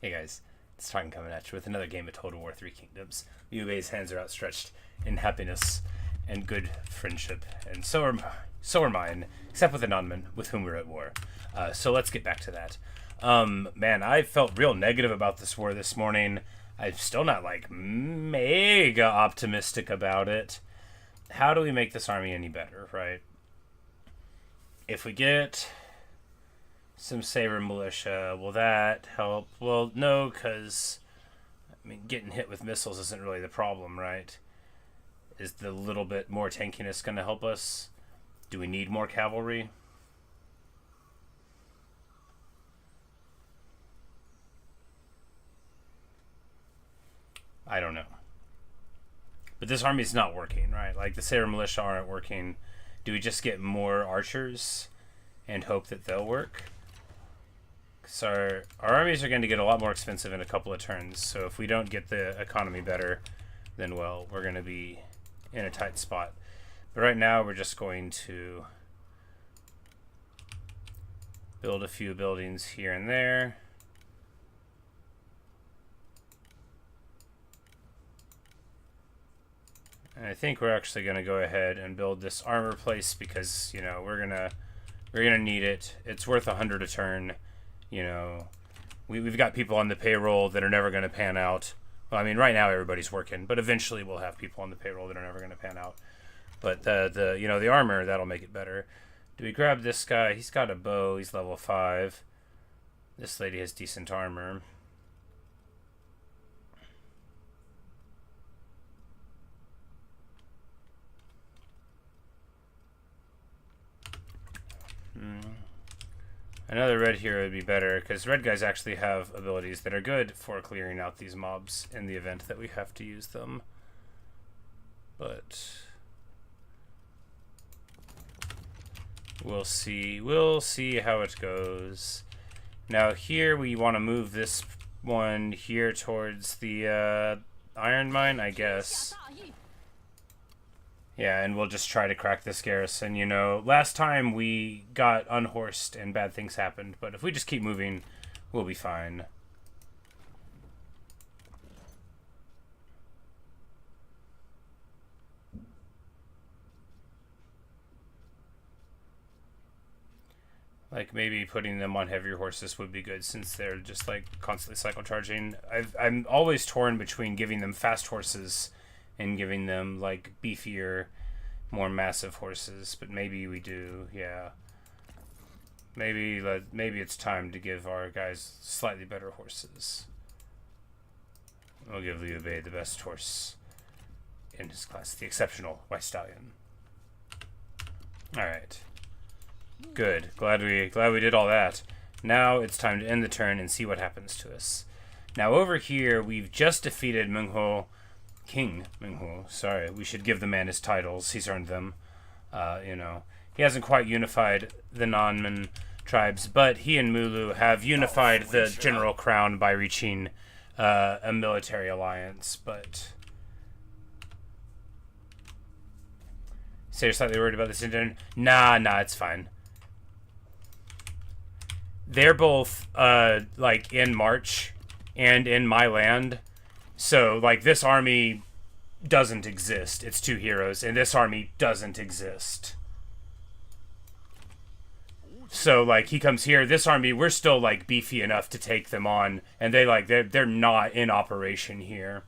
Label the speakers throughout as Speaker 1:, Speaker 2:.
Speaker 1: Hey guys, it's Titan coming at you with another game of Total War 3 Kingdoms. Yube's hands are outstretched in happiness and good friendship, and so are mine, except with the Nanman, with whom we're at war. So let's get back to that. Man, I felt real negative about this war this morning. I'm still not, like, mega optimistic about it. How do we make this army any better, right? If we get some Saber Militia, will that help? Well, no, because, I mean, getting hit with missiles isn't really the problem, right? Is the little bit more tankiness going to help us? Do we need more cavalry? I don't know. But this army's not working, right? Like, the Saber Militia aren't working. Do we just get more archers and hope that they'll work? So our armies are going to get a lot more expensive in a couple of turns. So if we don't get the economy better, then, well, we're going to be in a tight spot. But right now, we're just going to build a few buildings here and there. And I think we're actually going to go ahead and build this armor place because, you know, we're gonna need it. It's worth 100 a turn. You know, we've got people on the payroll that are never going to pan out. Well, I mean, right now everybody's working, but eventually we'll have people on the payroll that are never going to pan out. But the armor, that'll make it better. Do we grab this guy? He's got a bow. He's level 5. This lady has decent armor. Another red hero would be better, because red guys actually have abilities that are good for clearing out these mobs in the event that we have to use them. But we'll see. We'll see how it goes. Now here we want to move this one here towards the iron mine, I guess. Yeah, and we'll just try to crack this garrison. You know, last time we got unhorsed and bad things happened, but if we just keep moving, we'll be fine. Like, maybe putting them on heavier horses would be good, since they're just, like, constantly cycle charging. I'm always torn between giving them fast horses and giving them, like, beefier, more massive horses, but maybe we do, yeah. Maybe it's time to give our guys slightly better horses. We'll give Liu Bei the best horse in his class, the exceptional White Stallion. Alright. Good. Glad we did all that. Now it's time to end the turn and see what happens to us. Now over here, we've just defeated King Minghu. Sorry, we should give the man his titles. He's earned them. You know, he hasn't quite unified the Nanman tribes, but he and Mulu have unified the general crown by reaching a military alliance. But so you're slightly worried about this incident? Nah, it's fine. They're both like in March and in my land. So, like, this army doesn't exist. It's 2 heroes, and this army doesn't exist. So, like, he comes here. This army, we're still, like, beefy enough to take them on, and they're not in operation here.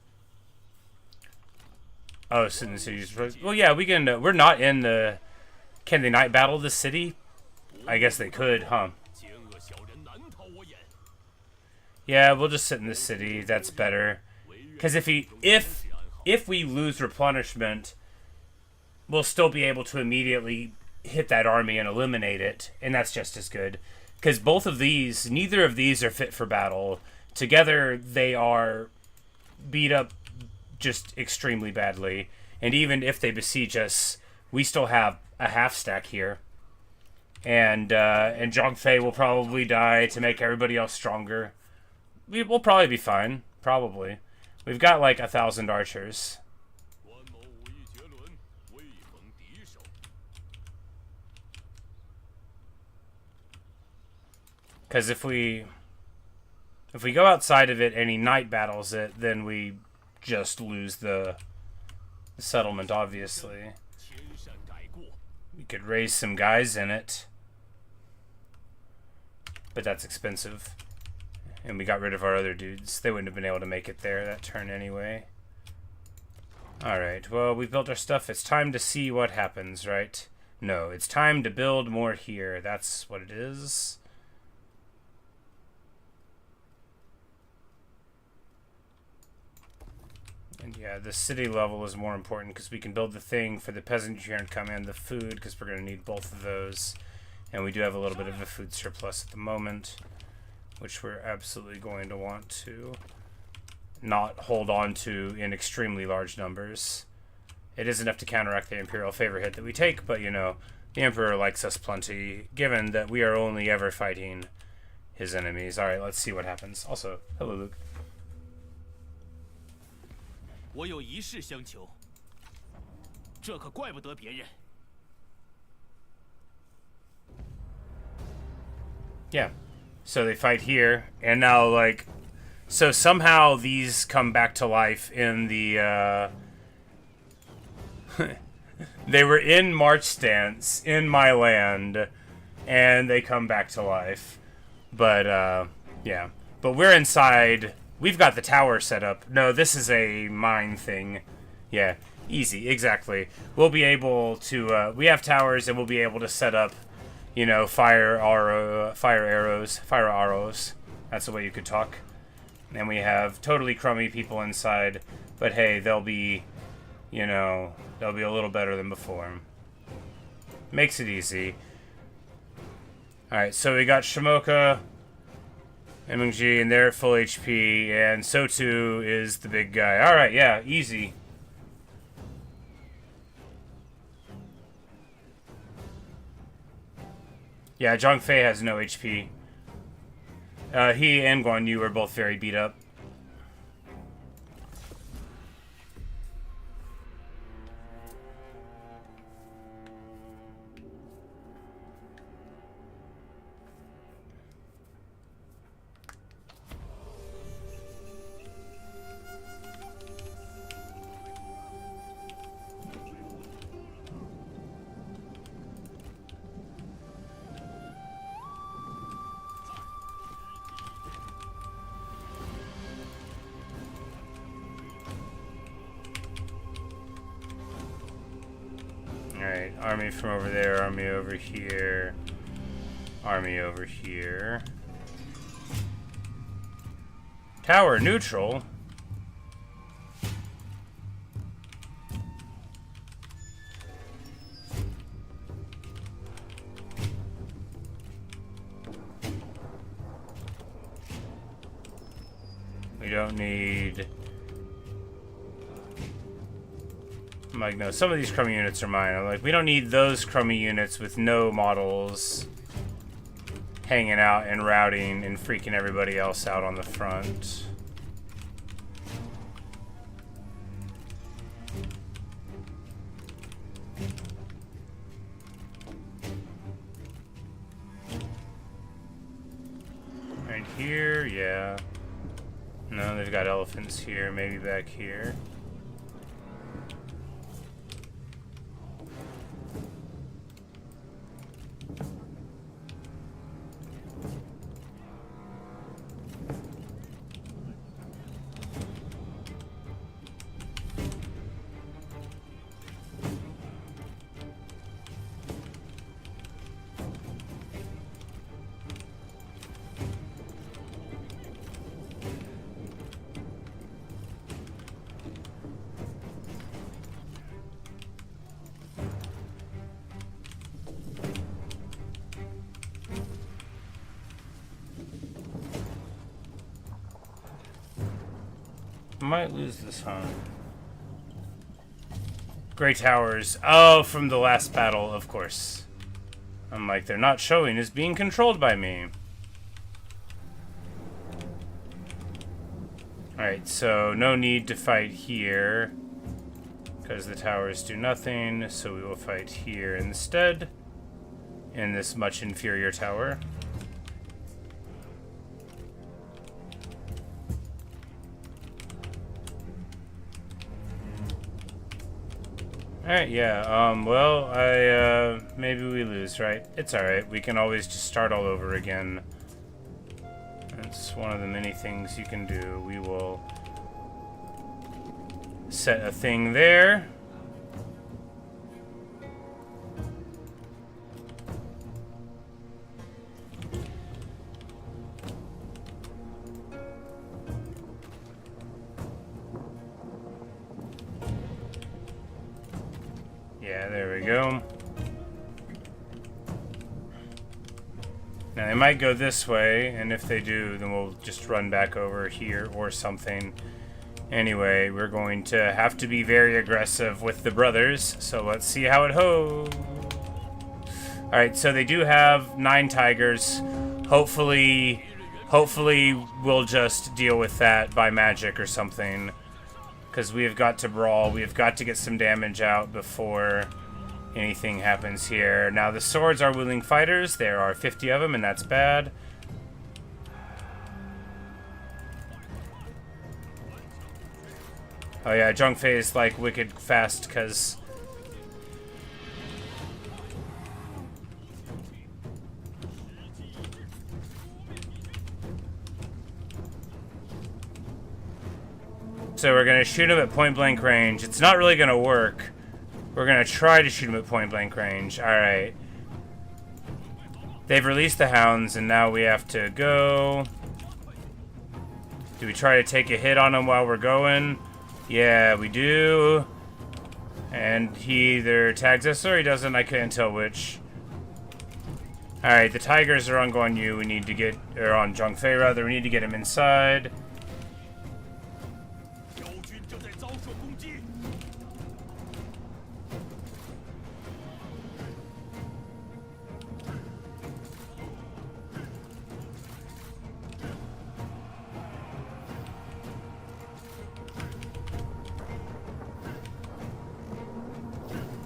Speaker 1: Oh, so the city's... Well, yeah, we're not in the... Can they night battle the city? I guess they could, huh? Yeah, we'll just sit in the city. That's better. Because if we lose replenishment, we'll still be able to immediately hit that army and eliminate it, and that's just as good. Because neither of these are fit for battle. Together, they are beat up just extremely badly. And even if they besiege us, we still have a half stack here. And Zhang Fei will probably die to make everybody else stronger. We'll probably be fine. Probably. We've got like 1,000 archers. Because if we If we go outside of it and he night battles it, then we just lose the settlement, obviously. We could raise some guys in it. But that's expensive. And we got rid of our other dudes. They wouldn't have been able to make it there that turn anyway. Alright, well, we built our stuff. It's time to see what happens, right? No, it's time to build more here. That's what it is. And yeah, the city level is more important because we can build the thing for the peasantry and come in the food because we're going to need both of those. And we do have a little bit of a food surplus at the moment, which we're absolutely going to want to not hold on to in extremely large numbers. It is enough to counteract the Imperial favor hit that we take, but, you know, the Emperor likes us plenty, given that we are only ever fighting his enemies. Alright, let's see what happens. Also, hello, Luke.
Speaker 2: 我有一事相求，这可怪不得别人。
Speaker 1: Yeah. So they fight here, and now, like, so somehow these come back to life in the, they were in March stance in my land, and they come back to life. But, yeah. But we're inside. We've got the tower set up. No, this is a mine thing. Yeah, easy, exactly. We'll be able to, we have towers, and we'll be able to set up, you know, fire arrows. That's the way you could talk. And we have totally crummy people inside, but hey, they'll be, you know, they'll be a little better than before. Makes it easy. Alright, so we got Shimoka, MMG, and they're at full HP, and Sotu is the big guy. Alright, yeah, easy. Yeah, Zhang Fei has no HP. He and Guan Yu are both very beat up. Alright, army from over there, army over here, army over here. Tower neutral? We don't need... I'm like, no, some of these crummy units are mine. I'm like, we don't need those crummy units with no models hanging out and routing and freaking everybody else out on the front. Right here, yeah. No, they've got elephants here, maybe back here. Might lose this, huh? Grey Towers. Oh, from the last battle, of course. I'm like, they're not showing as being controlled by me. Alright, so no need to fight here, because the towers do nothing, so we will fight here instead, in this much inferior tower. Alright, yeah, well, maybe we lose, right? It's alright, we can always just start all over again. It's one of the many things you can do. We will set a thing there. Yeah, there we go. Now they might go this way, and if they do, then we'll just run back over here or something. Anyway, we're going to have to be very aggressive with the brothers, so let's see how it goes. Alright, so they do have 9 tigers. Hopefully we'll just deal with that by magic or something. Because we have got to brawl. We have got to get some damage out before anything happens here. Now, the swords are willing fighters. There are 50 of them, and that's bad. Oh yeah, Zhongfei is like wicked fast, because... So we're going to shoot him at point-blank range. It's not really going to work. We're going to try to shoot him at point-blank range. Alright. They've released the hounds, and now we have to go. Do we try to take a hit on him while we're going? Yeah, we do. And he either tags us or he doesn't. I couldn't tell which. Alright, the tigers are on Guan Yu. We need to get... Or on Zhongfei, rather. We need to get him inside.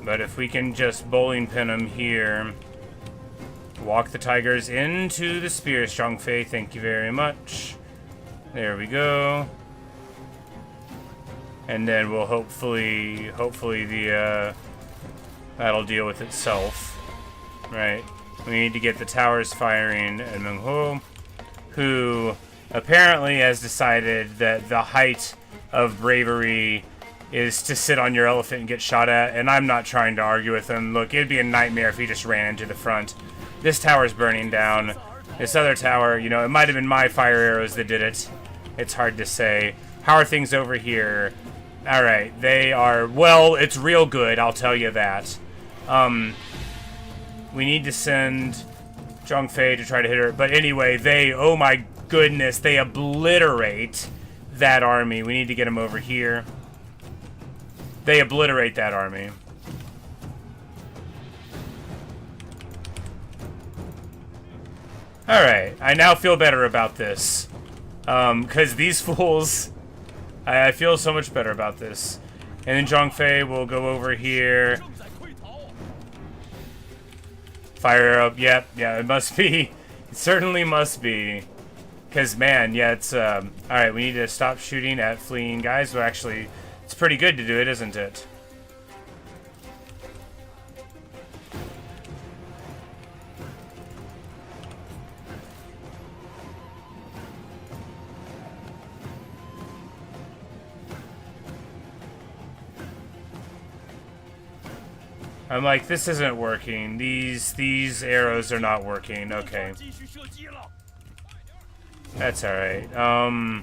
Speaker 1: But if we can just bowling pin him here, walk the tigers into the spears, Zhongfei, thank you very much. There we go. And then we'll hopefully the, that'll deal with itself. Right. We need to get the towers firing, and Meng Ho, who apparently has decided that the height of bravery is to sit on your elephant and get shot at, and I'm not trying to argue with him. Look, it'd be a nightmare if he just ran into the front. This tower's burning down. This other tower, you know, it might have been my fire arrows that did it. It's hard to say. How are things over here? Alright, they are... Well, it's real good, I'll tell you that. We need to send Zhongfei to try to hit her. But anyway, they... Oh my goodness, they obliterate that army. We need to get them over here. They obliterate that army. Alright, I now feel better about this. Because these fools... I feel so much better about this. And then Zhongfei will go over here. Fire up. Yep, yeah, it must be. It certainly must be. Because, man, yeah, it's... Alright, we need to stop shooting at fleeing guys. Well, actually... It's pretty good to do it, isn't it? I'm like, this isn't working. These arrows are not working. Okay. That's alright.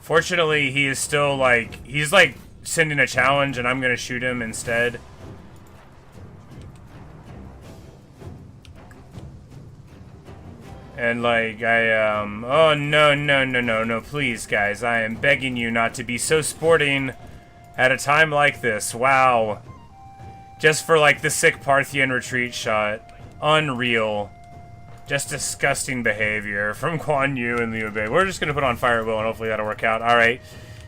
Speaker 1: Fortunately, he is still, like... He's, like, sending a challenge, and I'm gonna shoot him instead. And, like, oh, no, please, guys. I am begging you not to be so sporting at a time like this. Wow. Just for, like, the sick Parthian retreat shot. Unreal. Just disgusting behavior from Guan Yu and Liu Bei. We're just going to put on Fire at Will, and hopefully that'll work out. Alright.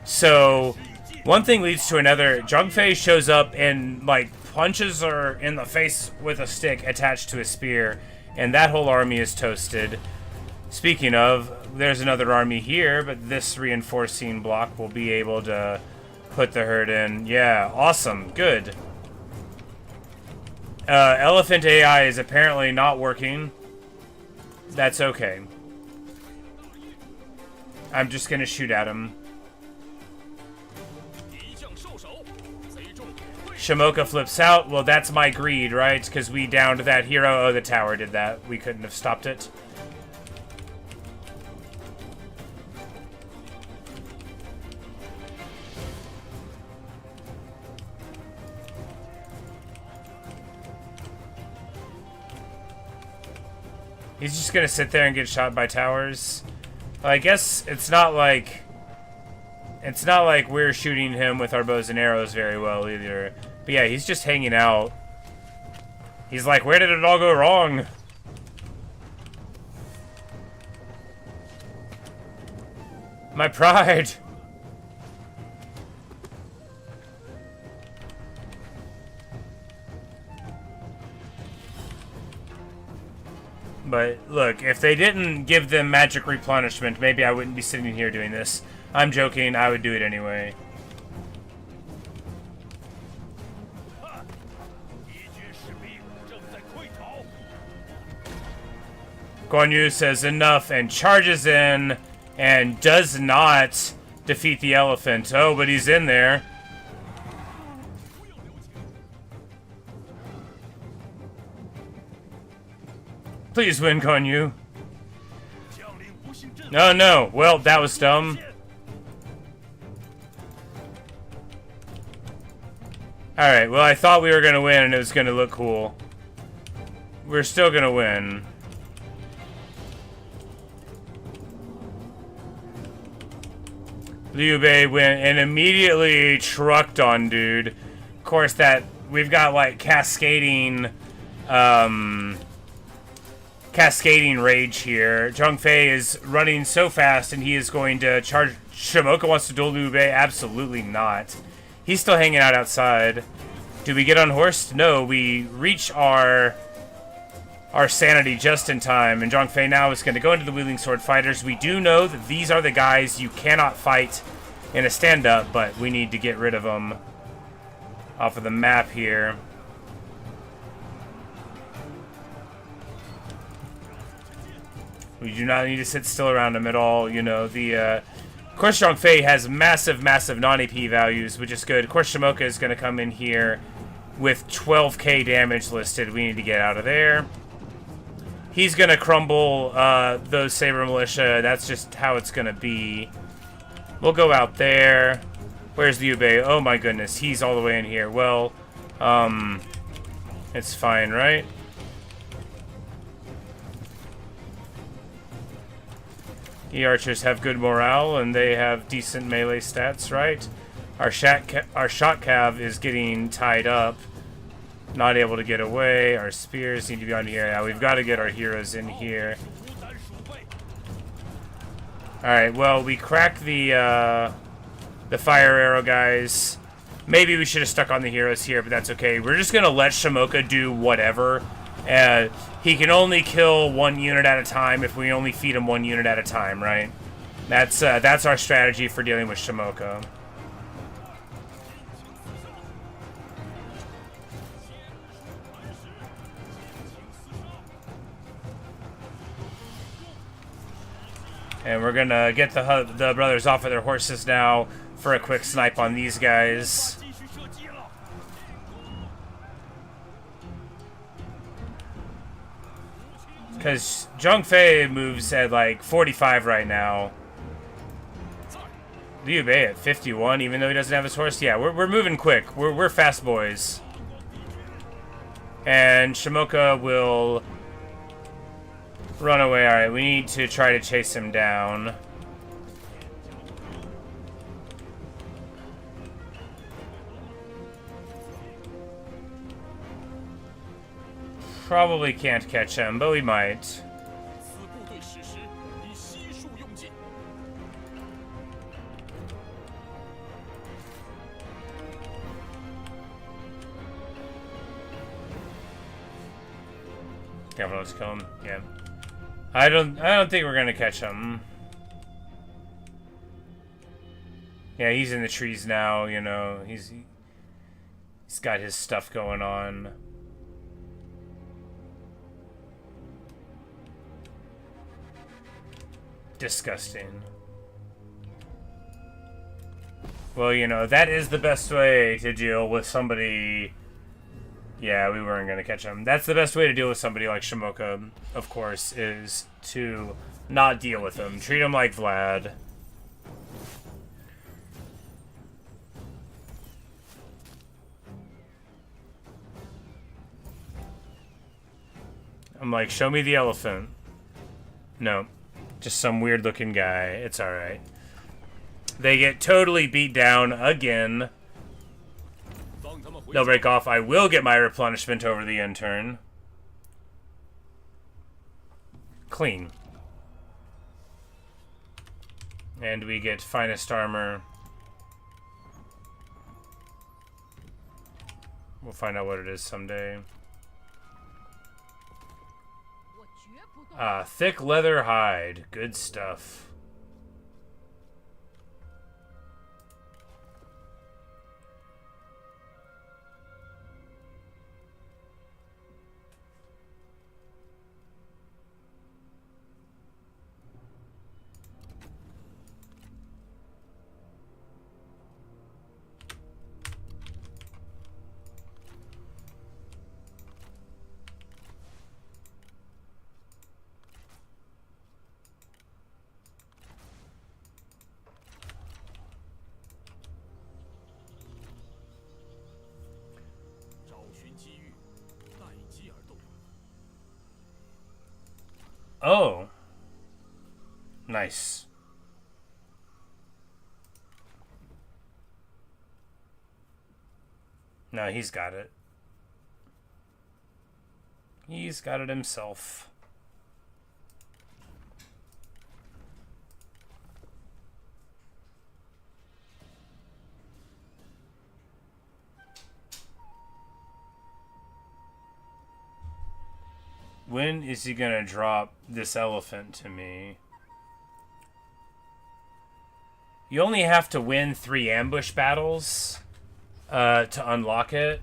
Speaker 1: So, one thing leads to another. Zhongfei shows up and, like, punches her in the face with a stick attached to a spear. And that whole army is toasted. Speaking of, there's another army here, but this reinforcing block will be able to put the herd in. Yeah, awesome. Good. Elephant AI is apparently not working. That's okay. I'm just gonna shoot at him. Shamoka flips out. Well, that's my greed, right? Because we downed that hero. Oh, the tower did that. We couldn't have stopped it. He's just gonna sit there and get shot by towers. Well, I guess it's not like we're shooting him with our bows and arrows very well either. But yeah, he's just hanging out. He's like, where did it all go wrong? My pride. But look, if they didn't give them magic replenishment, maybe I wouldn't be sitting here doing this. I'm joking, I would do it anyway. Guan Yu says enough and charges in and does not defeat the elephant. Oh, but he's in there. Please win, Guan Yu. No, no. Well, that was dumb. Alright, well, I thought we were going to win and it was going to look cool. We're still going to win. Liu Bei went and immediately trucked on dude. Of course, that we've got like cascading rage here. Zhang Fei is running so fast and he is going to charge. Shamoka wants to duel Liu Bei? Absolutely not. He's still hanging out outside. Do we get unhorsed? No, we reach our sanity just in time, and Zhang Fei now is going to go into the Wheeling Sword Fighters. We do know that these are the guys you cannot fight in a stand-up, but we need to get rid of them off of the map here. We do not need to sit still around him at all. You know, of course, Zhang Fei has massive, massive non-AP values, which is good. Of course, Shamoka is going to come in here with 12k damage listed. We need to get out of there. He's going to crumble those Saber Militia. That's just how it's going to be. We'll go out there. Where's Liu Bei? Oh my goodness, he's all the way in here. Well, it's fine, right? E-archers have good morale, and they have decent melee stats, right? Our shot cav is getting tied up. Not able to get away. Our spears need to be on here. Yeah, we've got to get our heroes in here. Alright, well, we crack the fire arrow guys. Maybe we should have stuck on the heroes here, but that's okay. We're just going to let Shamoka do whatever. He can only kill one unit at a time if we only feed him one unit at a time, right? That's our strategy for dealing with Shamoka. And we're gonna get the brothers off of their horses now for a quick snipe on these guys. Because Zhang Fei moves at like 45 right now. Liu Bei at 51, even though he doesn't have his horse. Yeah, we're moving quick. We're fast boys. And Shamoka will run away. Alright, we need to try to chase him down. Probably can't catch him, but we might. Careful, let's kill him. Yeah. I don't think we're gonna catch him. Yeah, he's in the trees now, you know. He's got his stuff going on. Disgusting. Well, you know, that is the best way to deal with somebody. Yeah, we weren't gonna catch him. That's the best way to deal with somebody like Shimoka, of course, is to not deal with him. Treat him like Vlad. I'm like, show me the elephant. No. Just some weird looking guy. It's alright. They get totally beat down again. They'll break off. I will get my replenishment over the end turn. Clean. And we get finest armor. We'll find out what it is someday. Thick leather hide. Good stuff. Oh. Nice. No, he's got it. He's got it himself. When is he gonna drop this elephant to me? You only have to win 3 ambush battles to unlock it.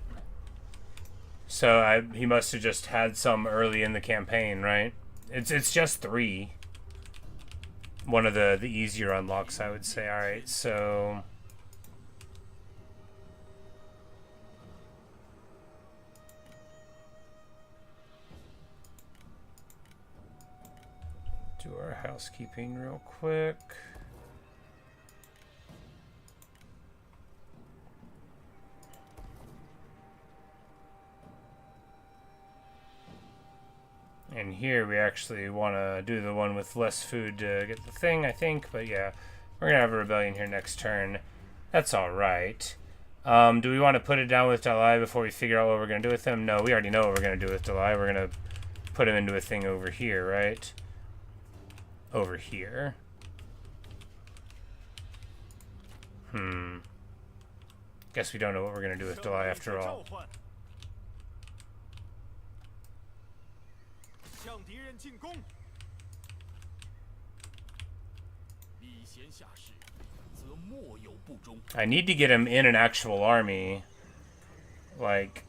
Speaker 1: So he must have just had some early in the campaign, right? It's just 3. One of the easier unlocks, I would say. All right, so. Do our housekeeping real quick. And here we actually want to do the one with less food to get the thing, I think. But yeah, we're going to have a rebellion here next turn. That's all right. Do we want to put it down with Dalai before we figure out what we're going to do with him? No, we already know what we're going to do with Dalai. We're going to put him into a thing over here, right? Over here. Guess we don't know what we're going to do with Dalai after all. I need to get him in an actual army. Like,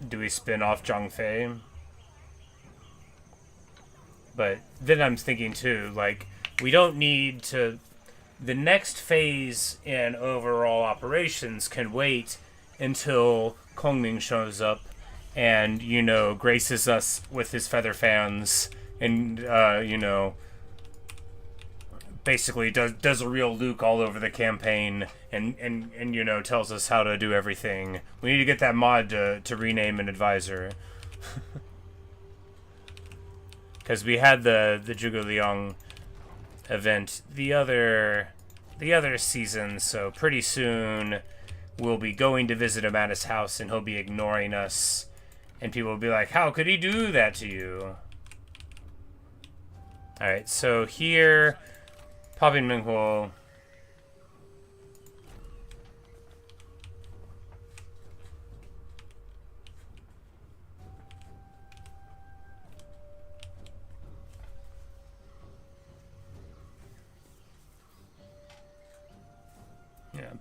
Speaker 1: do we spin off Zhang Fei? But then I'm thinking too, like, we don't need to. The next phase in overall operations can wait until Kongming shows up and, you know, graces us with his feather fans and, you know, basically does a real Luke all over the campaign and you know, tells us how to do everything. We need to get that mod to rename an advisor. Because we had the Zhuge Liang event the other season, so pretty soon we'll be going to visit him at his house and he'll be ignoring us. And people will be like, how could he do that to you? Alright, so here, Popping Minghuo.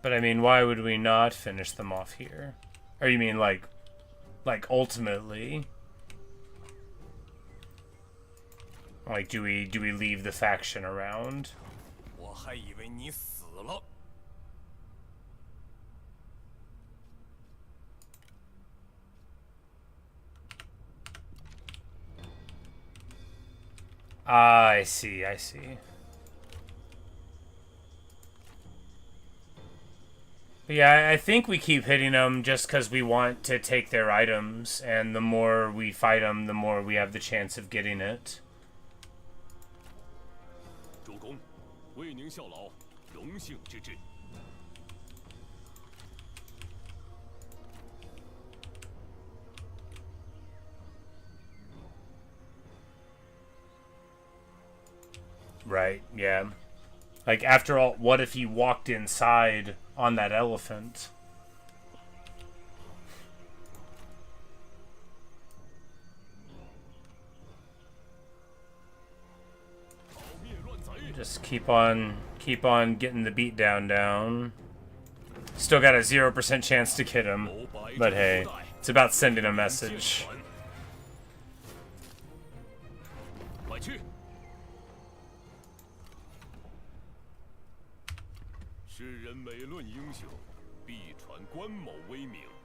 Speaker 1: But I mean, why would we not finish them off here? Or you mean like ultimately? Like, do we leave the faction around?
Speaker 3: 我还以为你死了。
Speaker 1: Ah, I see, I see. But yeah, I think we keep hitting them just because we want to take their items, and the more we fight them, the more we have the chance of getting it.
Speaker 2: 主公，为您效劳，荣幸之至。
Speaker 1: Right, yeah. Like, after all, what if he walked inside on that elephant? Just keep on getting the beat down. Still got a 0% chance to get him. But hey, it's about sending a message.
Speaker 2: 快去！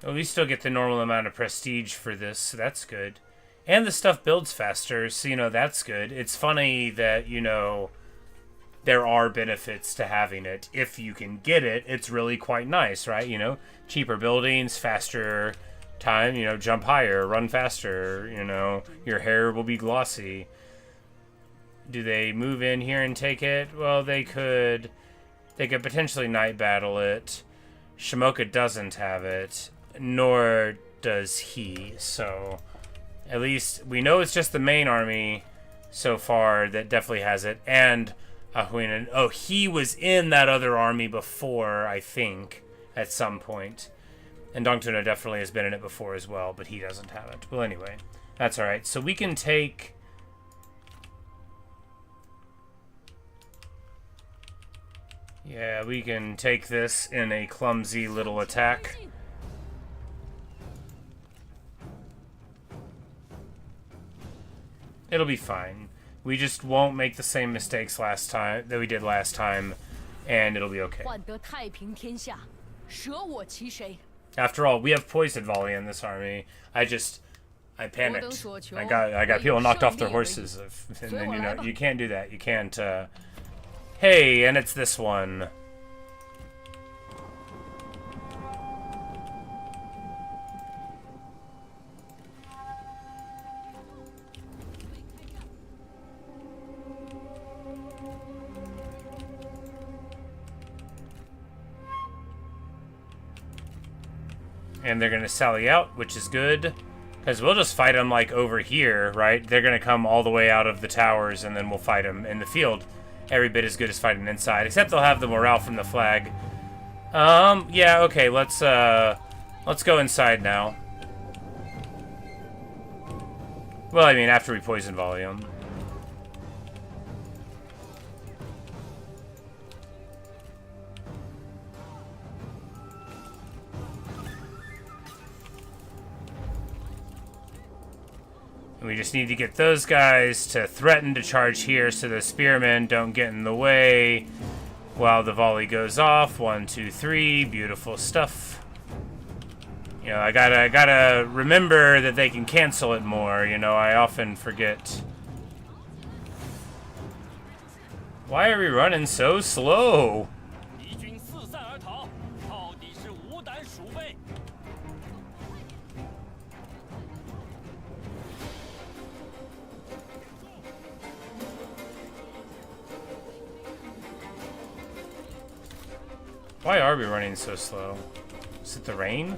Speaker 1: Well, we still get the normal amount of prestige for this, so that's good. And the stuff builds faster, so, you know, that's good. It's funny that, you know, there are benefits to having it. If you can get it, it's really quite nice, right? You know, cheaper buildings, faster time, you know, jump higher, run faster, you know, your hair will be glossy. Do they move in here and take it? Well, they could potentially night battle it. Shimoka doesn't have it, nor does he, so at least we know it's just the main army so far that definitely has it, and Ahuinen. Oh, he was in that other army before, I think, at some point. And Dongtuna definitely has been in it before as well, but he doesn't have it. Well, anyway, that's alright. So we can take... Yeah, we can take this in a clumsy little attack. It'll be fine. We just won't make the same mistakes that we did last time, and it'll be okay. After all, we have poison volley in this army. I panicked. I got people knocked off their horses, and then, you know, you can't do that. You can't. Hey, and it's this one. And they're going to sally out, which is good. Because we'll just fight them, like, over here, right? They're going to come all the way out of the towers, and then we'll fight them in the field. Every bit as good as fighting inside. Except they'll have the morale from the flag. Yeah, okay, let's go inside now. Well, I mean, after we poison volley them. And we just need to get those guys to threaten to charge here so the spearmen don't get in the way while the volley goes off. 1, 2, 3. Beautiful stuff. You know, I gotta remember that they can cancel it more. You know, I often forget. Why are we running so slow? Why are we running so slow? Is it the rain?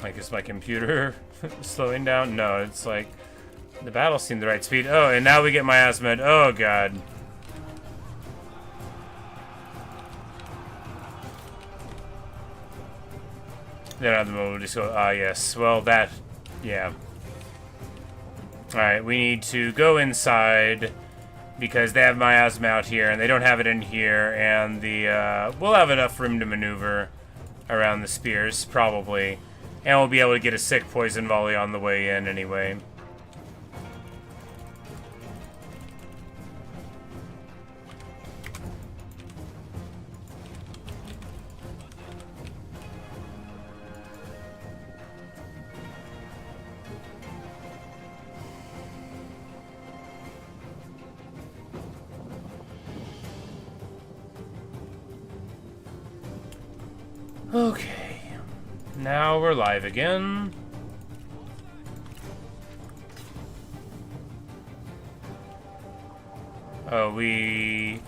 Speaker 1: Like, is my computer slowing down? No, it's like the battle seemed the right speed. Oh, and now we get miasma. Oh, God. Then on the moment, just go, ah, yes. Well, that, yeah. Alright, we need to go inside because they have miasma out here and they don't have it in here, and the we'll have enough room to maneuver around the spears, probably. And we'll be able to get a sick poison volley on the way in anyway. Okay, now we're live again. Oh,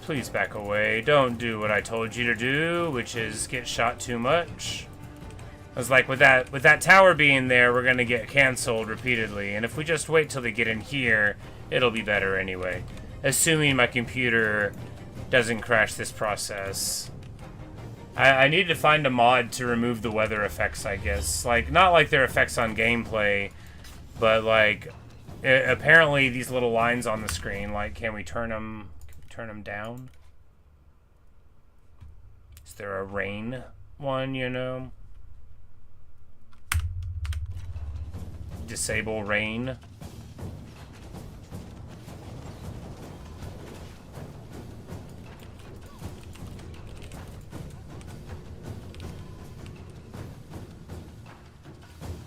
Speaker 1: please back away. Don't do what I told you to do, which is get shot too much. I was like, with that tower being there, we're gonna get canceled repeatedly, and if we just wait till they get in here, it'll be better anyway. Assuming my computer doesn't crash this process. I need to find a mod to remove the weather effects, I guess. Like, not like their effects on gameplay, but like, apparently these little lines on the screen, like, can we turn them down? Is there a rain one, you know? Disable rain.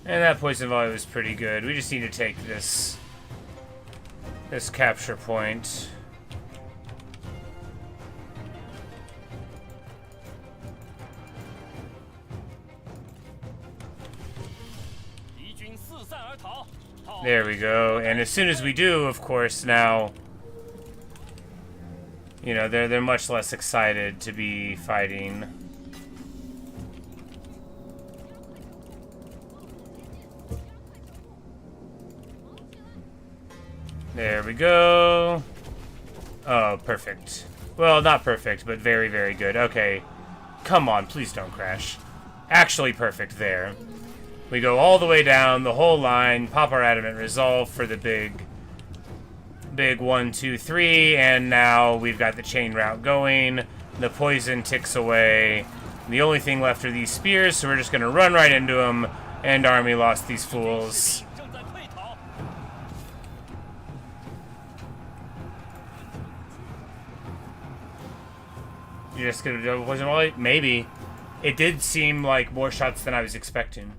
Speaker 1: And that poison volley was pretty good. We just need to take this capture point. There we go. And as soon as we do, of course, now, you know, they're much less excited to be fighting. There we go. Oh, perfect. Well, not perfect, but very, very good. Okay. Come on, please don't crash. Actually perfect there. We go all the way down, the whole line, pop our adamant resolve for the big 1, 2, 3, and now we've got the chain route going. The poison ticks away. The only thing left are these spears, so we're just going to run right into them, and army lost these fools. You're just gonna do poison volley? Maybe. It did seem like more shots than I was expecting.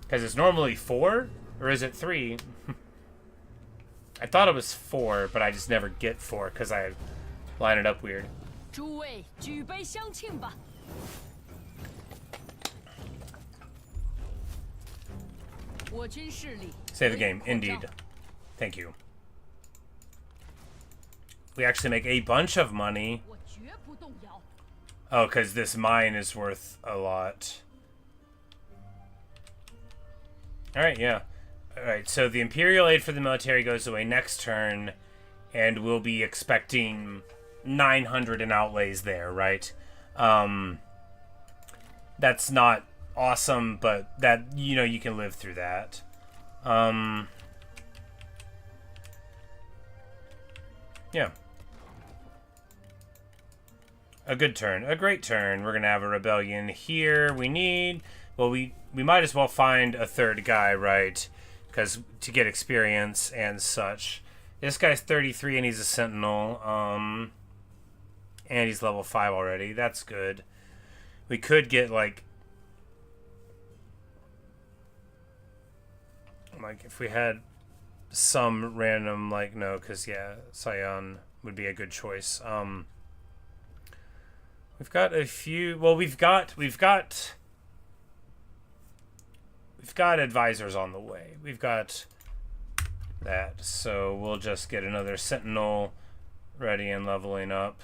Speaker 1: Because it's normally 4? Or is it 3? I thought it was 4, but I just never get 4 because I line it up weird. Save the game, indeed. Thank you. We actually make a bunch of money. Oh, because this mine is worth a lot. Alright, yeah. Alright, so the Imperial aid for the military goes away next turn, and we'll be expecting 900 in outlays there, right? That's not awesome, but that, you know, you can live through that. Yeah. A good turn. A great turn. We're going to have a rebellion here. We need... Well, we might as well find a third guy, right? Because to get experience and such. This guy's 33 and he's a sentinel. And he's level 5 already. That's good. We could get, like if we had some random, like, no, because, yeah, Scion would be a good choice. We've got a few. Well, we've got advisors on the way. We've got that, so we'll just get another sentinel ready and leveling up.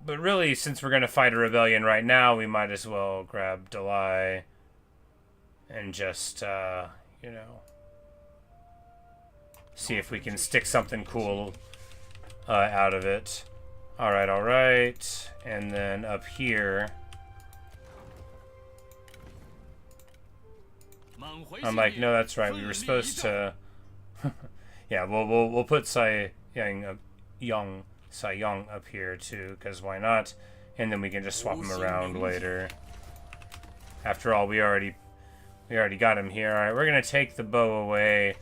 Speaker 1: But really, since we're gonna fight a rebellion right now, we might as well grab Delay and just you know, see if we can stick something cool out of it. Alright. And then up here, I'm like, no, that's right. We were supposed to Yeah, we'll put Sai Yang up here too, because why not? And then we can just swap him around later. After all, we already got him here. All right, we're gonna take the bow away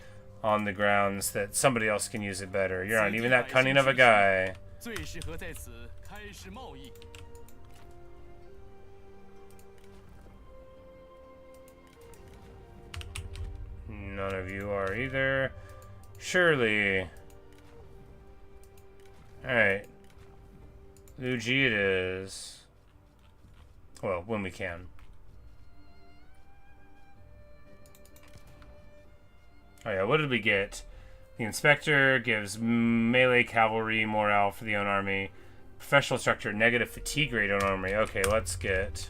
Speaker 1: on the grounds that somebody else can use it better. You're not even that cunning of a guy.
Speaker 2: 最适合在此开始贸易。
Speaker 1: None of you are either. Surely. Alright. Luigi it is. Well, when we can. Oh yeah, what did we get? The Inspector gives melee cavalry morale for the own army. Professional structure, negative fatigue rate on army. Okay, let's get...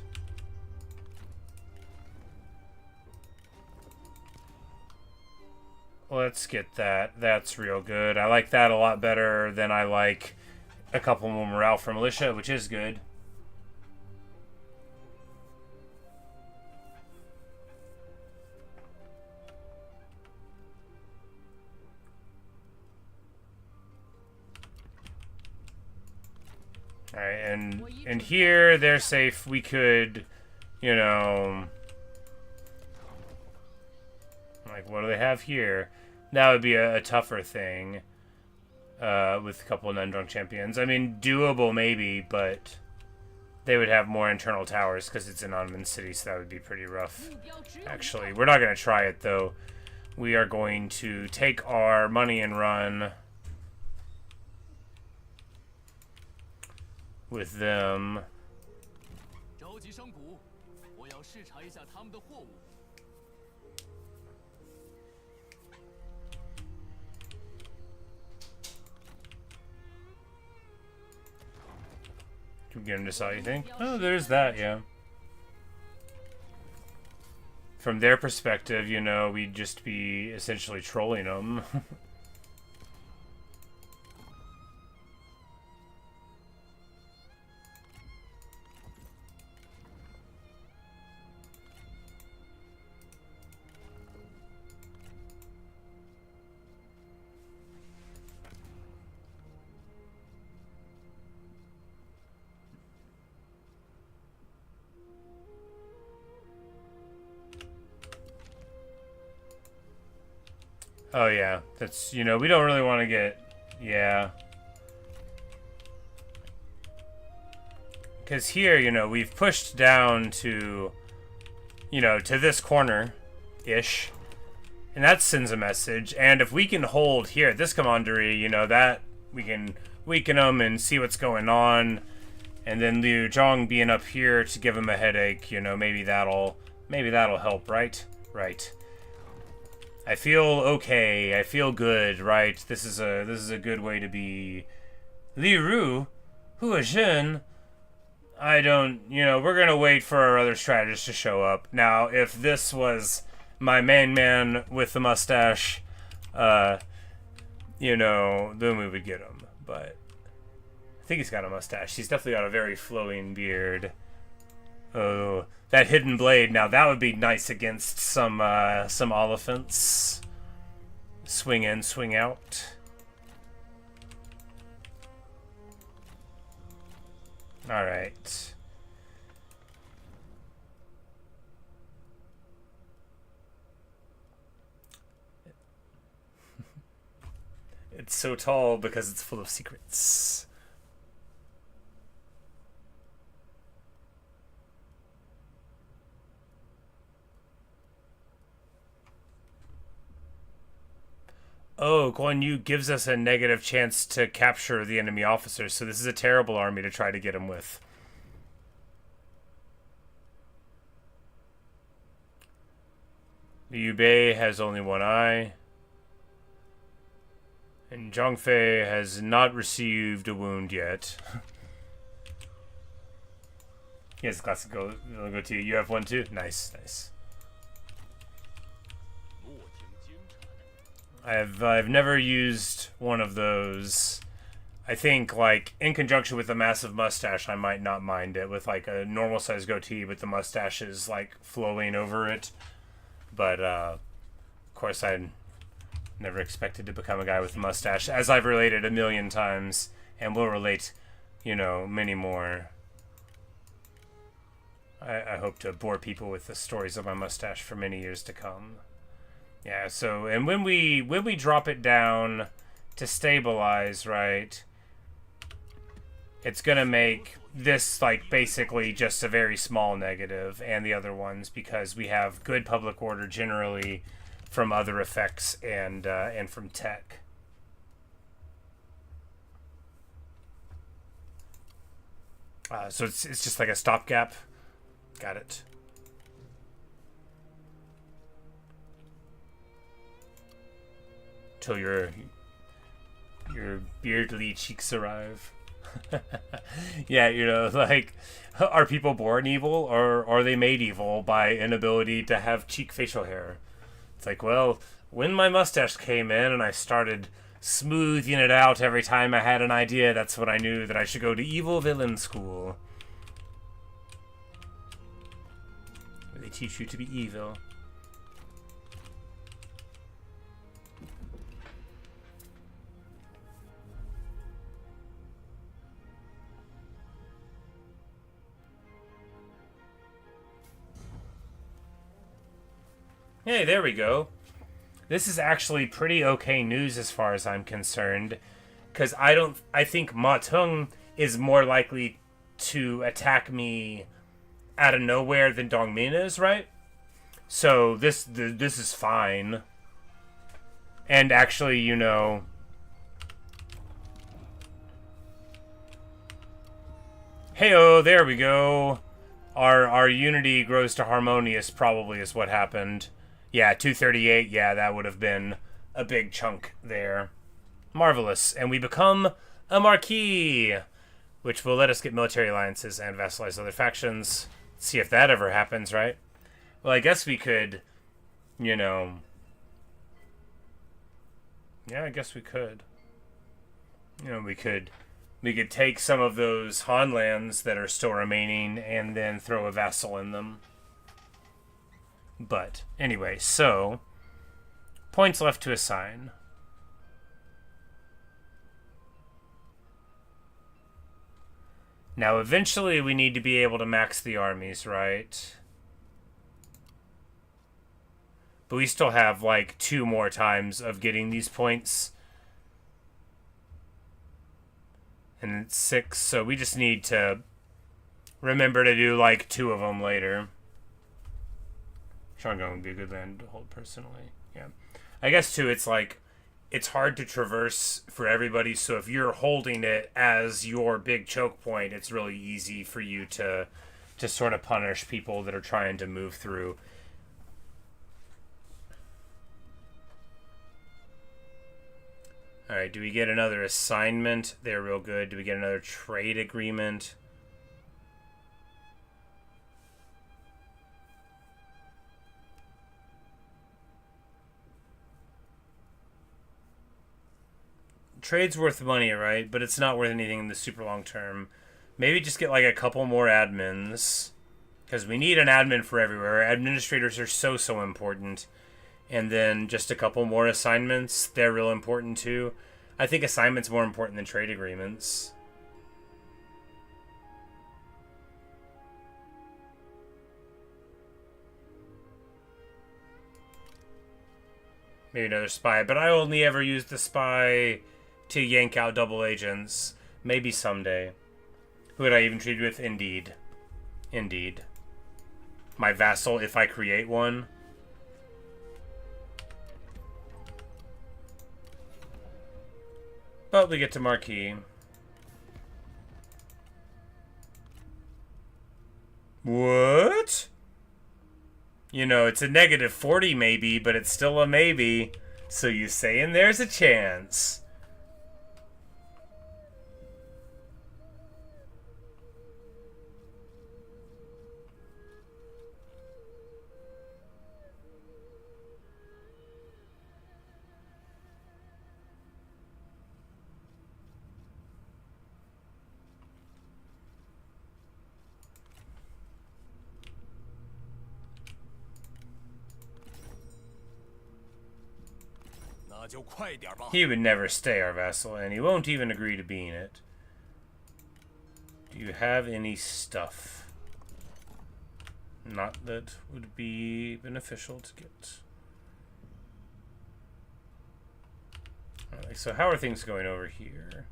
Speaker 1: Let's get that. That's real good. I like that a lot better than I like a couple more morale for militia, which is good. Alright, and here they're safe. We could, you know, like, what do they have here? That would be a tougher thing with a couple of non-drunk champions. I mean, doable maybe, but they would have more internal towers because it's an Nanman city, so that would be pretty rough. Actually, we're not going to try it, though. We are going to take our money and run with them.
Speaker 2: 召集商贾，我要视察一下他们的货物。
Speaker 1: Can we get him to sell anything? Oh, there's that, yeah. From their perspective, you know, we'd just be essentially trolling them. Oh yeah, that's, you know, we don't really want to get, yeah. Because here, you know, we've pushed down to, you know, to this corner-ish. And that sends a message. And if we can hold here at this commandery, you know, that we can weaken them and see what's going on. And then Liu Zhang being up here to give him a headache, you know, maybe that'll help, right? Right. I feel okay. I feel good, right? This is a good way to be. Li Ru, Hua Xin. I don't, you know, we're gonna wait for our other strategist to show up. Now, if this was my main man with the mustache, you know, then we would get him. But I think he's got a mustache. He's definitely got a very flowing beard. Oh, that hidden blade. Now that would be nice against some elephants. Swing in, swing out. All right. It's so tall because it's full of secrets. Oh, Guan Yu gives us a negative chance to capture the enemy officers, so this is a terrible army to try to get him with. Liu Bei has only one eye. And Zhang Fei has not received a wound yet. He has a classic goatee. You have one too? Nice, nice. I've never used one of those. I think, like, in conjunction with a massive mustache, I might not mind it. With, like, a normal size goatee, but the mustache is, like, flowing over it. But, of course, I'm Never expected to become a guy with a mustache, as I've related a million times, and will relate, you know, many more. I hope to bore people with the stories of my mustache for many years to come. Yeah, so, and when we drop it down to stabilize, right, it's gonna make this, like, basically just a very small negative, and the other ones, because we have good public order generally from other effects and from tech. So it's just like a stopgap. Got it. Till your beardly cheeks arrive. Yeah, you know, like, are people born evil, or are they made evil by inability to have cheek facial hair? It's like, well, when my mustache came in and I started smoothing it out every time I had an idea, that's when I knew that I should go to evil villain school. Where they teach you to be evil. Hey, there we go. This is actually pretty okay news as far as I'm concerned, because I think Ma Tung is more likely to attack me out of nowhere than Dongmin is, right? So this is fine. And actually, you know, hey-oh, there we go. Our unity grows to harmonious, probably, is what happened. Yeah, 238, yeah, that would have been a big chunk there. Marvelous. And we become a marquis, which will let us get military alliances and vassalize other factions. Let's see if that ever happens, right? Well, I guess we could, you know... Yeah, I guess we could. You know, we could take some of those Han lands that are still remaining and then throw a vassal in them. But, anyway, so, points left to assign. Now, eventually we need to be able to max the armies, right? But we still have, like, 2 more times of getting these points. And it's 6, so we just need to remember to do, like, 2 of them later. Shanghai would be a good land to hold personally. Yeah. I guess, too, it's like, it's hard to traverse for everybody, so if you're holding it as your big choke point, it's really easy for you to sort of punish people that are trying to move through. Alright, do we get another assignment? They're real good. Do we get another trade agreement? Trade's worth money, right? But it's not worth anything in the super long term. Maybe just get like a couple more admins. Because we need an admin for everywhere. Administrators are so important. And then just a couple more assignments. They're real important too. I think assignments more important than trade agreements. Maybe another spy. But I only ever use the spy to yank out double agents. Maybe someday. Who would I even trade with? Indeed. Indeed. My vassal, if I create one. But we get to Marquis. What? You know, it's a negative 40 maybe, but it's still a maybe. So you saying there's a chance.
Speaker 3: 那就快点吧。
Speaker 1: He would never stay our vassal, and he won't even agree to being it. Do you have any stuff? Not that would be beneficial to get. Alright, so how are things going over here?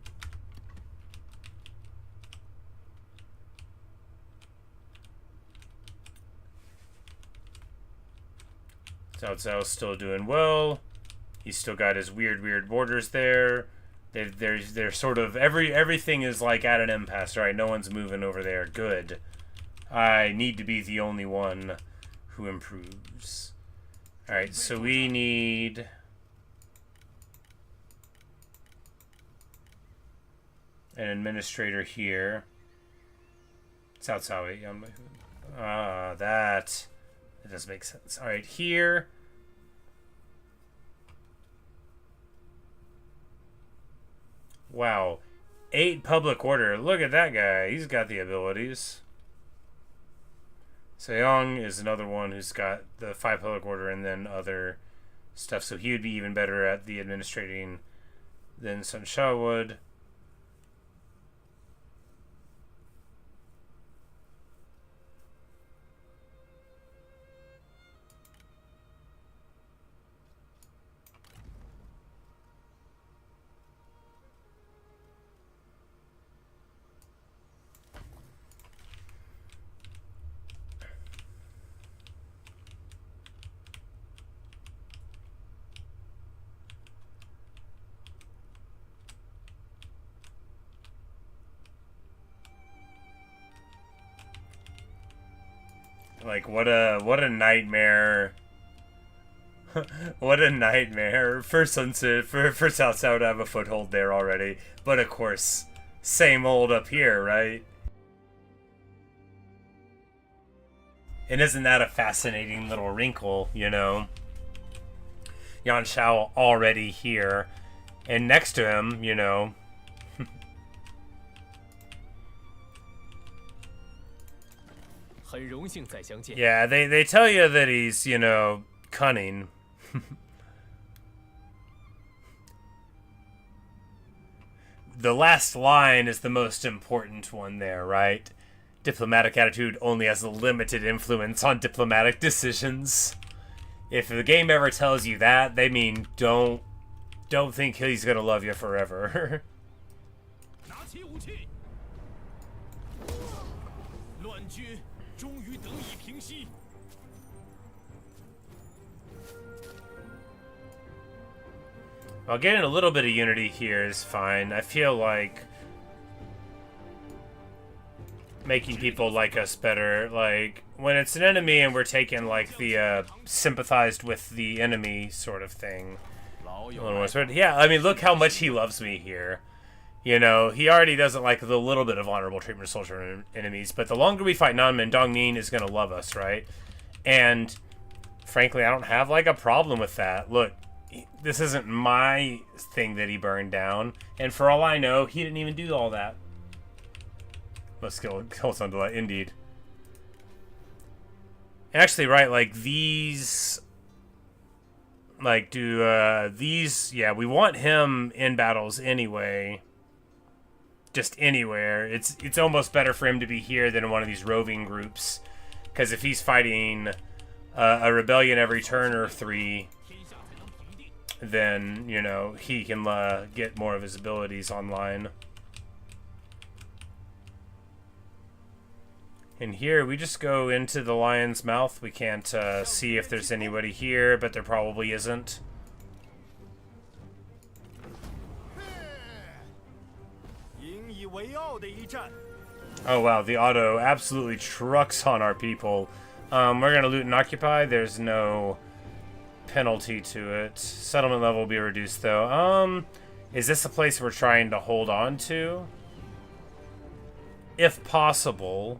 Speaker 1: Cao Cao's still doing well. He's still got his weird borders there. They're sort of everything is like at an impasse, right? No one's moving over there. Good. I need to be the only one who improves. All right, so we need an administrator here. Cao Cao. That does make sense. All right, here. Wow. 8 public order. Look at that guy. He's got the abilities. Seong is another one who's got the 5 public order and then other stuff. So he would be even better at the administrating than Sun Sha would. Like what a nightmare. What a nightmare for Sunset for Cao Cao to have a foothold there already. But of course, same old up here, right? And isn't that a fascinating little wrinkle, you know? Yan Shao already here. And next to him, you know, yeah, they tell you that he's, you know, cunning. The last line is the most important one there, right? Diplomatic attitude only has a limited influence on diplomatic decisions. If the game ever tells you that, they mean don't think he's gonna love you forever. Well, getting a little bit of unity here is fine. I feel like making people like us better, like when it's an enemy and we're taking like the sympathized with the enemy sort of thing. Yeah, I mean, look how much he loves me here. You know, he already doesn't like the little bit of honorable treatment of soldier enemies, but the longer we fight Nanman, Dongnin is going to love us, right? And frankly, I don't have like a problem with that. Look, this isn't my thing that he burned down, and for all I know, he didn't even do all that. But skill kills on delay, indeed. Actually, right, like these, like these, yeah, we want him in battles anyway. Just anywhere. It's almost better for him to be here than in one of these roving groups, because if he's fighting a rebellion every turn or 3, then, you know, he can get more of his abilities online. And here, we just go into the lion's mouth. We can't see if there's anybody here, but there probably isn't. Oh wow, the auto absolutely trucks on our people. We're gonna loot and occupy. There's no penalty to it. Settlement level will be reduced though. Is this a place we're trying to hold on to? If possible.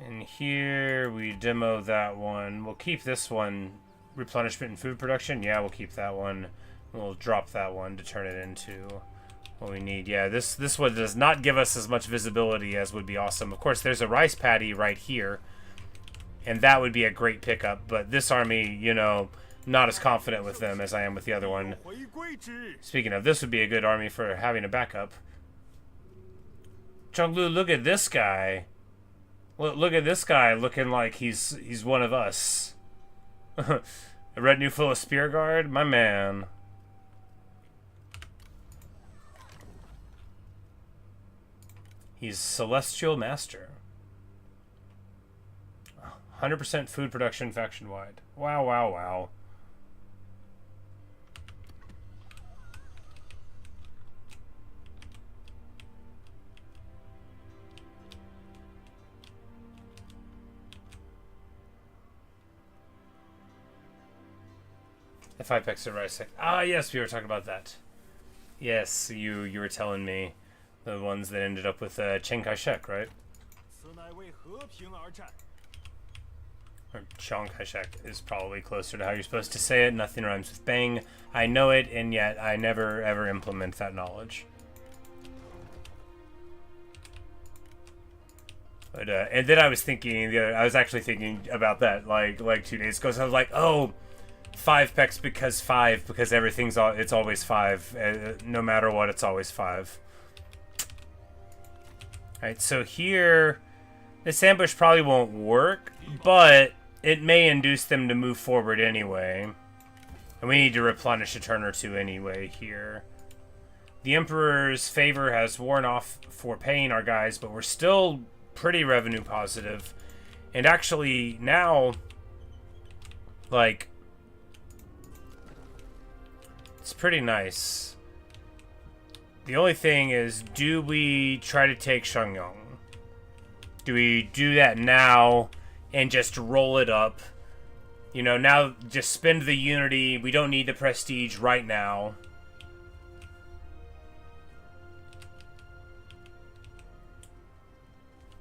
Speaker 1: And here we demo that one. We'll keep this one replenishment and food production. Yeah, we'll keep that one. We'll drop that one to turn it into what we need. Yeah, this one does not give us as much visibility as would be awesome. Of course, there's a rice paddy right here, and that would be a great pickup. But this army, you know, not as confident with them as I am with the other one. Speaking of, this would be a good army for having a backup. Chonglu, look at this guy. Look at this guy looking like he's one of us. A retinue full of spear guard? My man. He's Celestial Master. 100% food production faction-wide. Wow, wow, wow. The 5 packs of rice. Ah, yes, we were talking about that. Yes, you were telling me. The ones that ended up with Chiang Kai-shek, right? Or Chiang Kai-shek is probably closer to how you're supposed to say it. Nothing rhymes with bang. I know it, and yet I never ever implement that knowledge. But and then I was thinking, I was actually thinking about that like 2 days ago. So I was like, oh, 5 pecks because everything's it's always 5. No matter what, it's always 5. Alright, so here, this ambush probably won't work, but it may induce them to move forward anyway. And we need to replenish a turn or two anyway here. The Emperor's favor has worn off for paying our guys, but we're still pretty revenue positive. And actually, now, like, it's pretty nice. The only thing is, do we try to take Shangyong? Do we do that now and just roll it up? You know, now just spend the unity. We don't need the prestige right now.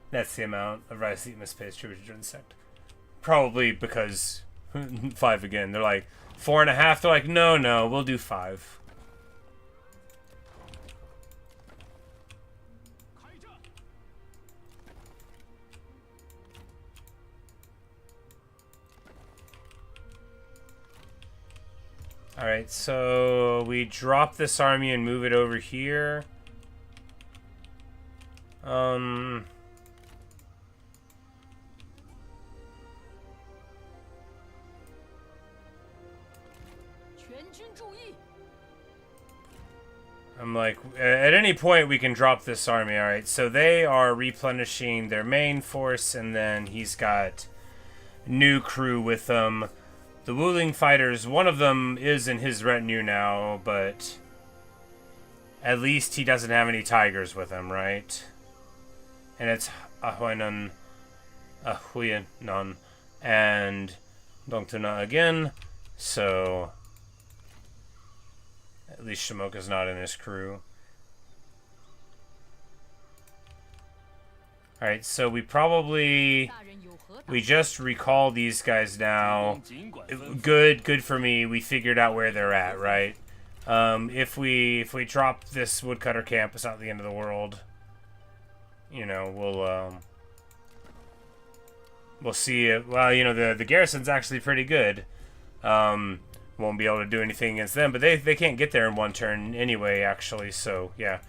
Speaker 1: That's the amount of rice that must pay as tribute to the sect. Probably because 5 again. They're like 4.5. They're like, no, we'll do 5. Alright, so we drop this army and move it over here. I'm like, at any point we can drop this army. Alright, so they are replenishing their main force, and then he's got new crew with them. The Wuling fighters, one of them is in his retinue now, but at least he doesn't have any tigers with him, right? And it's Ahuinan, and Dongtuna again, so at least Shimoka's not in his crew. Alright, so we just recall these guys now. Good for me. We figured out where they're at, right? If we drop this woodcutter camp, it's not the end of the world. You know, we'll see. Well, you know, the garrison's actually pretty good. Won't be able to do anything against them, but they can't get there in one turn anyway, actually. So yeah,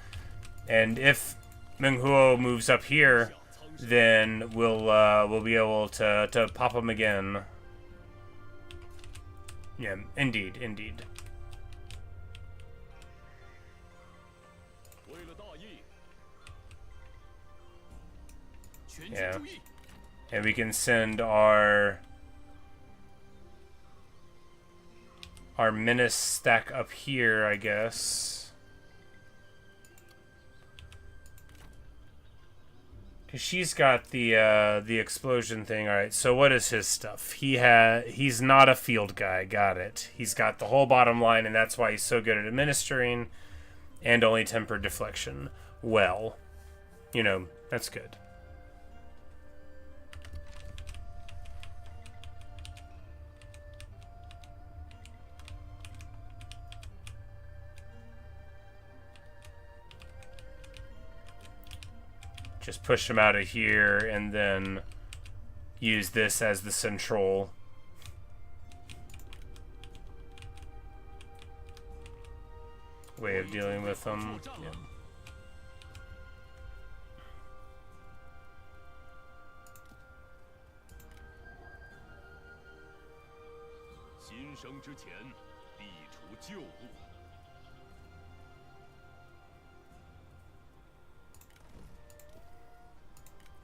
Speaker 1: and if Menghuo moves up here, then we'll be able to pop them again. Yeah, indeed. Yeah, and we can send our menace stack up here, I guess. She's got the explosion thing. All right. So what is his stuff? He's not a field guy. Got it. He's got the whole bottom line, and that's why he's so good at administering, and only tempered deflection. Well, you know, that's good. Just push him out of here and then use this as the central way of dealing with them. Yeah.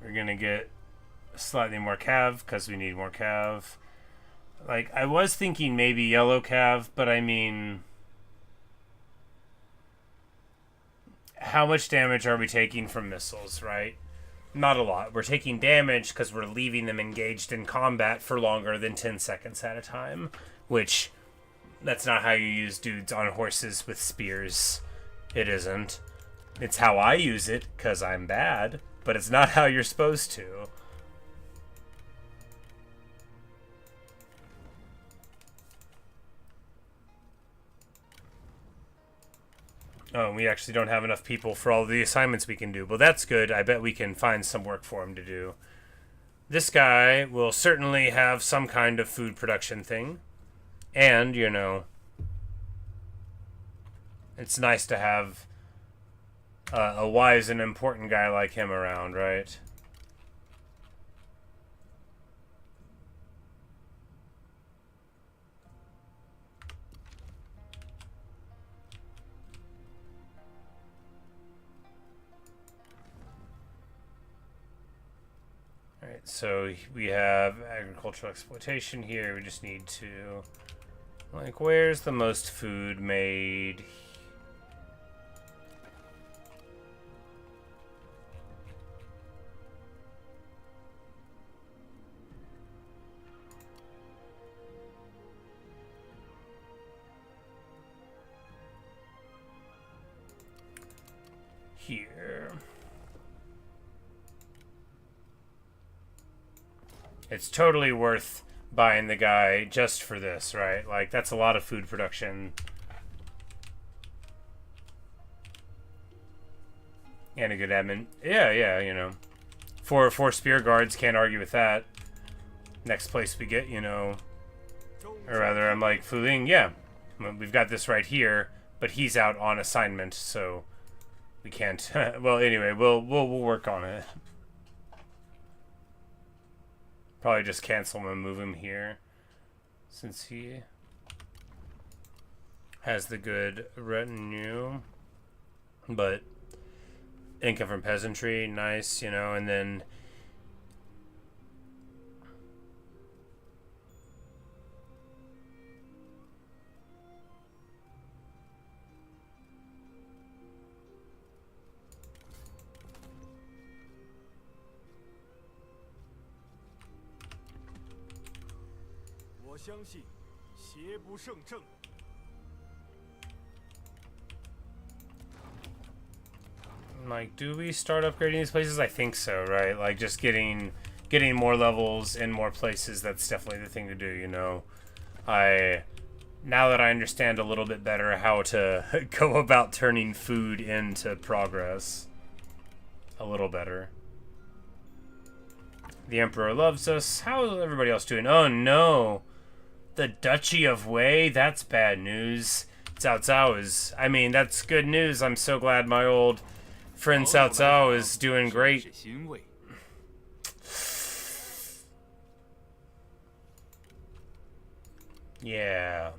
Speaker 1: We're gonna get slightly more cav because we need more cav. Like, I was thinking maybe yellow cav, but I mean, how much damage are we taking from missiles, right? Not a lot. We're taking damage because we're leaving them engaged in combat for longer than 10 seconds at a time, which, that's not how you use dudes on horses with spears. It isn't. It's how I use it, because I'm bad, but it's not how you're supposed to. Oh, we actually don't have enough people for all the assignments we can do. Well, that's good. I bet we can find some work for him to do. This guy will certainly have some kind of food production thing. And, you know, it's nice to have a wise and important guy like him around, right? Alright, so we have agricultural exploitation here. We just need to, like, where's the most food made? Here. It's totally worth buying the guy just for this, right? Like, that's a lot of food production. And a good admin. Yeah, you know. Four spear guards, can't argue with that. Next place we get, you know. Or rather, I'm like, Fu Ling, yeah. We've got this right here, but he's out on assignment, so we can't. Well, anyway, we'll work on it. Probably just cancel him and move him here, since he has the good retinue. But income from peasantry, nice, you know, and then like, do we start upgrading these places? I think so, right? Like, just getting more levels in more places, that's definitely the thing to do, you know. Now that I understand a little bit better how to go about turning food into progress a little better. The Emperor loves us. How is everybody else doing? Oh no! The Duchy of Wei? That's bad news. Cao Cao is... I mean, that's good news. I'm so glad my old friend Cao Cao is doing great. Yeah.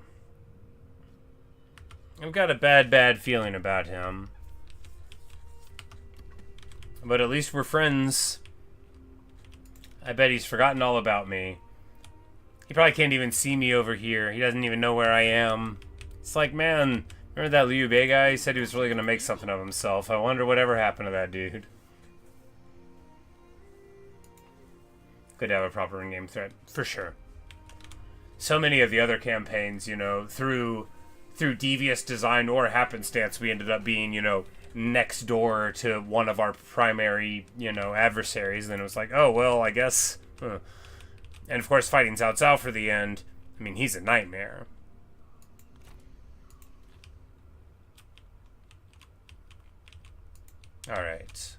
Speaker 1: I've got a bad feeling about him. But at least we're friends. I bet he's forgotten all about me. He probably can't even see me over here. He doesn't even know where I am. It's like, man, remember that Liu Bei guy? He said he was really going to make something of himself. I wonder whatever happened to that dude. Good to have a proper in-game threat, for sure. So many of the other campaigns, you know, through devious design or happenstance, we ended up being, you know, next door to one of our primary, you know, adversaries. And it was like, oh, well, I guess... And of course, fighting Cao Cao for the end, I mean, he's a nightmare. Alright.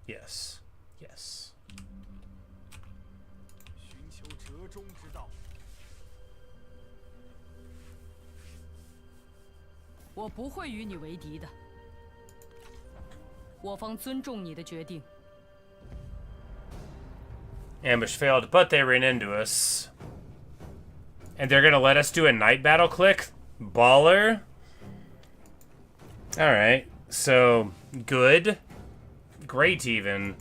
Speaker 1: Yes. Yes.
Speaker 3: 寻求折中之道。
Speaker 4: 我不会与你为敌的。我方尊重你的决定。
Speaker 1: Ambush failed, but they ran into us. And they're gonna let us do a night battle click? Baller? Alright, so good. Great, even.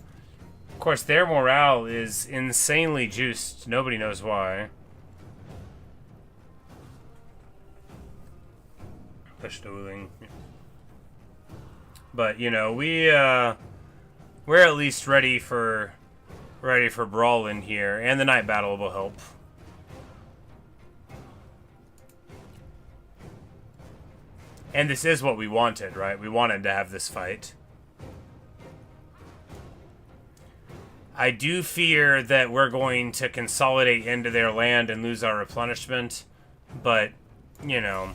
Speaker 1: Of course, their morale is insanely juiced. Nobody knows why. Push dueling. But, you know, we're at least ready for brawl in here, and the night battle will help. And this is what we wanted, right? We wanted to have this fight. I do fear that we're going to consolidate into their land and lose our replenishment, but, you know,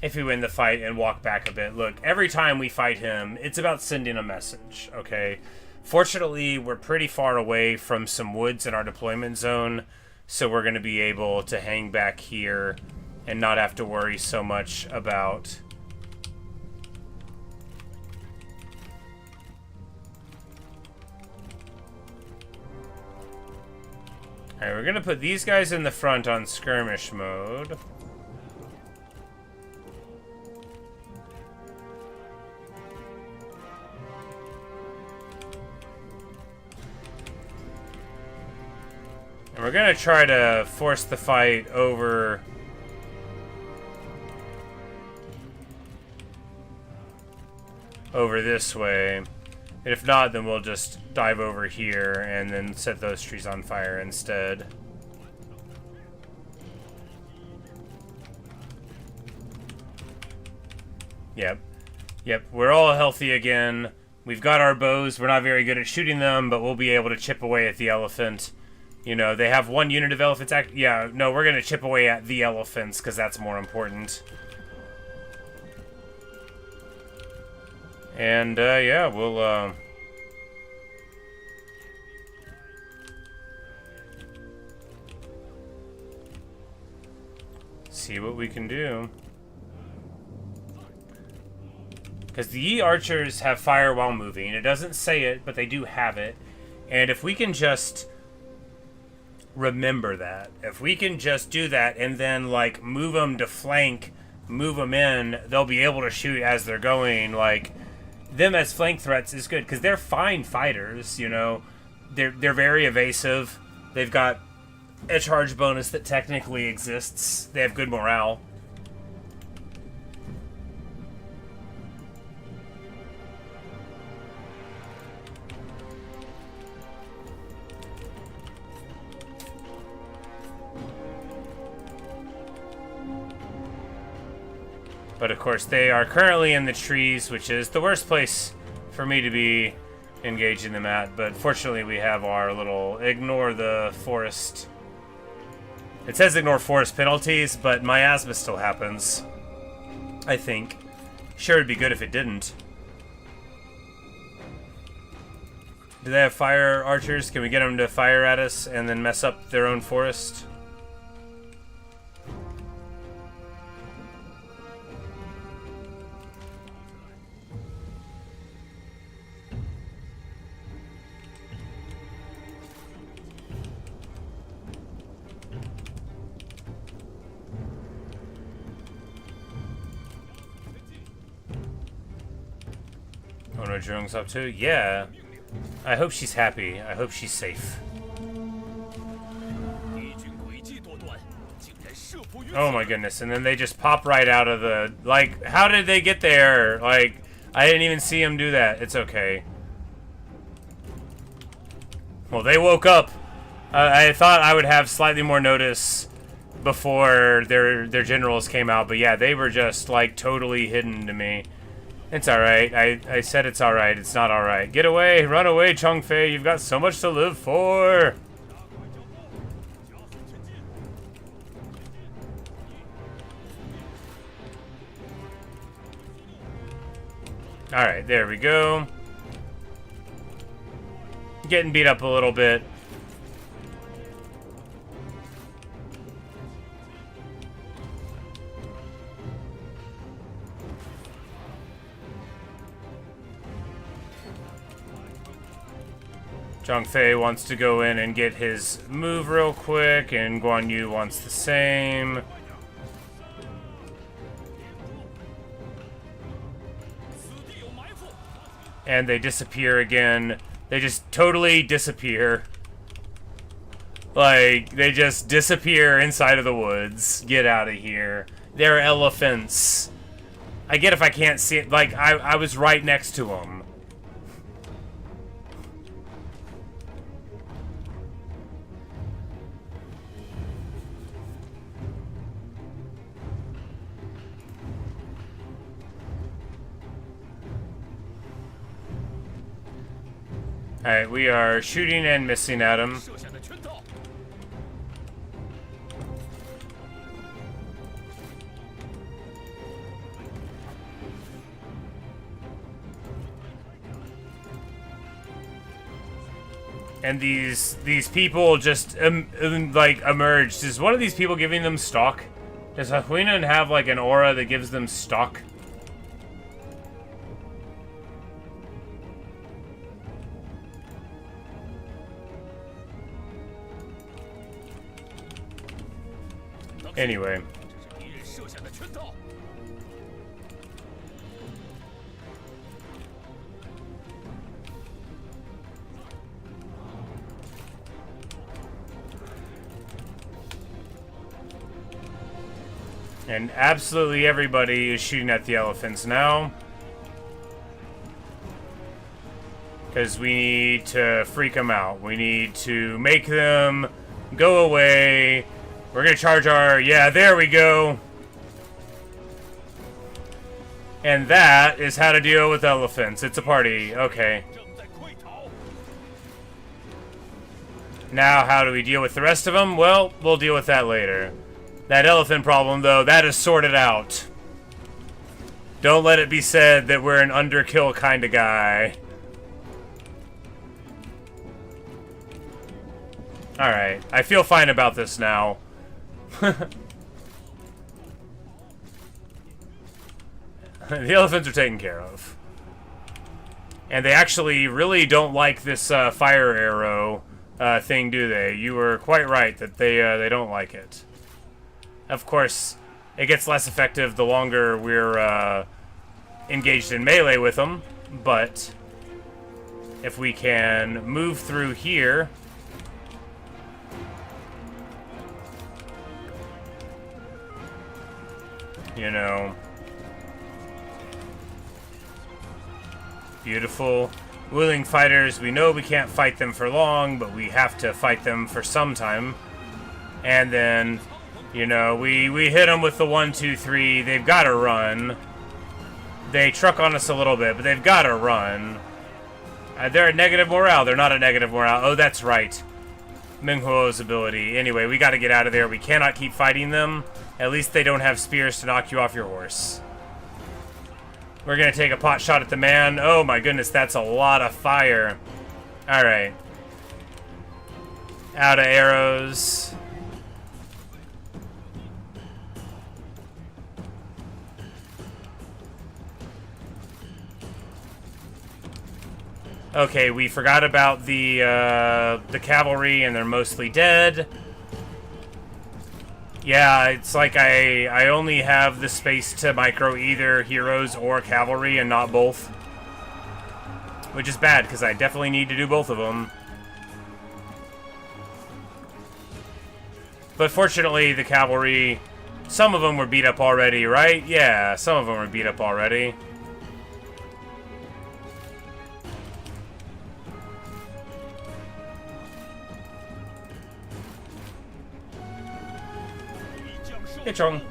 Speaker 1: if we win the fight and walk back a bit. Look, every time we fight him, it's about sending a message, okay? Fortunately, we're pretty far away from some woods in our deployment zone, so we're going to be able to hang back here and not have to worry so much about... Alright, we're going to put these guys in the front on skirmish mode. And we're going to try to force the fight over this way. And if not, then we'll just dive over here and then set those trees on fire instead. Yep. Yep, we're all healthy again. We've got our bows. We're not very good at shooting them, but we'll be able to chip away at the elephant. You know, they have one unit of elephants. Yeah, no, we're going to chip away at the elephants because that's more important. And, yeah, we'll, see what we can do. Because the Yi archers have fire while moving. It doesn't say it, but they do have it. And if we can just remember that, if we can just do that and then, like, move them to flank, move them in, they'll be able to shoot as they're going. Like, them as flank threats is good because they're fine fighters, you know. They're very evasive. They've got a charge bonus that technically exists. They have good morale. But of course, they are currently in the trees, which is the worst place for me to be engaging them at. But fortunately, we have our little ignore the forest. It says ignore forest penalties, but miasma still happens, I think. Sure, it'd be good if it didn't. Do they have fire archers? Can we get them to fire at us and then mess up their own forest? Oh no, Zhong's up too? Yeah. I hope she's happy. I hope she's safe. Oh my goodness, and then they just pop right out of the... Like, how did they get there? Like, I didn't even see them do that. It's okay. Well, they woke up. I thought I would have slightly more notice before their generals came out, but yeah, they were just, like, totally hidden to me. It's alright. I said it's alright. It's not alright. Get away! Run away, Chongfei! You've got so much to live for! Alright, there we go. getting beat up a little bit. Zhang Fei wants to go in and get his move real quick, and Guan Yu wants the same. And they disappear again. They just totally disappear. Like, they just disappear inside of the woods. Get out of here. They're elephants. I get if I can't see it. Like, I was right next to them. Alright, we are shooting and missing at him. And these people just like emerged. Is one of these people giving them stock? Does Huinan have like an aura that gives them stock? Anyway. And absolutely everybody is shooting at the elephants now. Because we need to freak them out. We need to make them go away. We're gonna charge our... Yeah, there we go. And that is how to deal with elephants. It's a party. Okay. Now, how do we deal with the rest of them? Well, we'll deal with that later. That elephant problem, though, that is sorted out. Don't let it be said that we're an underkill kind of guy. Alright, I feel fine about this now. The elephants are taken care of. And they actually really don't like this fire arrow thing, do they? You were quite right that they don't like it. Of course, it gets less effective the longer we're engaged in melee with them, but if we can move through here... You know... Beautiful. Willing fighters, we know we can't fight them for long, but we have to fight them for some time. And then... You know, we hit them with the 1, 2, 3. They've got to run. They truck on us a little bit, but they've got to run. They're at negative morale. They're not at negative morale. Oh, that's right. Minghuo's ability. Anyway, we got to get out of there. We cannot keep fighting them. At least they don't have spears to knock you off your horse. We're going to take a pot shot at the man. Oh my goodness, that's a lot of fire. Alright. Out of arrows. Okay, we forgot about the cavalry, and they're mostly dead. Yeah, it's like I only have the space to micro either heroes or cavalry, and not both. Which is bad, because I definitely need to do both of them. But fortunately, the cavalry, some of them were beat up already, right? Yeah, some of them were beat up already. Hey, Chong.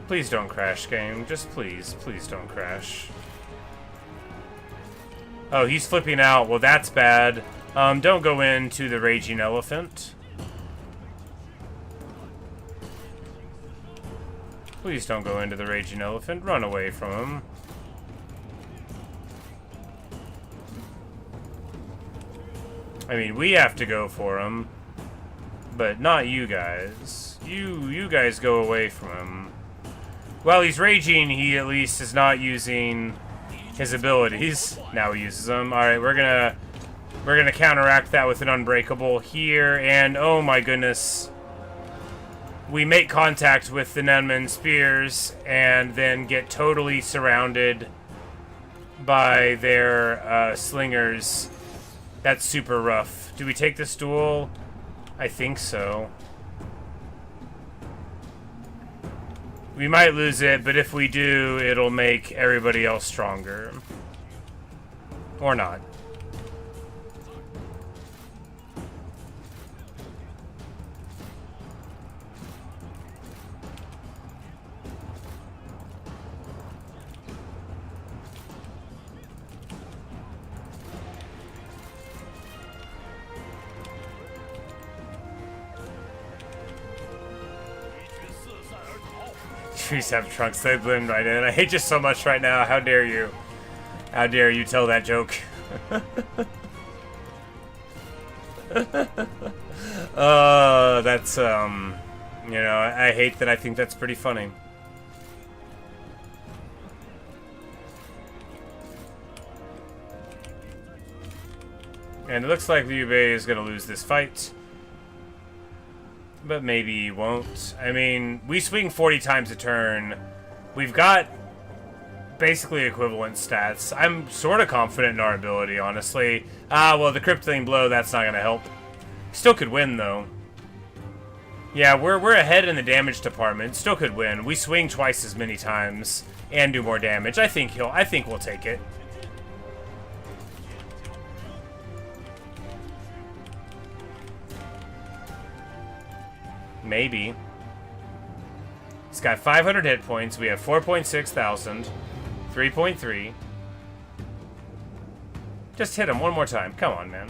Speaker 1: Please don't crash, game. Just please don't crash. Oh, he's flipping out. Well, that's bad. Don't go into the Raging Elephant. Please don't go into the Raging Elephant. Run away from him. I mean, we have to go for him, but not you guys. You guys go away from him. While he's raging, he at least is not using his abilities. Now he uses them. All right, we're gonna counteract that with an unbreakable here, and oh my goodness, we make contact with the Nanman spears and then get totally surrounded by their slingers. That's super rough. Do we take this duel? I think so. We might lose it, but if we do, it'll make everybody else stronger. Or not. Trees have trunks, they blend right in. I hate you so much right now. How dare you? How dare you tell that joke? That's, you know, I hate that I think that's pretty funny. And it looks like Liu Bei is going to lose this fight. But maybe he won't. I mean, we swing 40 times a turn. We've got basically equivalent stats. I'm sort of confident in our ability, honestly. Well, the crippling blow, that's not going to help. Still could win, though. Yeah, we're ahead in the damage department. Still could win. We swing twice as many times and do more damage. I think we'll take it. Maybe. He's got 500 hit points. We have 4.6 thousand. 3.3. Just hit him one more time. Come on, man.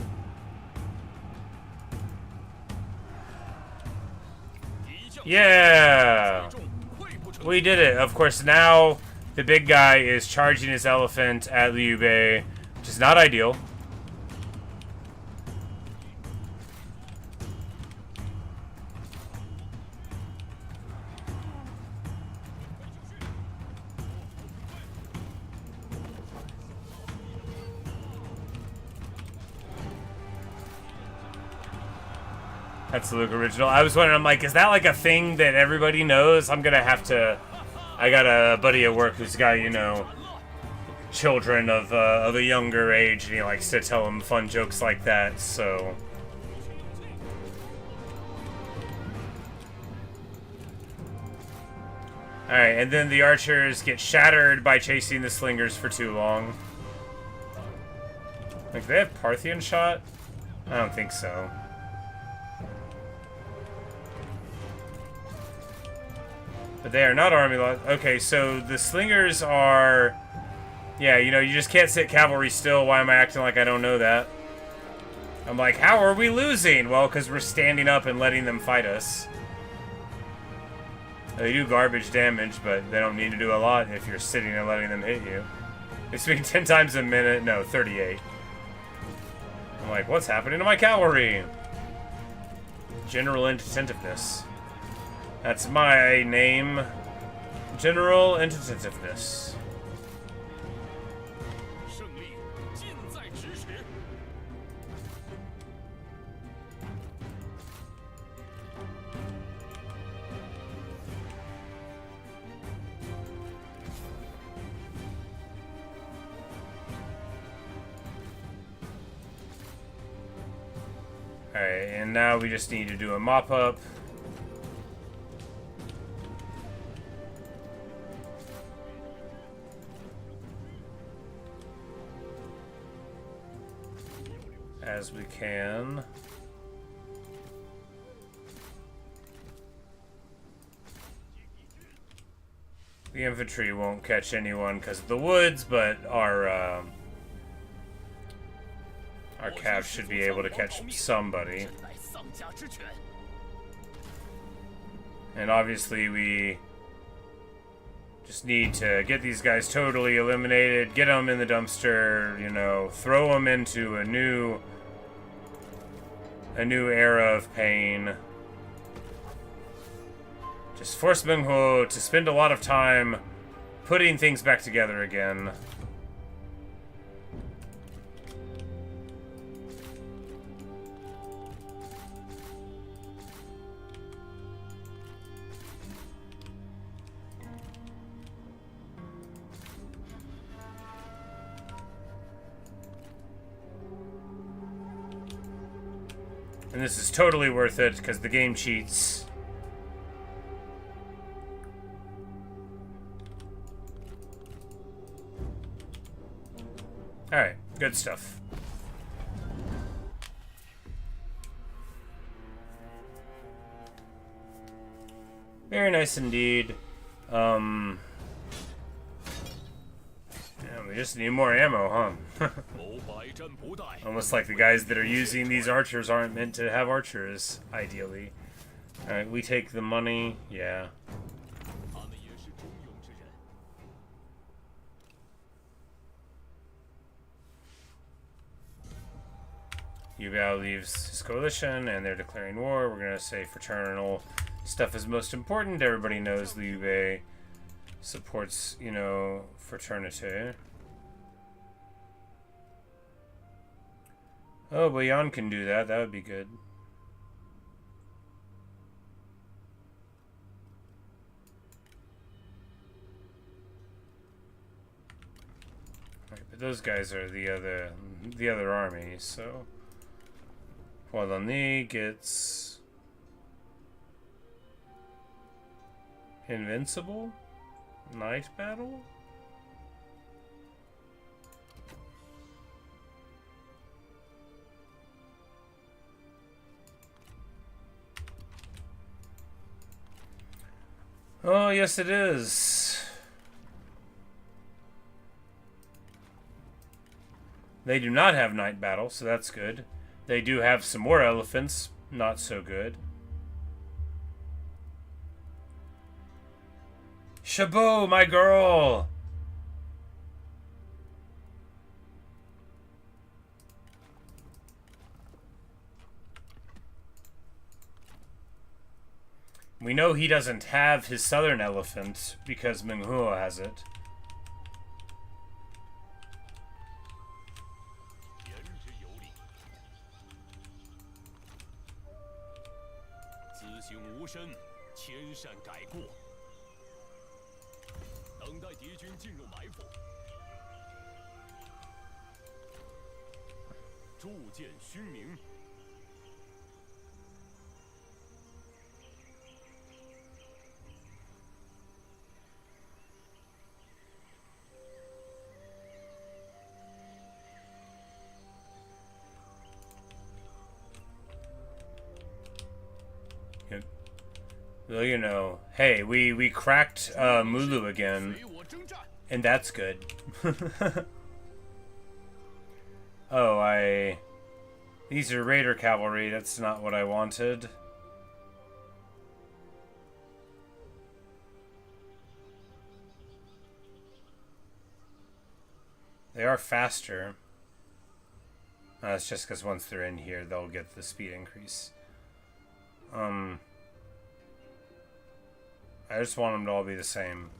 Speaker 1: Yeah! We did it. Of course, now the big guy is charging his elephant at Liu Bei, which is not ideal. That's the Luke original. I was wondering, I'm like, is that like a thing that everybody knows? I'm gonna have to... I got a buddy at work who's got, you know, children of a younger age, and he likes to tell them fun jokes like that, so... Alright, and then the archers get shattered by chasing the slingers for too long. Like, do they have Parthian shot? I don't think so. But they are not army lost. Okay, so the slingers are... Yeah, you know, you just can't sit cavalry still. Why am I acting like I don't know that? I'm like, how are we losing? Well, because we're standing up and letting them fight us. They do garbage damage, but they don't need to do a lot if you're sitting and letting them hit you. They swing 10 times a minute. No, 38. I'm like, what's happening to my cavalry? General Inattentiveness. That's my name. General Inattentiveness. Alright, and now we just need to do a mop-up. As we can. The infantry won't catch anyone because of the woods, but our cav should be able to catch somebody. And obviously we just need to get these guys totally eliminated, get them in the dumpster, you know, throw them into a new a new era of pain. Just force Menghuo to spend a lot of time putting things back together again. And this is totally worth it because the game cheats. Alright, good stuff. Very nice indeed. Yeah, we just need more ammo, huh? Almost like the guys that are using these archers aren't meant to have archers, ideally. Alright, we take the money. Yeah. Yubao leaves his coalition, and they're declaring war. We're gonna say fraternal stuff is most important. Everybody knows Liu Bei supports, you know, fraternity. Oh, but Yan can do that. That would be good. Right, but those guys are the other army, so Hualani gets invincible night battle. Oh, yes it is. They do not have night battle, so that's good. They do have some more elephants, not so good. Chabot, my girl! We know he doesn't have his southern elephant because Menghuo has it. Well, you know, hey, we cracked Mulu again, and that's good. Oh, these are Raider cavalry. That's not what I wanted. They are faster. It's just because once they're in here, they'll get the speed increase. I just want them to all be the same.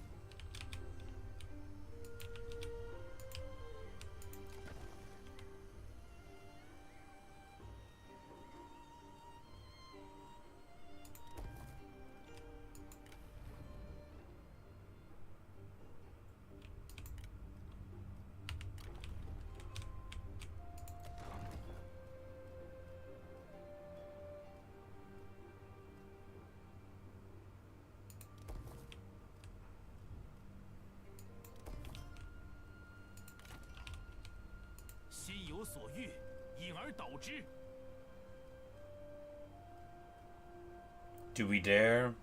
Speaker 1: Do we dare?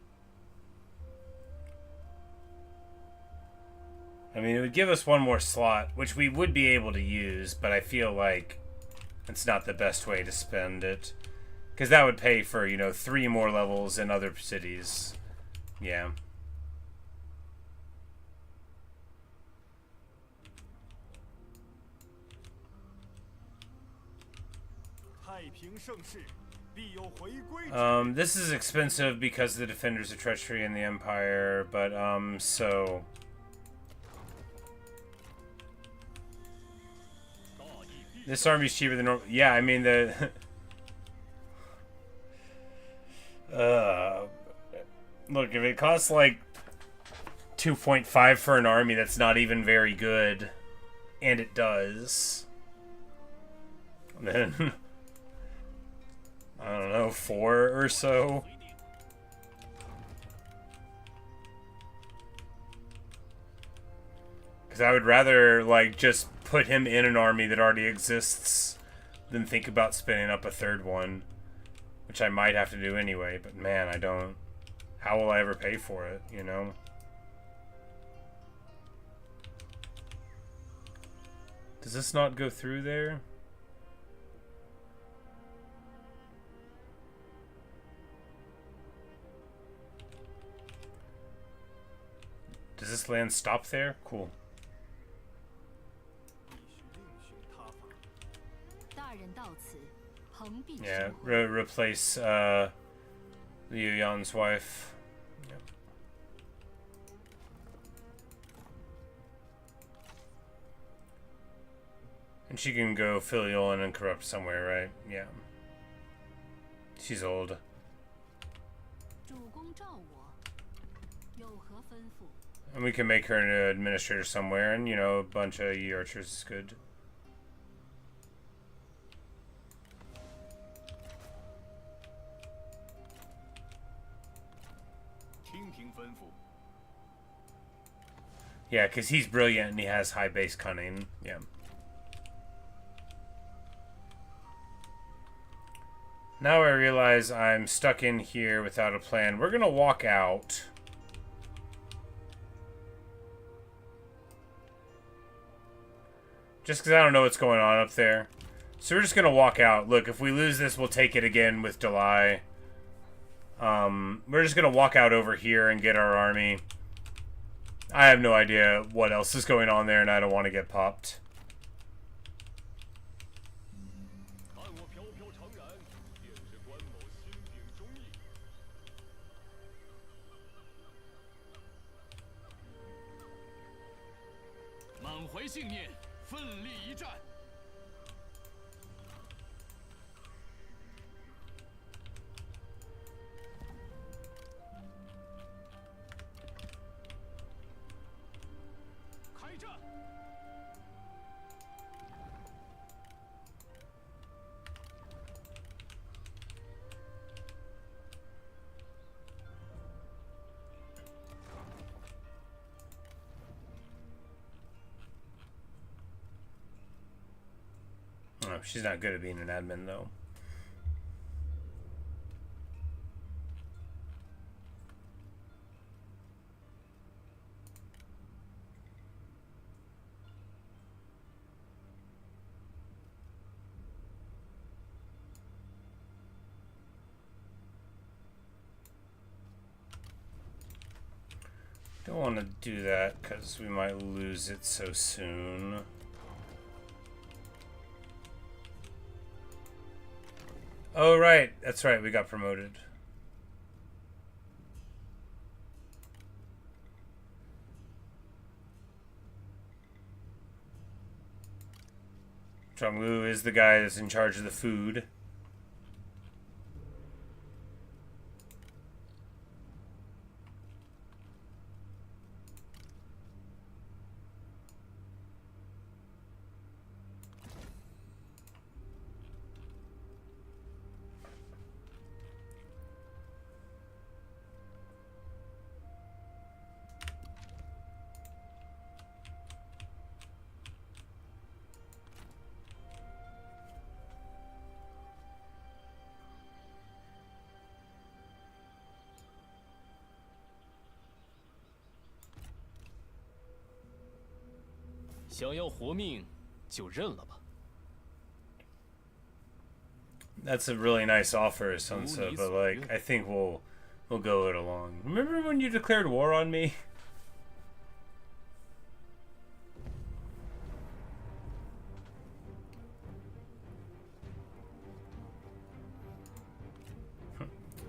Speaker 1: I mean, it would give us one more slot, which we would be able to use, but I feel like it's not the best way to spend it. Because that would pay for, you know, 3 more levels in other cities. Yeah.
Speaker 3: 必有回归之日。
Speaker 1: This is expensive because of the Defenders of Treachery and the Empire, but, so... This army's cheaper than normal. Yeah, I mean, the... Look, if it costs, like, 2.5 for an army that's not even very good, and it does, then... I don't know, 4 or so? Because I would rather, like, just put him in an army that already exists than think about spinning up a third one. Which I might have to do anyway, but man, I don't... How will I ever pay for it, you know? Does this not go through there? Does this land stop there? Cool. Yeah, replace Liu Yan's wife. Yep. And she can go filial and incorrupt somewhere, right? Yeah. She's old. And we can make her an administrator somewhere, and, you know, a bunch of Yi archers is good. Yeah, because he's brilliant and he has high base cunning. Yeah. Now I realize I'm stuck in here without a plan. We're going to walk out. Just because I don't know what's going on up there. So we're just going to walk out. Look, if we lose this, we'll take it again with Delay. We're just going to walk out over here and get our army. I have no idea what else is going on there, and I don't want to get popped. Oh, she's not good at being an admin, though. Don't want to do that because we might lose it so soon. Oh, right. That's right. We got promoted. Zhonglu is the guy that's in charge of the food. That's a really nice offer, Sansa, but like I think we'll go it along. Remember when you declared war on me?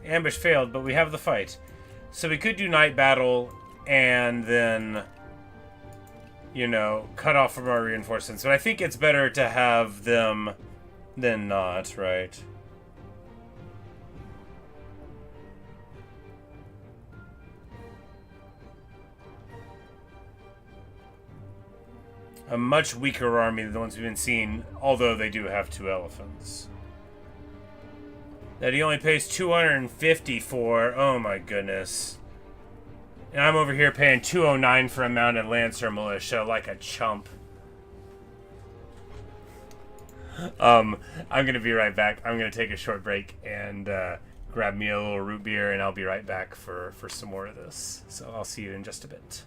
Speaker 1: Ambush failed, but we have the fight. So we could do night battle and then, you know, cut off from our reinforcements. But I think it's better to have them than not, right? A much weaker army than the ones we've been seeing, although they do have 2 elephants. That he only pays 250 for. Oh my goodness. And I'm over here paying 209 for a mounted Lancer militia like a chump. I'm gonna be right back. I'm gonna take a short break and grab me a little root beer, and I'll be right back for some more of this. So I'll see you in just a bit.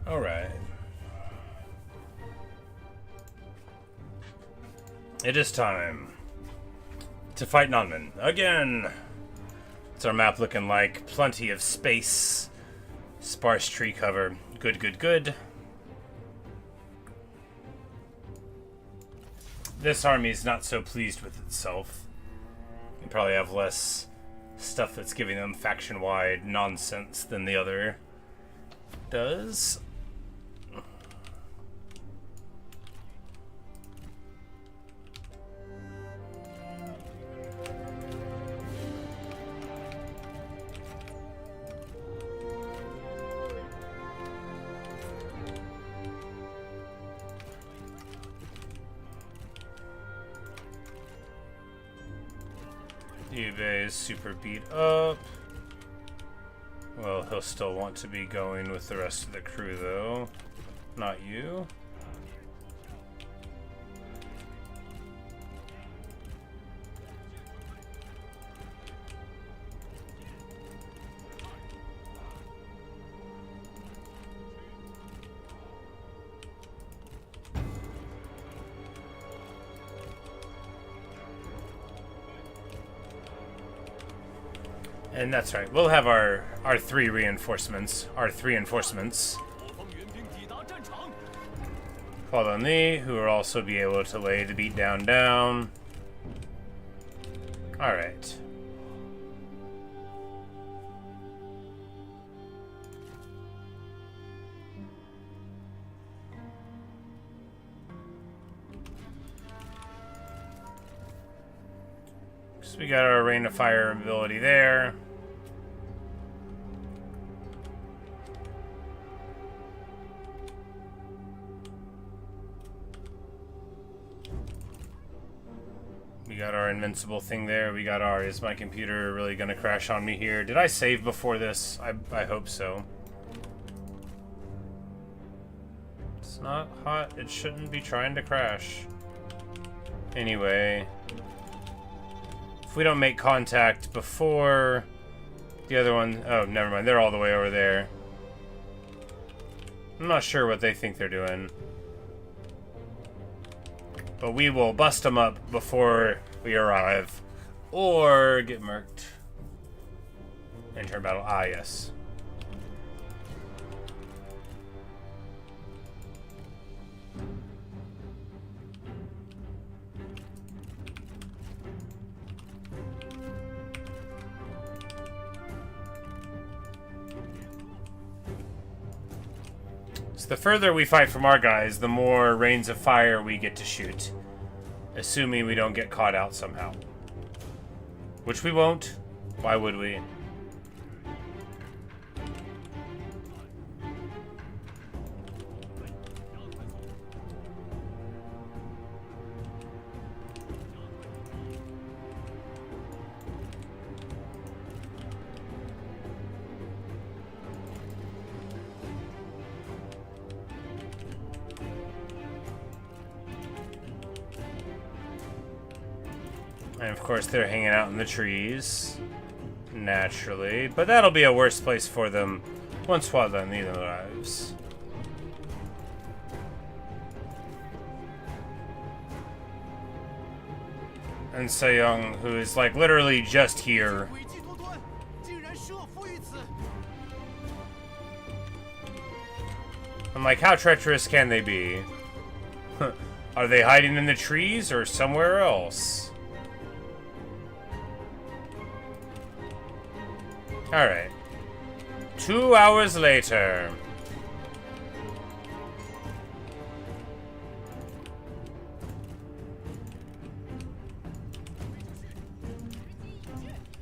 Speaker 1: Alright. It is time to fight Nanman again. What's our map looking like? Plenty of space. Sparse tree cover. Good, good, good. This army is not so pleased with itself. They probably have less stuff that's giving them faction-wide nonsense than the other does. Yubei is super beat up. Well, he'll still want to be going with the rest of the crew, though. Not you. And that's right. We'll have our three reinforcements. Our three enforcements.
Speaker 2: 我方援兵抵达战场。
Speaker 1: Fall on thee, who will also be able to lay the beat down. Alright. So we got our rain of fire ability there. We got our invincible thing there. We got our, is my computer really gonna crash on me here? Did I save before this? I hope so. It's not hot. It shouldn't be trying to crash. Anyway. If we don't make contact before the other one... Oh, never mind. They're all the way over there. I'm not sure what they think they're doing. But we will bust them up before we arrive. Or get murked. Enter battle. Ah, yes. So the further we fight from our guys, the more rains of fire we get to shoot. Assuming we don't get caught out somehow. Which we won't. Why would we? And of course they're hanging out in the trees. Naturally. But that'll be a worse place for them once Quagmire arrives. And Sejong, who is like literally just here.
Speaker 3: 诡计多端，竟然设伏于此。
Speaker 1: I'm like, how treacherous can they be? Are they hiding in the trees or somewhere else? Alright. 2 hours later.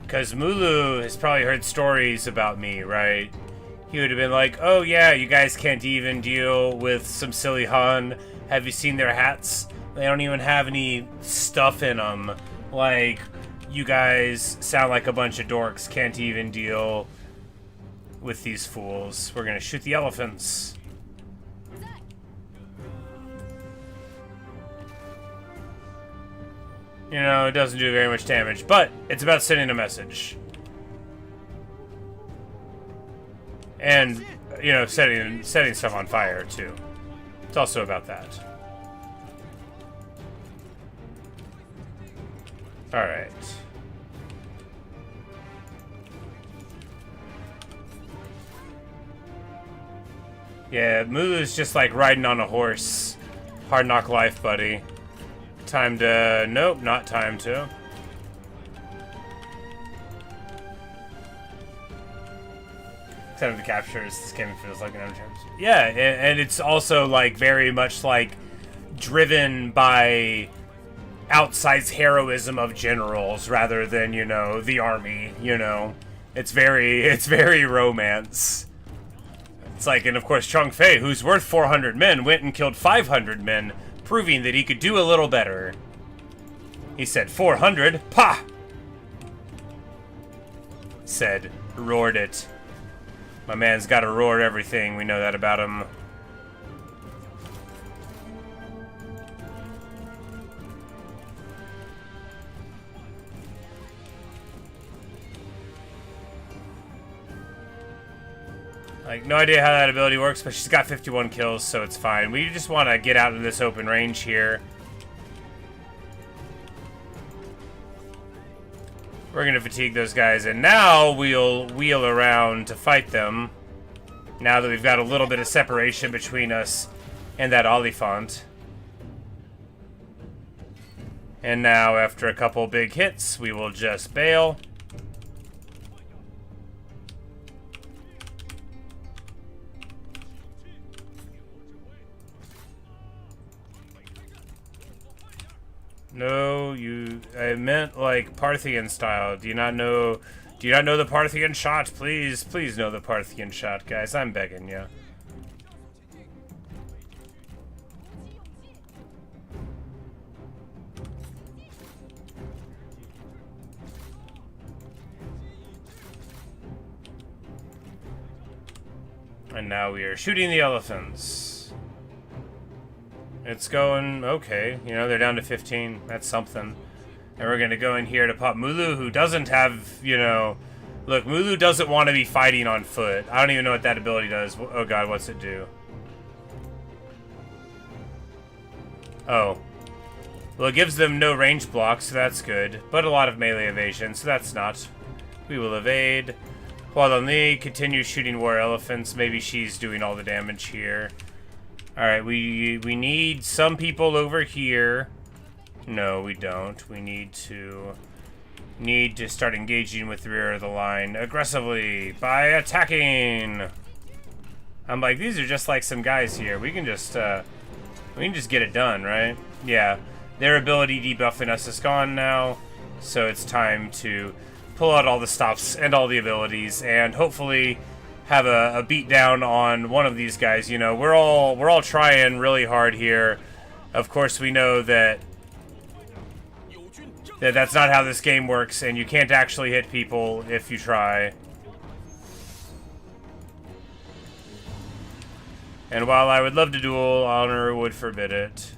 Speaker 1: Because Mulu has probably heard stories about me, right? He would have been like, oh yeah, you guys can't even deal with some silly Han. Have you seen their hats? They don't even have any stuff in them. Like, you guys sound like a bunch of dorks, can't even deal with these fools. We're gonna shoot the elephants. You know, it doesn't do very much damage, but it's about sending a message. And, you know, setting stuff on fire, too. It's also about that. Alright. Yeah, Mulu's just like riding on a horse. Hard knock life, buddy. Time to... Nope, not time to. Time to capture this game feels like an unchanged. Yeah, and it's also like very much like driven by outsized heroism of generals rather than, you know, the army, you know. It's very romance. It's like, and of course Chung Fei, who's worth 400 men, went and killed 500 men, proving that he could do a little better. He said 400, pah! Said, roared it. My man's gotta roar everything, we know that about him. Like, no idea how that ability works, but she's got 51 kills, so it's fine. We just want to get out in this open range here. We're gonna fatigue those guys, and now we'll wheel around to fight them. Now that we've got a little bit of separation between us and that Oliphant. And now, after a couple big hits, we will just bail. No, I meant like Parthian style. Do you not know the Parthian shot? Please know the Parthian shot, guys. I'm begging you. And now we are shooting the elephants. It's going okay. You know, they're down to 15. That's something. And we're going to go in here to pop Mulu, who doesn't have, you know... Look, Mulu doesn't want to be fighting on foot. I don't even know what that ability does. Oh god, what's it do? Oh. Well, it gives them no range blocks, so that's good. But a lot of melee evasion, so that's not. We will evade. Hualanli continues shooting war elephants. Maybe she's doing all the damage here. Alright, we need some people over here. No, we don't. We need to start engaging with the rear of the line aggressively by attacking. I'm like, these are just like some guys here. We can just get it done, right? Yeah. Their ability debuffing us is gone now, so it's time to pull out all the stops and all the abilities and hopefully have a beat down on one of these guys. You know, we're all trying really hard here. Of course, we know that that's not how this game works, and you can't actually hit people if you try. And while I would love to duel, honor would forbid it.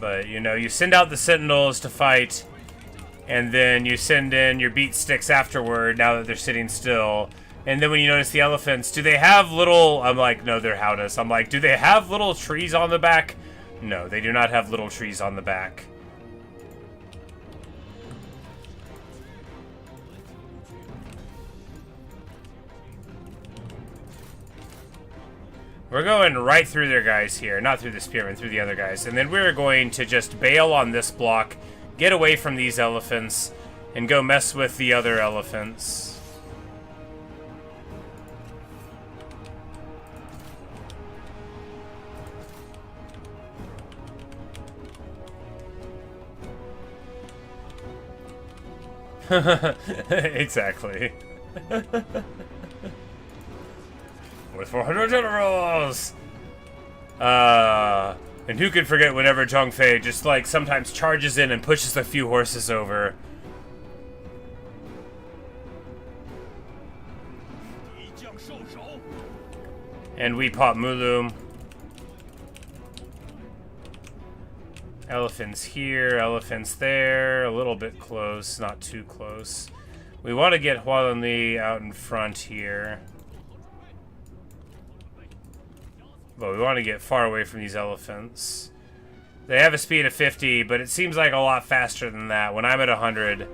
Speaker 1: But, you know, you send out the Sentinels to fight, and then you send in your beat sticks afterward, now that they're sitting still. And then when you notice the elephants, do they have little... I'm like, no, they're howdas. I'm like, do they have little trees on the back? No, they do not have little trees on the back. We're going right through their guys here. Not through the spearmen, through the other guys. And then we're going to just bail on this block, get away from these elephants, and go mess with the other elephants. Exactly. With 400 generals! And who could forget whenever Zhang Fei just, like, sometimes charges in and pushes a few horses over. And we pop Mulum. Elephants here, elephants there, a little bit close, not too close. We want to get Hualanli out in front here. But we want to get far away from these elephants. They have a speed of 50, but it seems like a lot faster than that when I'm at 100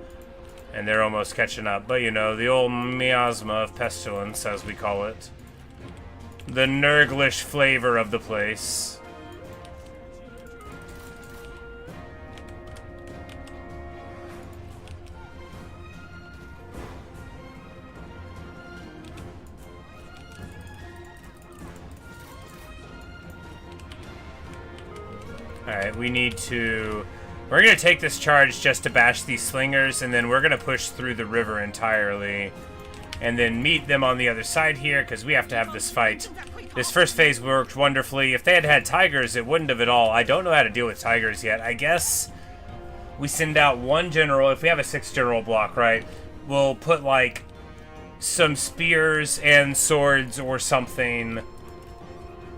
Speaker 1: and they're almost catching up. But you know, the old miasma of pestilence, as we call it. The Nurglish flavor of the place. Alright, we're gonna take this charge just to bash these slingers, and then we're gonna push through the river entirely. And then meet them on the other side here, because we have to have this fight. This first phase worked wonderfully. If they had had tigers, it wouldn't have at all. I don't know how to deal with tigers yet. I guess we send out one general. If we have a 6 general block, right, we'll put, like, some spears and swords or something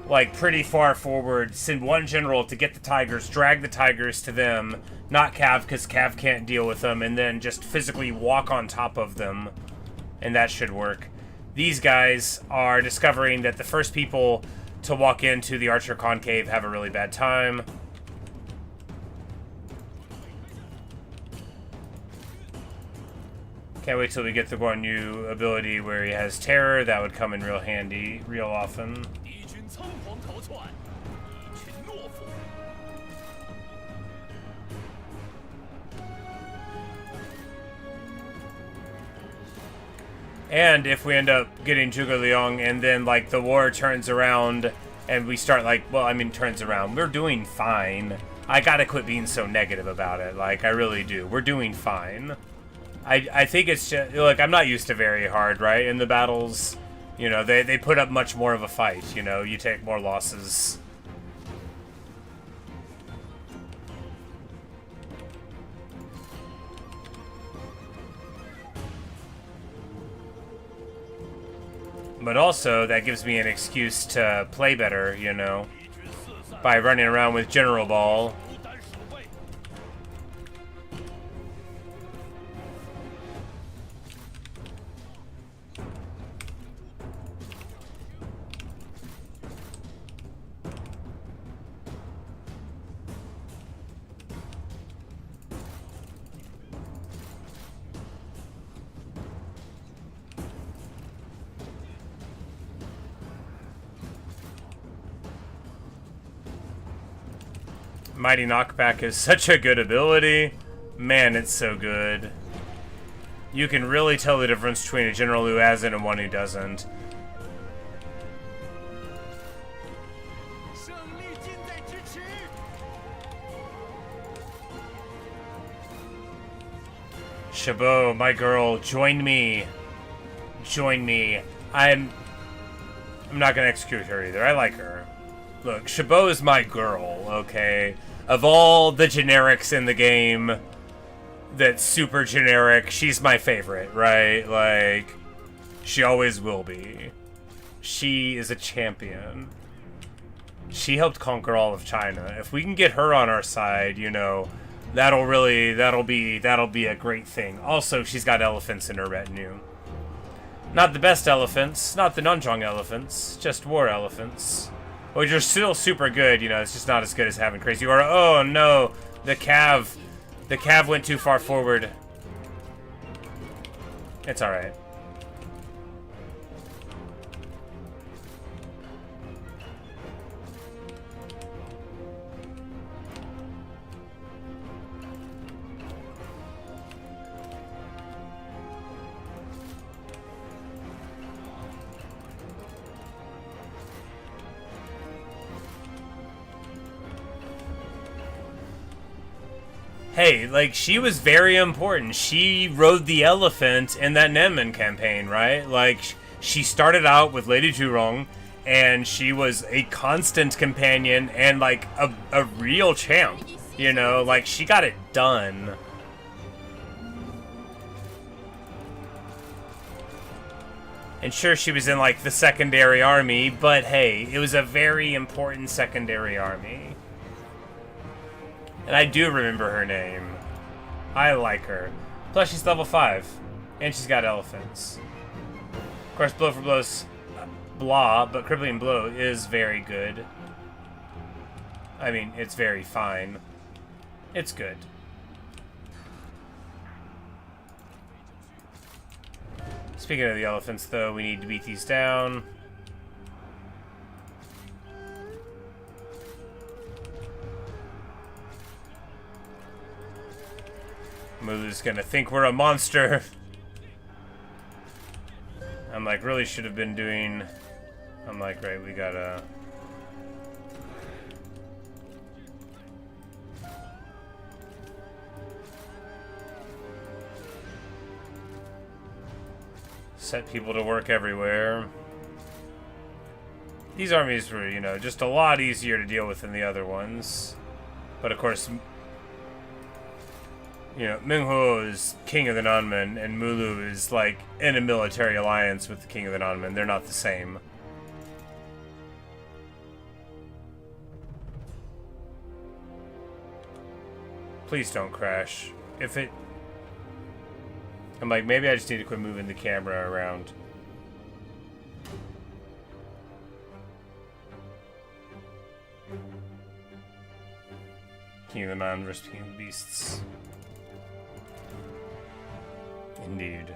Speaker 1: like pretty far forward, send one general to get the tigers, drag the tigers to them, not Cav because Cav can't deal with them, and then just physically walk on top of them, and that should work. These guys are discovering that the first people to walk into the Archer Concave have a really bad time. Can't wait till we get the Guan Yu ability where he has terror. That would come in real handy, real often. And if we end up getting Zhuge Liang and then, like, the war turns around and we start, like, well, I mean, turns around. We're doing fine. I gotta quit being so negative about it. Like, I really do. We're doing fine. I think it's just, like, I'm not used to very hard, right? In the battles, you know, they put up much more of a fight, you know? You take more losses. But also, that gives me an excuse to play better, you know, by running around with General Ball. Mighty Knockback is such a good ability. Man, it's so good. You can really tell the difference between a general who has it and one who doesn't. Chabot, my girl, join me. Join me. I'm not gonna execute her either. I like her. Look, Chabot is my girl, okay? Of all the generics in the game that's super generic, she's my favorite, right? Like, she always will be. She is a champion. She helped conquer all of China. If we can get her on our side, you know, that'll be a great thing. Also, she's got elephants in her retinue. Not the best elephants, not the Nanzhong elephants, just war elephants. Which are still super good, you know, it's just not as good as having Crazy Aura. Oh no, the Cav went too far forward. It's alright. Hey, like, she was very important. She rode the elephant in that Nanman campaign, right? Like, she started out with Lady Zhurong, and she was a constant companion and, like, a real champ. You know, like, she got it done. And sure, she was in, like, the secondary army, but hey, it was a very important secondary army. And I do remember her name. I like her. Plus, she's level 5. And she's got elephants. Of course, Blow for Blow's blah, but Crippling Blow is very good. I mean, it's very fine. It's good. Speaking of the elephants, though, we need to beat these down. Mulu's gonna think we're a monster. I'm like, really should have been doing... I'm like, right, we gotta... set people to work everywhere. These armies were, you know, just a lot easier to deal with than the other ones. But of course... You know, Minghuo is king of the Nanman, and Mulu is, like, in a military alliance with the king of the Nanman. They're not the same. Please don't crash. If it... I'm like, maybe I just need to quit moving the camera around. King of the Mountain versus King of the Beasts. Indeed.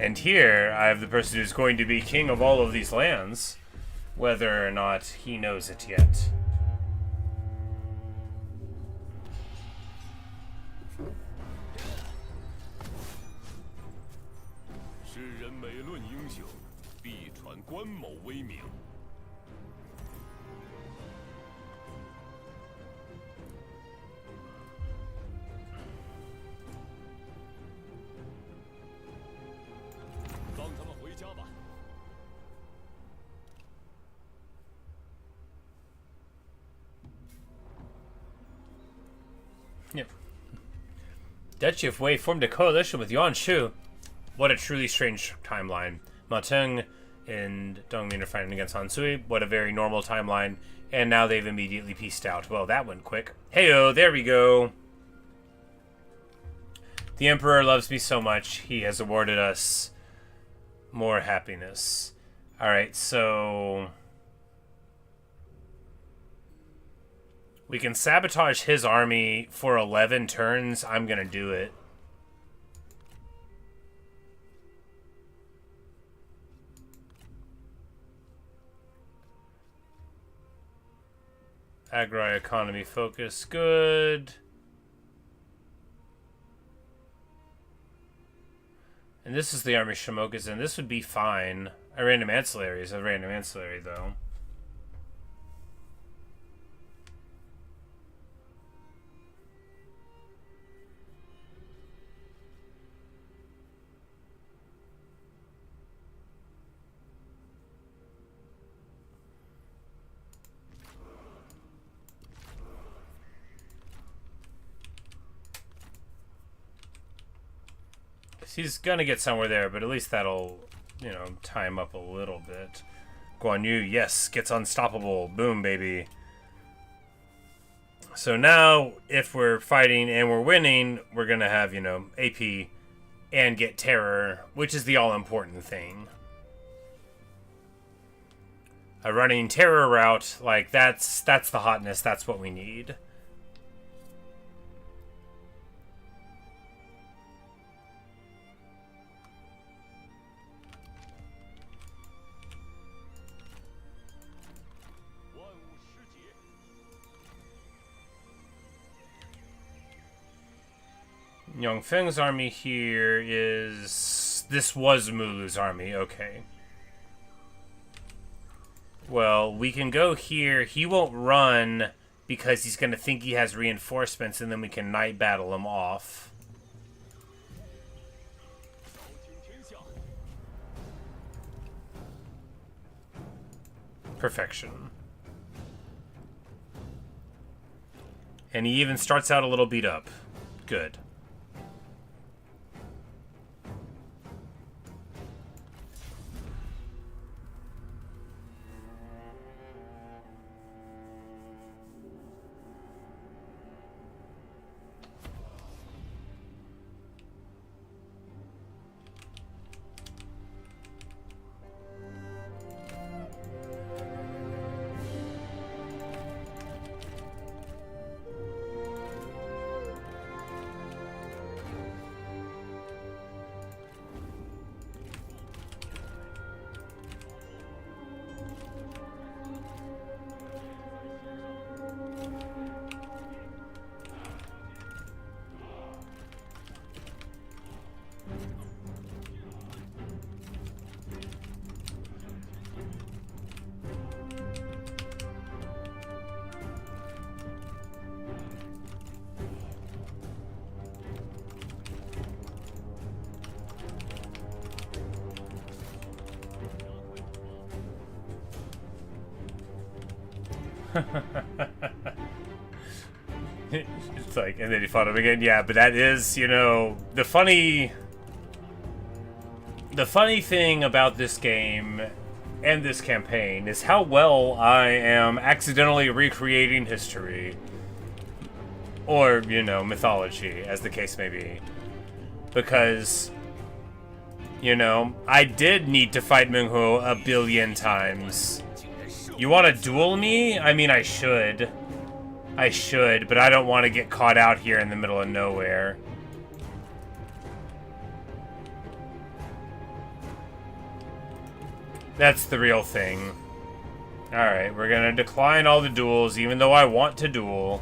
Speaker 1: And here, I have the person who's going to be king of all of these lands, whether or not he knows it yet. Yep. Duchy of Wei formed a coalition with Yuan Shu. What a truly strange timeline. Ma Teng and Dongmin are fighting against Han Sui. What a very normal timeline. And now they've immediately pieced out. Well, that went quick. Heyo, there we go. The Emperor loves me so much. He has awarded us more happiness. Alright, so... we can sabotage his army for 11 turns. I'm gonna do it. Agri-economy focus, good. And this is the army Shamoka's in. This would be fine. A random ancillary is a random ancillary, though. He's gonna get somewhere there, but at least that'll, you know, tie him up a little bit. Guan Yu, yes, gets unstoppable. Boom, baby. So now, if we're fighting and we're winning, we're gonna have, you know, AP and get terror, which is the all-important thing. A running terror route, like, that's the hotness, that's what we need. Yongfeng's army here is... this was Mulu's army, okay. Well, we can go here. He won't run because he's going to think he has reinforcements, and then we can night battle him off. Perfection. And he even starts out a little beat up. Good. It's like, and then he fought him again. Yeah, but that is, you know, the funny thing about this game and this campaign is how well I am accidentally recreating history. Or, you know, mythology, as the case may be. Because, you know, I did need to fight Minghu a billion times. You want to duel me? I mean, I should. I should, but I don't want to get caught out here in the middle of nowhere. That's the real thing. Alright, we're gonna decline all the duels, even though I want to duel.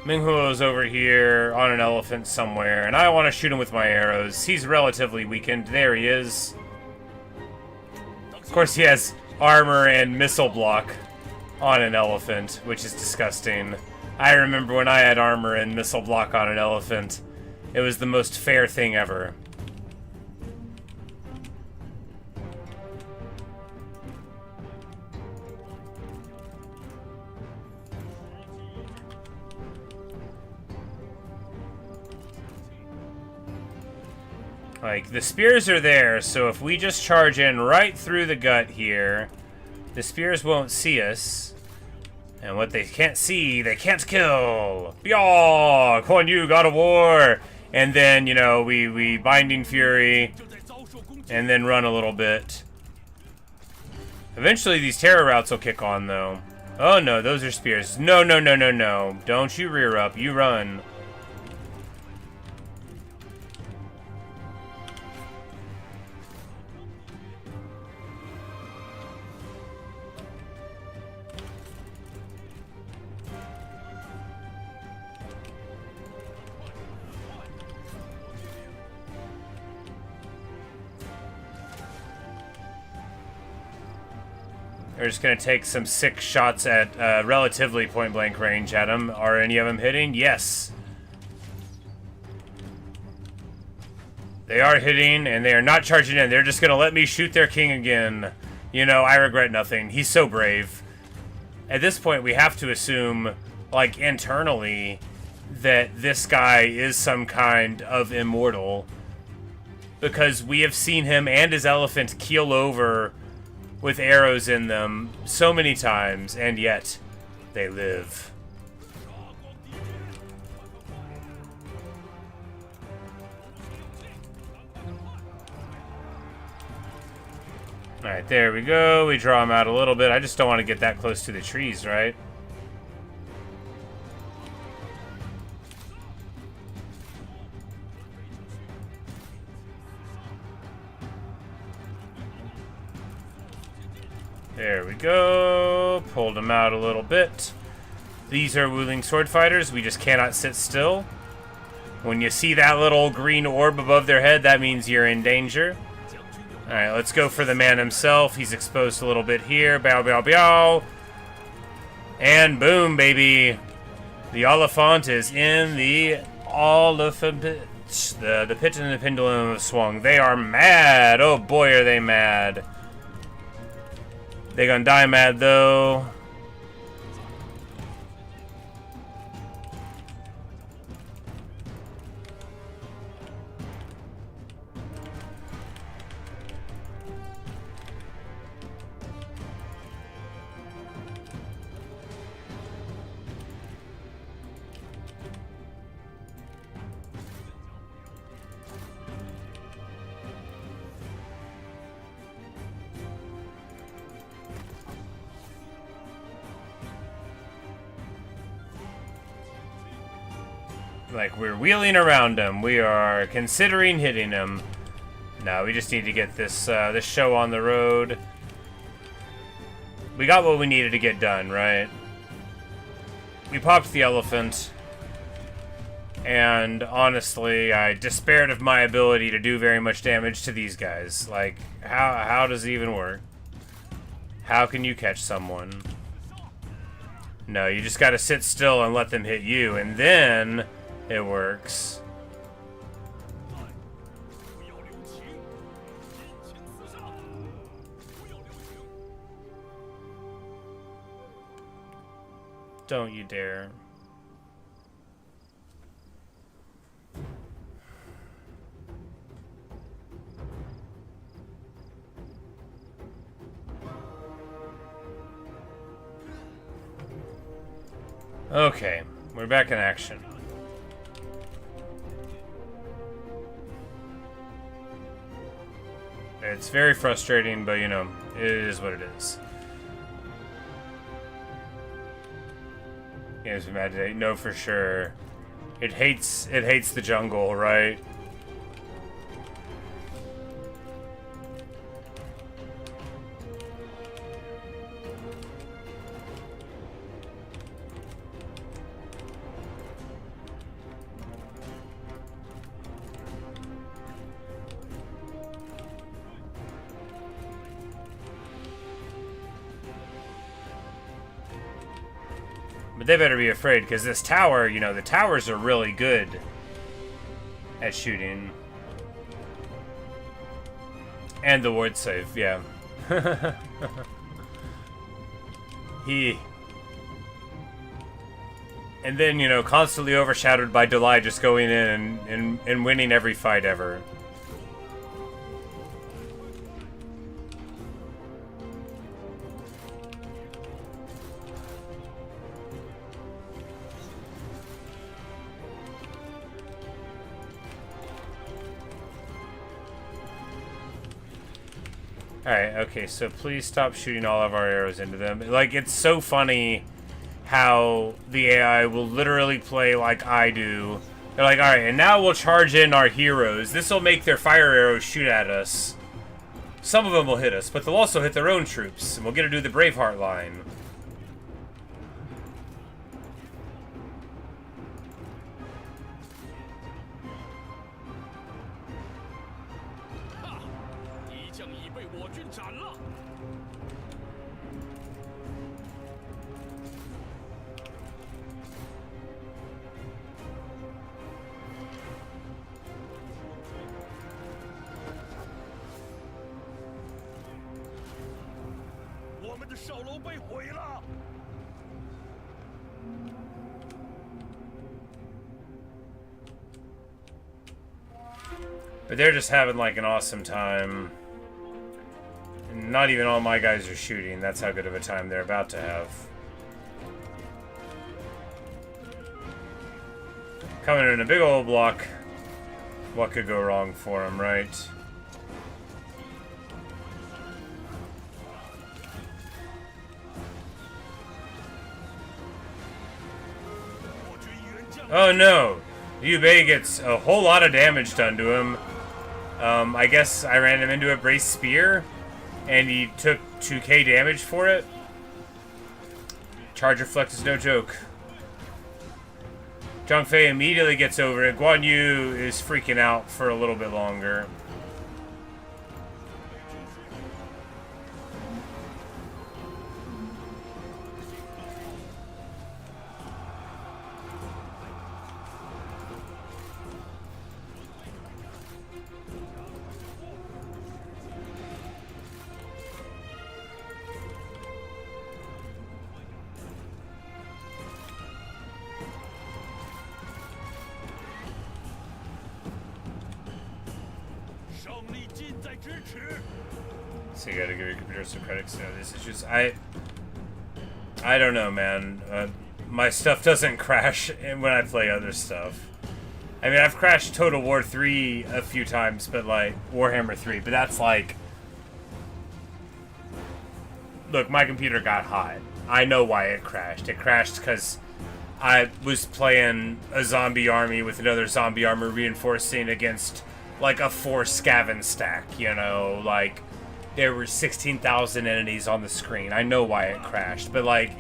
Speaker 1: Minghuo's over here on an elephant somewhere, and I want to shoot him with my arrows. He's relatively weakened. There he is. Of course, he has armor and missile block on an elephant, which is disgusting. I remember when I had armor and missile block on an elephant. It was the most fair thing ever. Like, the spears are there, so if we just charge in right through the gut here, the spears won't see us. And what they can't see, they can't kill! Yaw! Kuan Yu, God of War! And then, you know, we Binding Fury, and then run a little bit. Eventually these terror routes will kick on, though. Oh no, those are spears. No, no, no, no, no. Don't you rear up, you run. We're just gonna take some sick shots at relatively point-blank range at them. Are any of them hitting? Yes. They are hitting, and they are not charging in. They're just gonna let me shoot their king again. You know, I regret nothing. He's so brave. At this point, we have to assume, like, internally, that this guy is some kind of immortal. Because we have seen him and his elephant keel over with arrows in them so many times, and yet they live. Alright, there we go. We draw him out a little bit. I just don't want to get that close to the trees, right? There we go. Pulled him out a little bit. These are Wuling sword fighters. We just cannot sit still. When you see that little green orb above their head, that means you're in danger. Alright, let's go for the man himself. He's exposed a little bit here. Bow, bow, bow. And boom, baby. The Oliphant is in the Oliphant pit. The pit and the pendulum have swung. They are mad. Oh boy, are they mad. They gonna die mad, though. Like, we're wheeling around him. We are considering hitting him. No, we just need to get this this show on the road. We got what we needed to get done, right? We popped the elephant. And honestly, I despaired of my ability to do very much damage to these guys. Like, how does it even work? How can you catch someone? No, you just gotta sit still and let them hit you, and then it works. Don't you dare. Okay, we're back in action. It's very frustrating, but you know, it is what it is. Games of Magic, know for sure. It hates the jungle, right? But they better be afraid, because this tower, you know, the towers are really good at shooting. And the ward save, yeah. And then, you know, constantly overshadowed by Delay just going in and winning every fight ever. Alright, okay, so please stop shooting all of our arrows into them. Like, it's so funny how the AI will literally play like I do. They're like, alright, and now we'll charge in our heroes. This will make their fire arrows shoot at us. Some of them will hit us, but they'll also hit their own troops. And we'll get to do the Braveheart line. But they're just having like an awesome time. And not even all my guys are shooting. That's how good of a time they're about to have. Coming in a big old block. What could go wrong for them, right? Oh no! Liu Bei gets a whole lot of damage done to him. I guess I ran him into a Brace Spear, and he took 2k damage for it. Charge Reflect is no joke. Zhang Fei immediately gets over it. Guan Yu is freaking out for a little bit longer. So you gotta give your computer some credit to these issues. I don't know, man. My stuff doesn't crash when I play other stuff. I mean, I've crashed Total War 3 a few times, but like Warhammer 3, but that's like... Look, my computer got hot. I know why it crashed. It crashed because I was playing a zombie army with another zombie armor reinforcing against like a 4 Scaven stack, you know, like there were 16,000 entities on the screen. I know why it crashed, but like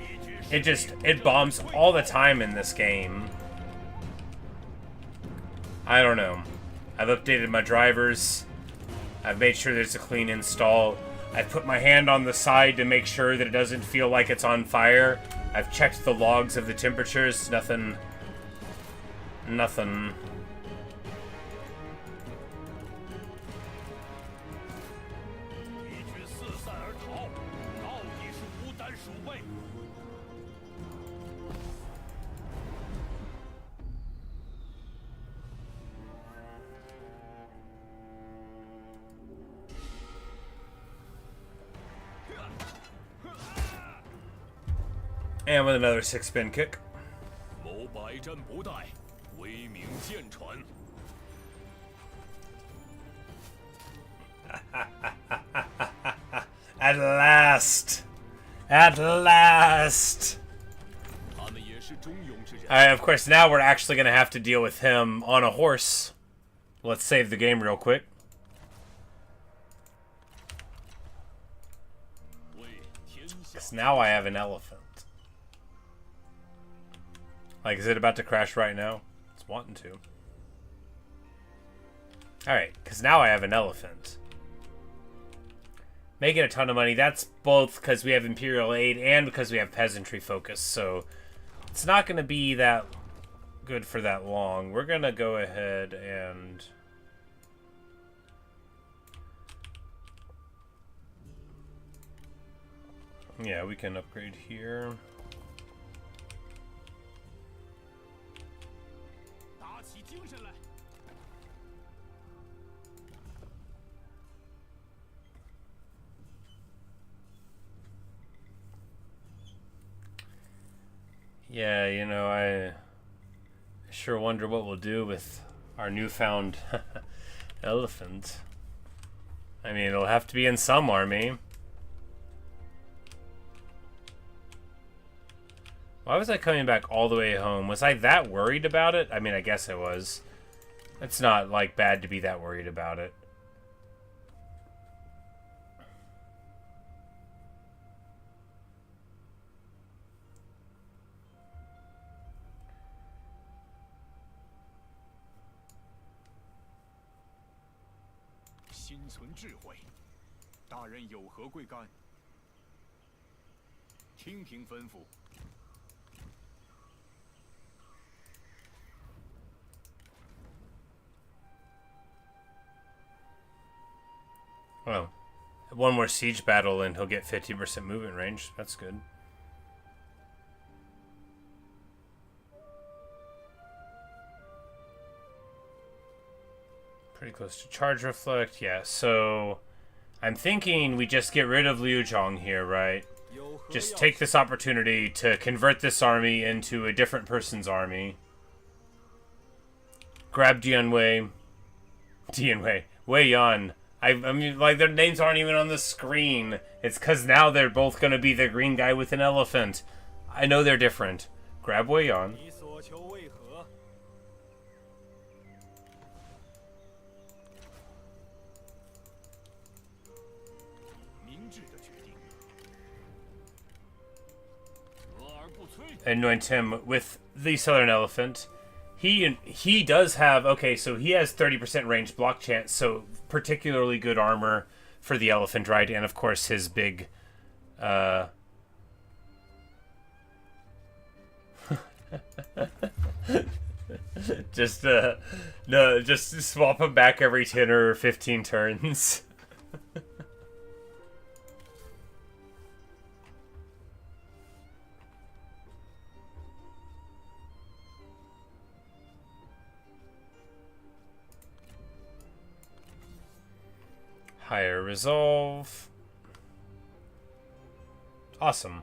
Speaker 1: it bombs all the time in this game. I don't know. I've updated my drivers. I've made sure there's a clean install. I've put my hand on the side to make sure that it doesn't feel like it's on fire. I've checked the logs of the temperatures. Nothing. And with another 6-spin kick.
Speaker 2: 战不殆，威名渐传。
Speaker 1: At last! At last!
Speaker 2: 他们也是忠勇之人。
Speaker 1: Alright, of course, now we're actually going to have to deal with him on a horse. Let's save the game real quick.
Speaker 2: 为天下
Speaker 1: Because now I have an elephant. Like, is it about to crash right now? It's wanting to. Alright, because now I have an elephant. Making a ton of money. That's both because we have Imperial Aid and because we have Peasantry Focus. So it's not going to be that good for that long. We're going to go ahead and... yeah, we can upgrade here.
Speaker 2: 打起精神来！
Speaker 1: Yeah, you know, I sure wonder what we'll do with our newfound elephant. I mean, it'll have to be in some army. Why was I coming back all the way home? Was I that worried about it? I mean, I guess I was. It's not, like, bad to be that worried about it. Well, one more siege battle and he'll get 50% movement range. That's good. Pretty close to charge reflect. Yeah, so I'm thinking we just get rid of Liu Zhong here, right? Just take this opportunity to convert this army into a different person's army. Grab Dianwei. Wei Yan. I mean, like, their names aren't even on the screen. It's because now they're both going to be the green guy with an elephant. I know they're different. Grab Wei Yan. Anoint him with the Southern Elephant. He does have, okay, so he has 30% range block chance, so particularly good armor for the elephant, right? And of course his big just no, just swap him back every 10 or 15 turns. Higher resolve. Awesome.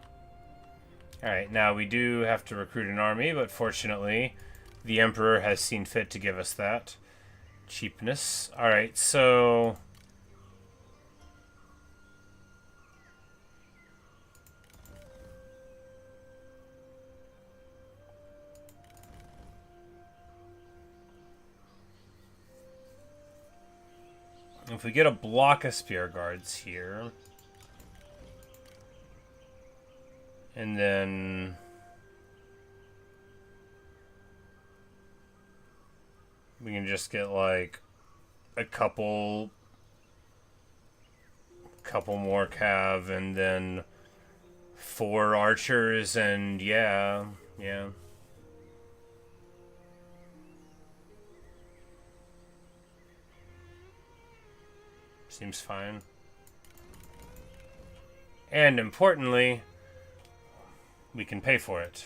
Speaker 1: Alright, now we do have to recruit an army, but fortunately, the Emperor has seen fit to give us that. Cheapness. Alright, so... if we get a block of spear guards here, and then we can just get like a couple more cav, and then 4 archers, and yeah. Seems fine. And importantly, we can pay for it.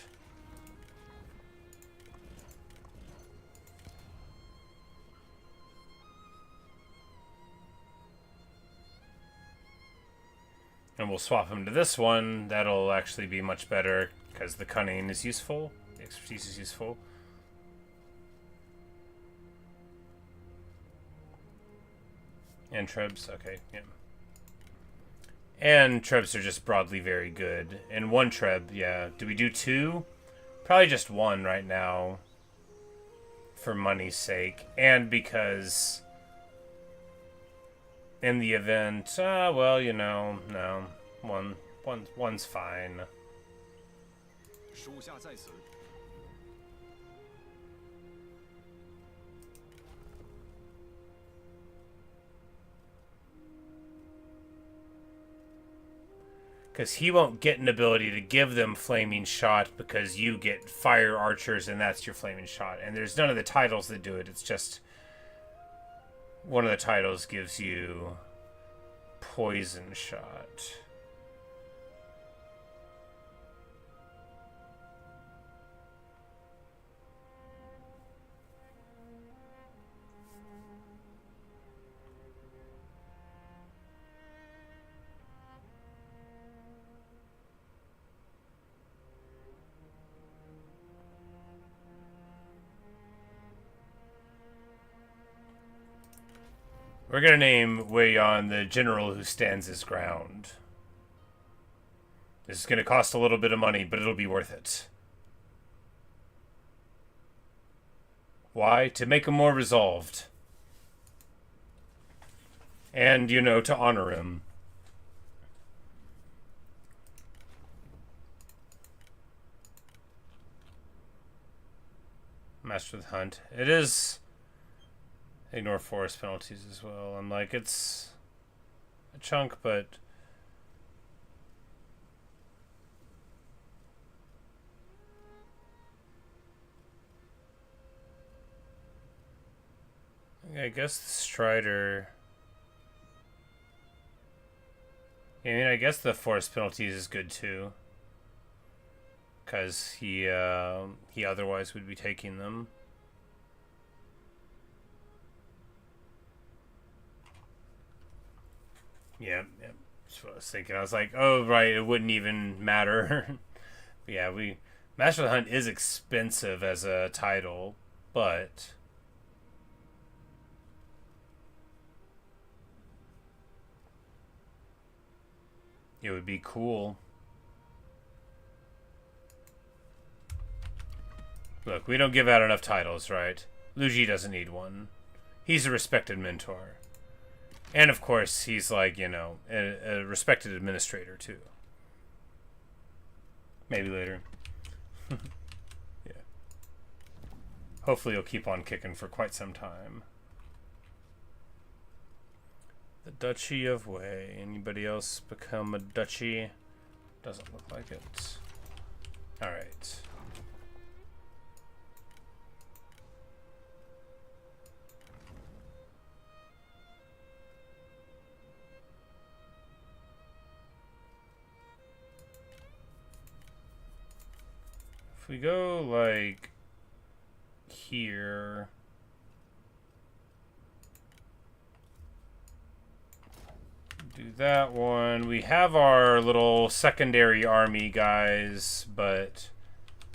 Speaker 1: And we'll swap him to this one. That'll actually be much better because the cunning is useful. The expertise is useful. And trebs, okay, yeah. And trebs are just broadly very good. And one treb, yeah. Do we do two? Probably just one right now. For money's sake. And because in the event, well, you know, no. One's fine.
Speaker 5: 属下在此。
Speaker 1: Because he won't get an ability to give them flaming shot because you get fire archers and that's your flaming shot. And there's none of the titles that do it. It's just one of the titles gives you poison shot. We're gonna name Wei Yan the general who stands his ground. This is gonna cost a little bit of money, but it'll be worth it. Why? To make him more resolved. And, you know, to honor him. Master of the Hunt. It is... Ignore forest penalties as well. I'm like, it's a chunk, but I guess the Strider. I mean, I guess the forest penalties is good too, because he otherwise would be taking them. Yeah, that's what I was thinking. I was like, oh, right, it wouldn't even matter. Yeah, Master of the Hunt is expensive as a title, but it would be cool. Look, we don't give out enough titles, right? Luigi doesn't need one. He's a respected mentor. And, of course, he's, like, you know, a respected administrator, too. Maybe later. Yeah. Hopefully he'll keep on kicking for quite some time. The Duchy of Wei. Anybody else become a duchy? Doesn't look like it. Alright. If we go, like, here... Do that one. We have our little secondary army guys, but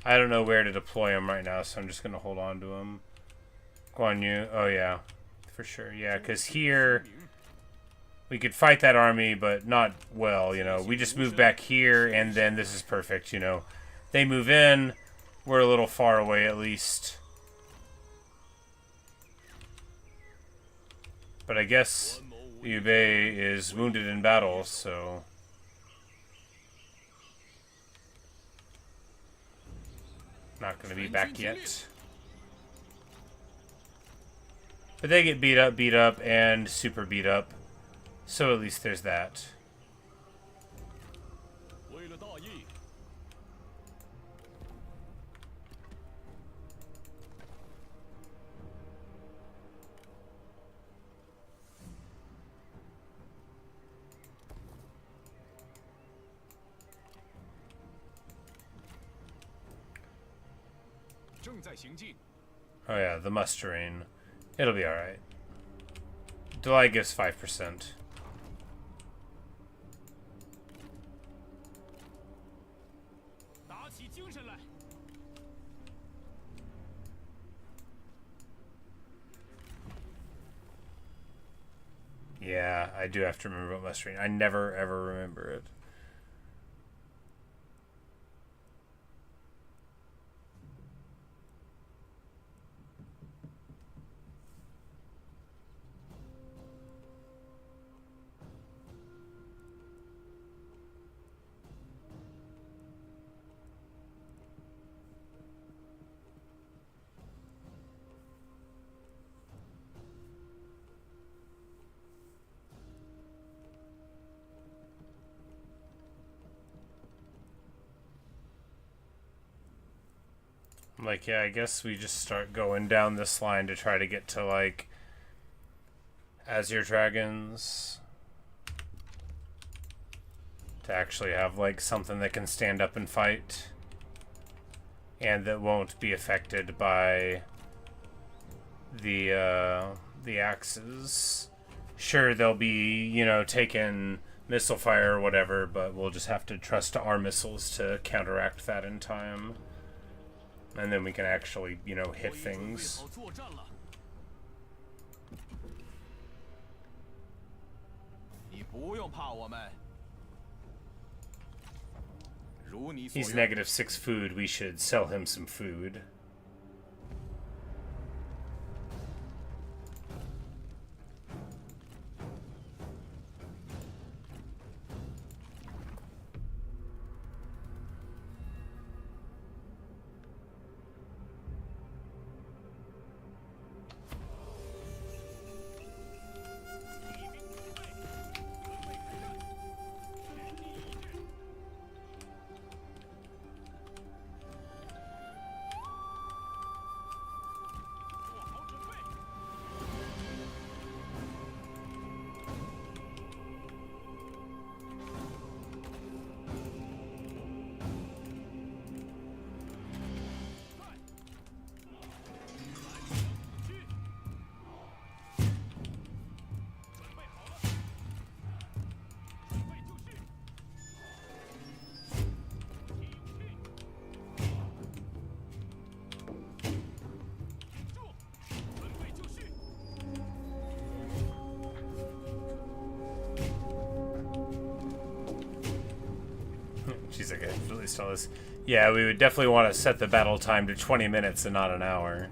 Speaker 1: I don't know where to deploy them right now, so I'm just going to hold on to them. Guan Yu. Oh, yeah. For sure. Yeah, because here... We could fight that army, but not well, you know. We just move back here, and then this is perfect, you know. They move in. We're a little far away, at least. But I guess Liu Bei is wounded in battle, so... Not going to be back yet. But they get beat up, and super beat up. So at least there's that. Oh yeah, the mustering. It'll be alright. Delay gives 5%. Yeah, I do have to remember what mustering. I never ever remember it. Like, yeah, I guess we just start going down this line to try to get to, like, Azure Dragons. To actually have, like, something that can stand up and fight. And that won't be affected by the axes. Sure, they'll be, you know, taking missile fire or whatever, but we'll just have to trust our missiles to counteract that in time. And then we can actually, you know, hit things. He's -6 food. We should sell him some food. She's like, I really saw this. Yeah, we would definitely want to set the battle time to 20 minutes and not an hour.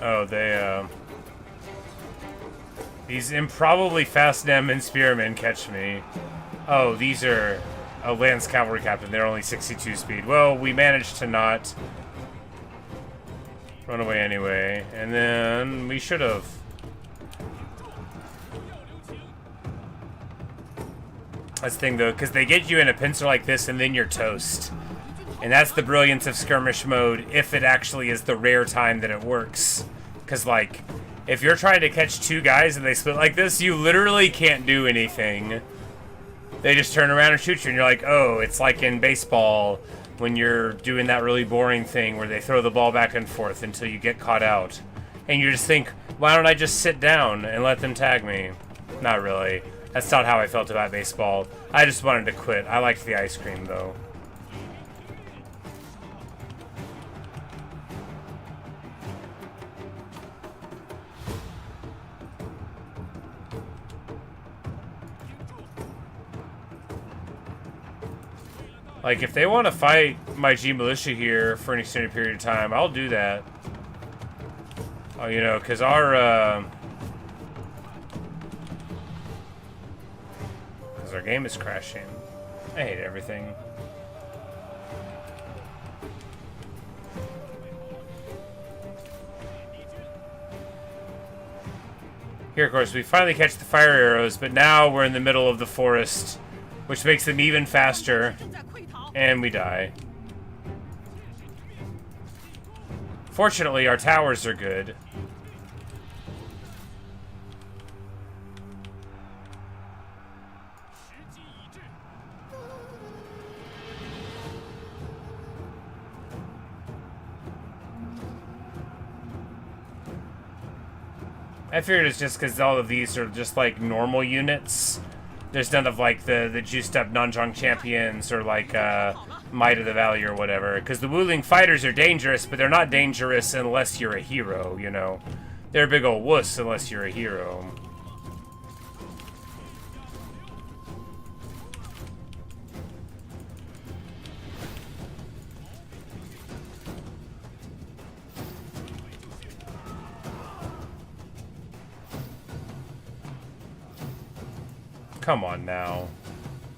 Speaker 1: Oh, these improbably fast Nanman spearmen catch me. Oh, these are a Lance Cavalry Captain. They're only 62 speed. Well, we managed to not run away anyway. And then we should have. That's the thing, though, because they get you in a pincer like this, and then you're toast. And that's the brilliance of skirmish mode, if it actually is the rare time that it works. Because, like, if you're trying to catch two guys and they split like this, you literally can't do anything. They just turn around and shoot you, and you're like, oh, it's like in baseball when you're doing that really boring thing where they throw the ball back and forth until you get caught out. And you just think, why don't I just sit down and let them tag me? Not really. That's not how I felt about baseball. I just wanted to quit. I liked the ice cream, though. Like, if they want to fight my G Militia here for an extended period of time, I'll do that. Oh, you know, because our game is crashing. I hate everything. Here, of course, we finally catch the fire arrows, but now we're in the middle of the forest, which makes them even faster, and we die. Fortunately, our towers are good. I figured it's just because all of these are just like normal units. There's none of like the juiced up Nanzhong champions or like Might of the Valley or whatever. Because the Wuling fighters are dangerous, but they're not dangerous unless you're a hero, you know. They're a big ol' wuss unless you're a hero. Come on now.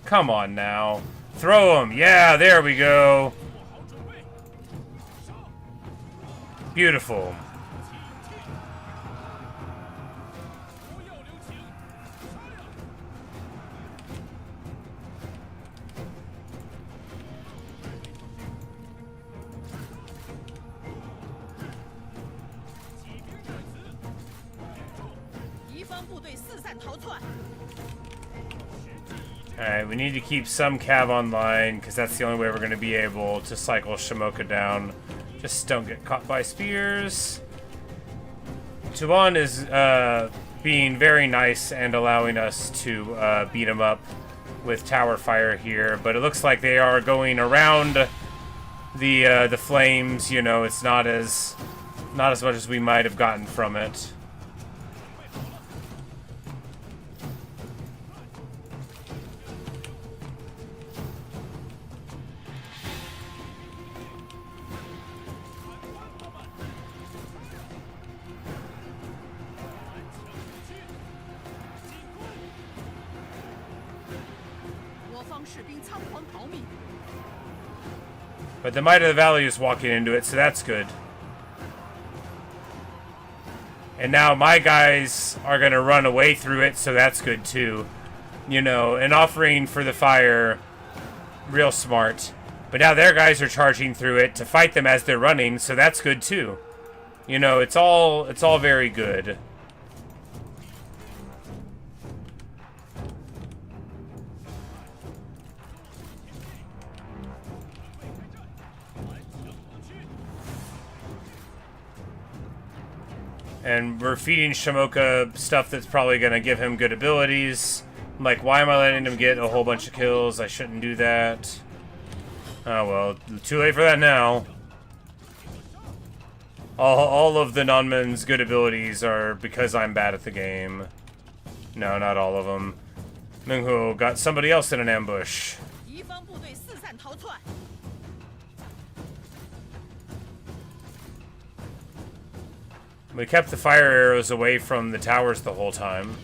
Speaker 1: Come on now. Throw him. Yeah, there we go. Beautiful. Alright, we need to keep some cav online, because that's the only way we're going to be able to cycle Shimoka down. Just don't get caught by spears. Tuan is being very nice and allowing us to beat him up with tower fire here, but it looks like they are going around the flames. You know, it's not as much as we might have gotten from it. But the Might of the Valley is walking into it, so that's good. And now my guys are going to run away through it, so that's good too. You know, an offering for the fire, real smart. But now their guys are charging through it to fight them as they're running, so that's good too. You know, it's all very good. And we're feeding Shimoka stuff that's probably going to give him good abilities. I'm like, why am I letting him get a whole bunch of kills? I shouldn't do that. Oh well, too late for that now. All of the Nanman's good abilities are because I'm bad at the game. No, not all of them. Minghu got somebody else in an ambush. We kept the fire arrows away from the towers the whole time.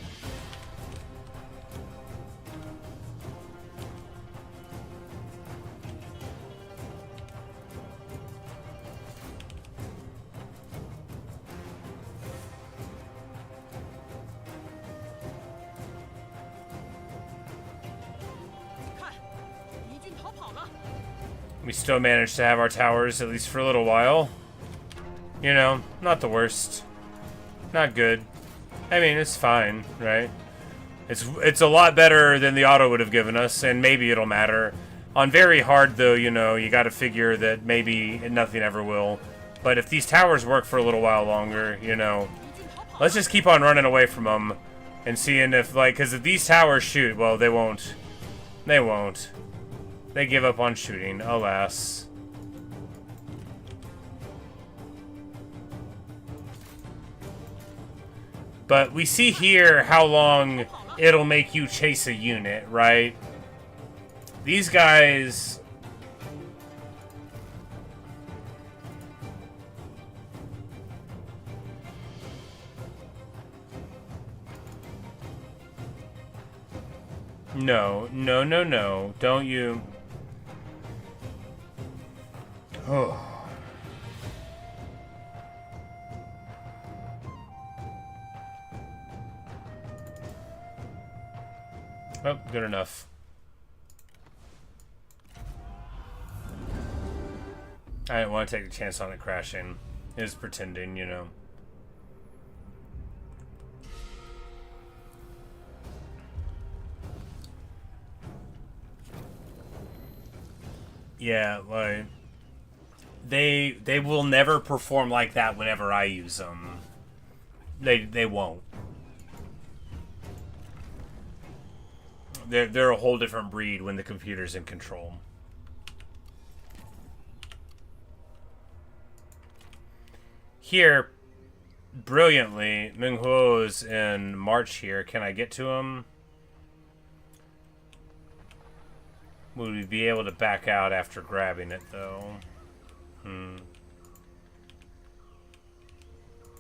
Speaker 1: We still managed to have our towers, at least for a little while. You know, not the worst. Not good. I mean, it's fine, right? It's a lot better than the auto would have given us, and maybe it'll matter. On very hard, though, you know, you gotta figure that maybe nothing ever will. But if these towers work for a little while longer, you know, let's just keep on running away from them and seeing if, like, because if these towers shoot, well, they won't. They won't. They give up on shooting, alas. But we see here how long it'll make you chase a unit, right? These guys... No, no, no, no. Don't you... Oh. Oh, good enough. I didn't want to take a chance on it crashing. It was pretending, you know. Yeah, like they will never perform like that whenever I use them. They won't. They're a whole different breed when the computer's in control. Here, brilliantly, Minghuo's in March here. Can I get to him? Would we be able to back out after grabbing it, though?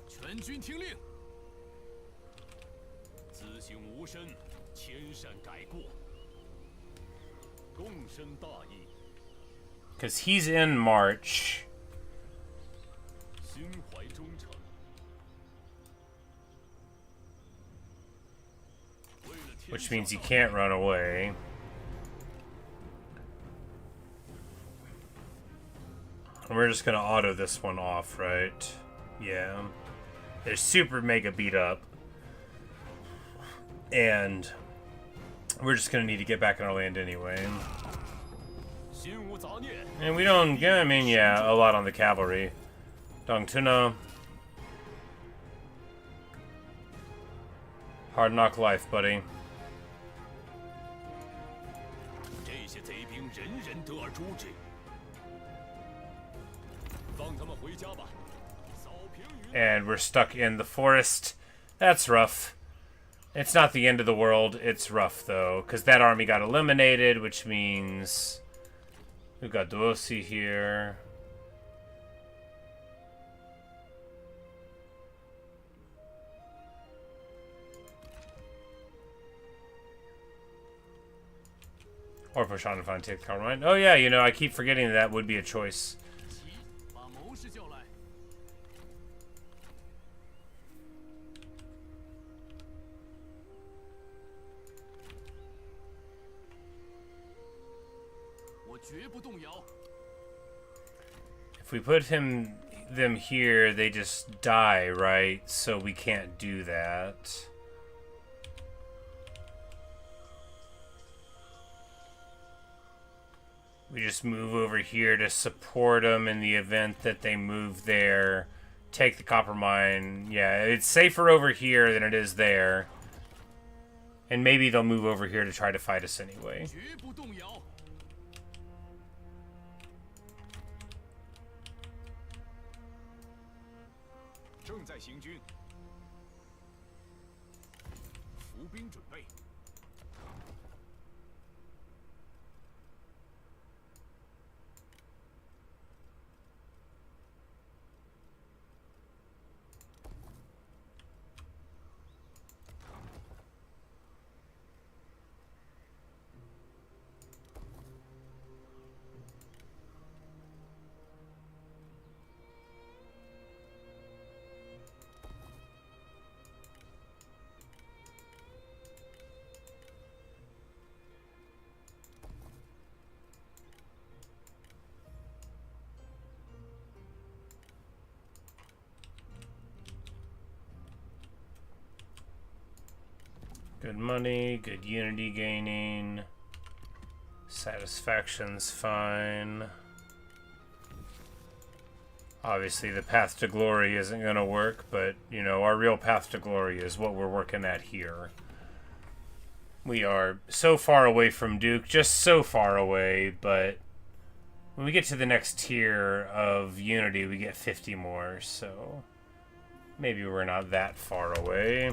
Speaker 2: 全军听令，自省吾身，千善改过，共生大义。
Speaker 1: Because he's in March.
Speaker 2: 心怀忠诚。
Speaker 1: Which means he can't run away. And we're just gonna auto this one off, right? Yeah. They're super mega beat up. And we're just gonna need to get back in our land anyway. And we don't get, I mean, yeah, a lot on the cavalry. Dong Tuna. Hard knock life, buddy.
Speaker 2: 这些贼兵人人得而诛之。放他们回家吧。扫平云。
Speaker 1: And we're stuck in the forest. That's rough. It's not the end of the world. It's rough, though, because that army got eliminated, which means we've got Duosi here. Or push on and find take the cover mine. Oh yeah, you know, I keep forgetting that would be a choice.
Speaker 2: 把谋士叫来。我绝不动摇。
Speaker 1: If we put them here, they just die, right? So we can't do that. We just move over here to support them in the event that they move there. Take the copper mine. Yeah, it's safer over here than it is there. And maybe they'll move over here to try to fight us anyway.
Speaker 2: 绝不动摇。
Speaker 5: 正在行军，
Speaker 2: 伏兵准备。
Speaker 1: Good money, good unity gaining. Satisfaction's fine. Obviously, the path to glory isn't going to work, but, you know, our real path to glory is what we're working at here. We are so far away from Duke, just so far away, but when we get to the next tier of Unity, we get 50 more, so maybe we're not that far away.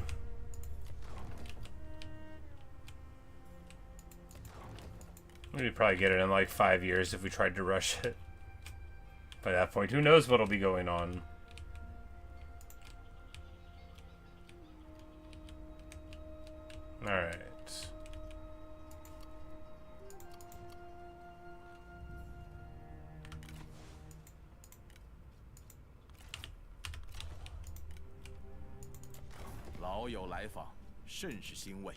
Speaker 1: We'd probably get it in like 5 years if we tried to rush it. By that point, who knows what'll be going on. Alright.
Speaker 5: 老友来访，甚是欣慰。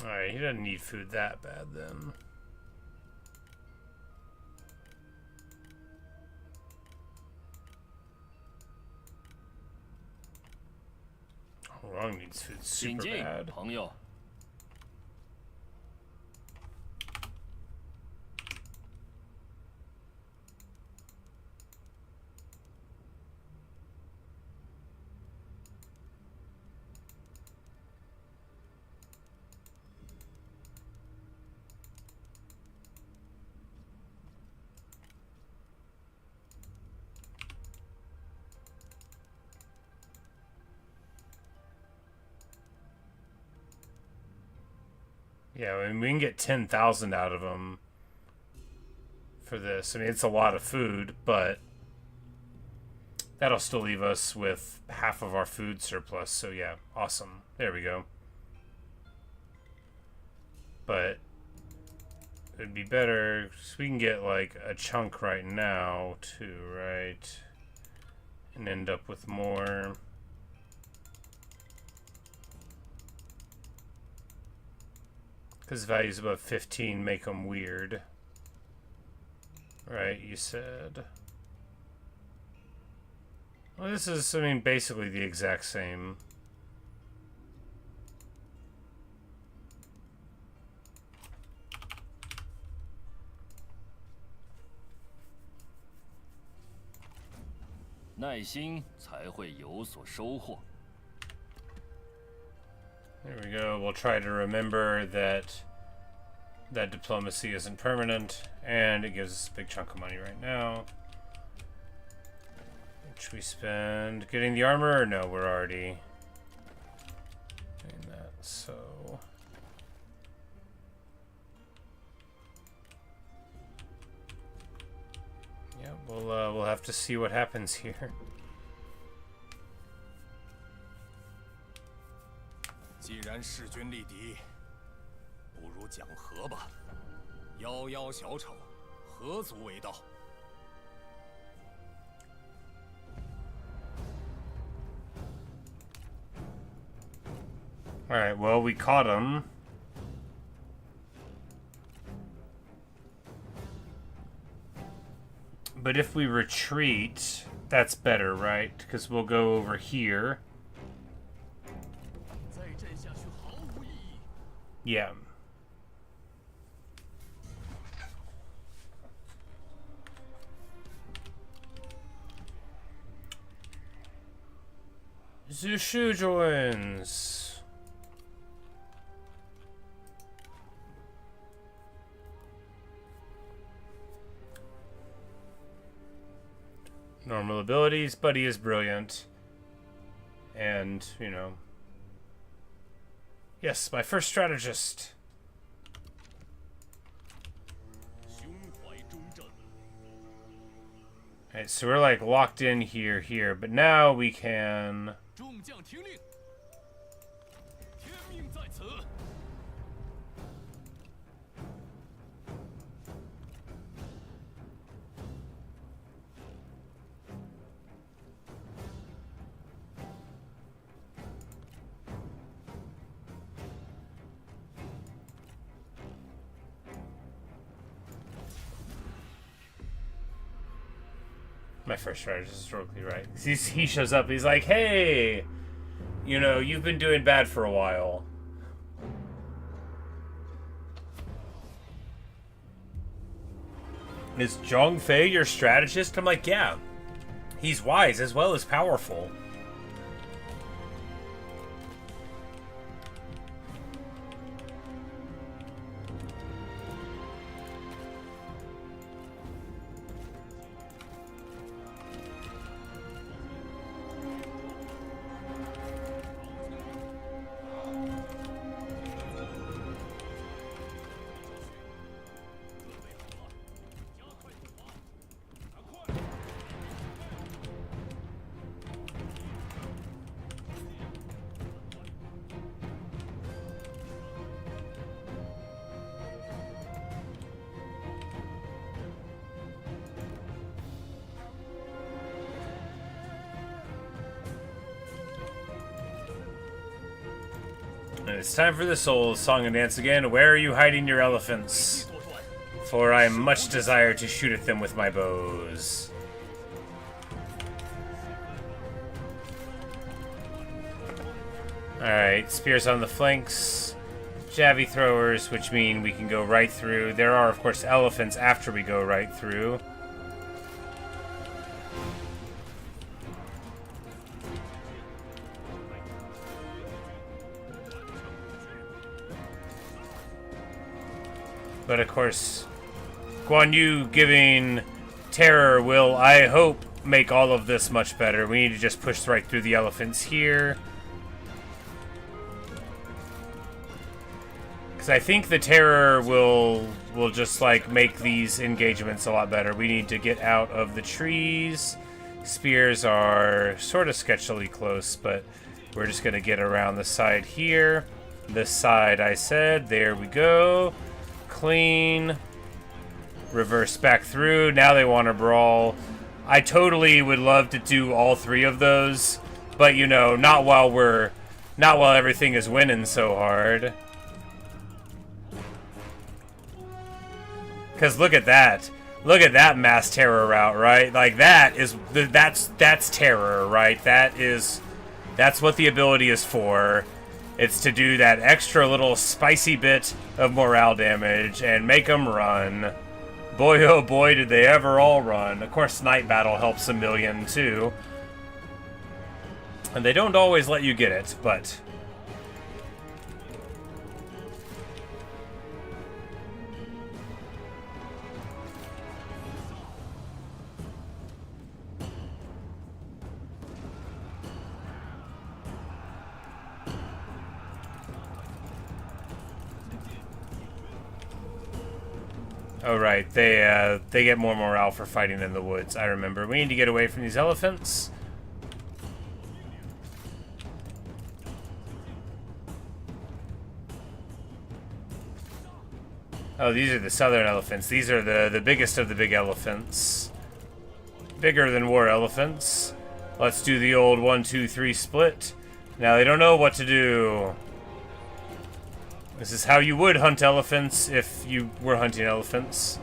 Speaker 1: Alright, he doesn't need food that bad then. Wrong needs food
Speaker 2: 请
Speaker 1: super
Speaker 2: 进，
Speaker 1: bad.
Speaker 2: 朋友。
Speaker 1: Yeah, I mean, we can get 10,000 out of them for this. I mean, it's a lot of food, but that'll still leave us with half of our food surplus. So yeah, awesome. There we go. But it'd be better, so we can get like a chunk right now too, right? And end up with more. Because values above 15 make them weird. Right, you said. Well, this is, I mean, basically the exact same.
Speaker 2: 耐心才会有所收获。
Speaker 1: There we go. We'll try to remember that diplomacy isn't permanent, and it gives us a big chunk of money right now. Which we spend getting the armor, or no, we're already doing that, so... Yeah, we'll have to see what happens here.
Speaker 5: 既然势均力敌，不如讲和吧。遥遥小丑，何足为道？
Speaker 1: Alright, well, we caught him. But if we retreat, that's better, right? Because we'll go over here.
Speaker 2: 再战下去毫无意义。
Speaker 1: Yeah. Zushu joins. Normal abilities, but he is brilliant. And, you know... Yes, my first strategist.
Speaker 2: 胸怀中正。
Speaker 1: Alright, so we're like locked in here, but now we can...
Speaker 2: 众将听令，天命在此。
Speaker 1: Alright, My first strategist is historically right. He shows up. He's like, hey, you know, you've been doing bad for a while. Is Zhang Fei your strategist? I'm like, yeah. He's wise as well as powerful. And it's time for the soul song and dance again. Where are you hiding your elephants? For I much desire to shoot at them with my bows. Alright, spears on the flanks. Javi throwers, which mean we can go right through. There are, of course, elephants after we go right through. But of course, Guan Yu giving terror will, I hope, make all of this much better. We need to just push right through the elephants here. Because I think the terror will just, like, make these engagements a lot better. We need to get out of the trees. Spears are sort of sketchily close, but we're just going to get around the side here. This side, I said. There we go. Clean. Reverse back through. Now they want to brawl. I totally would love to do all three of those, but you know, not while everything is winning so hard. Cause look at that. Look at that mass terror route, right? Like that's terror, right? That's what the ability is for. It's to do that extra little spicy bit of morale damage and make them run. Boy, oh boy, did they ever all run. Of course, Night Battle helps a million, too. And they don't always let you get it, but... Oh, right. They get more morale for fighting in the woods. I remember. We need to get away from these elephants. Oh, these are the southern elephants. These are the biggest of the big elephants. Bigger than war elephants. Let's do the old 1, 2, 3 split. Now, they don't know what to do. This is how you would hunt elephants if you were hunting elephants.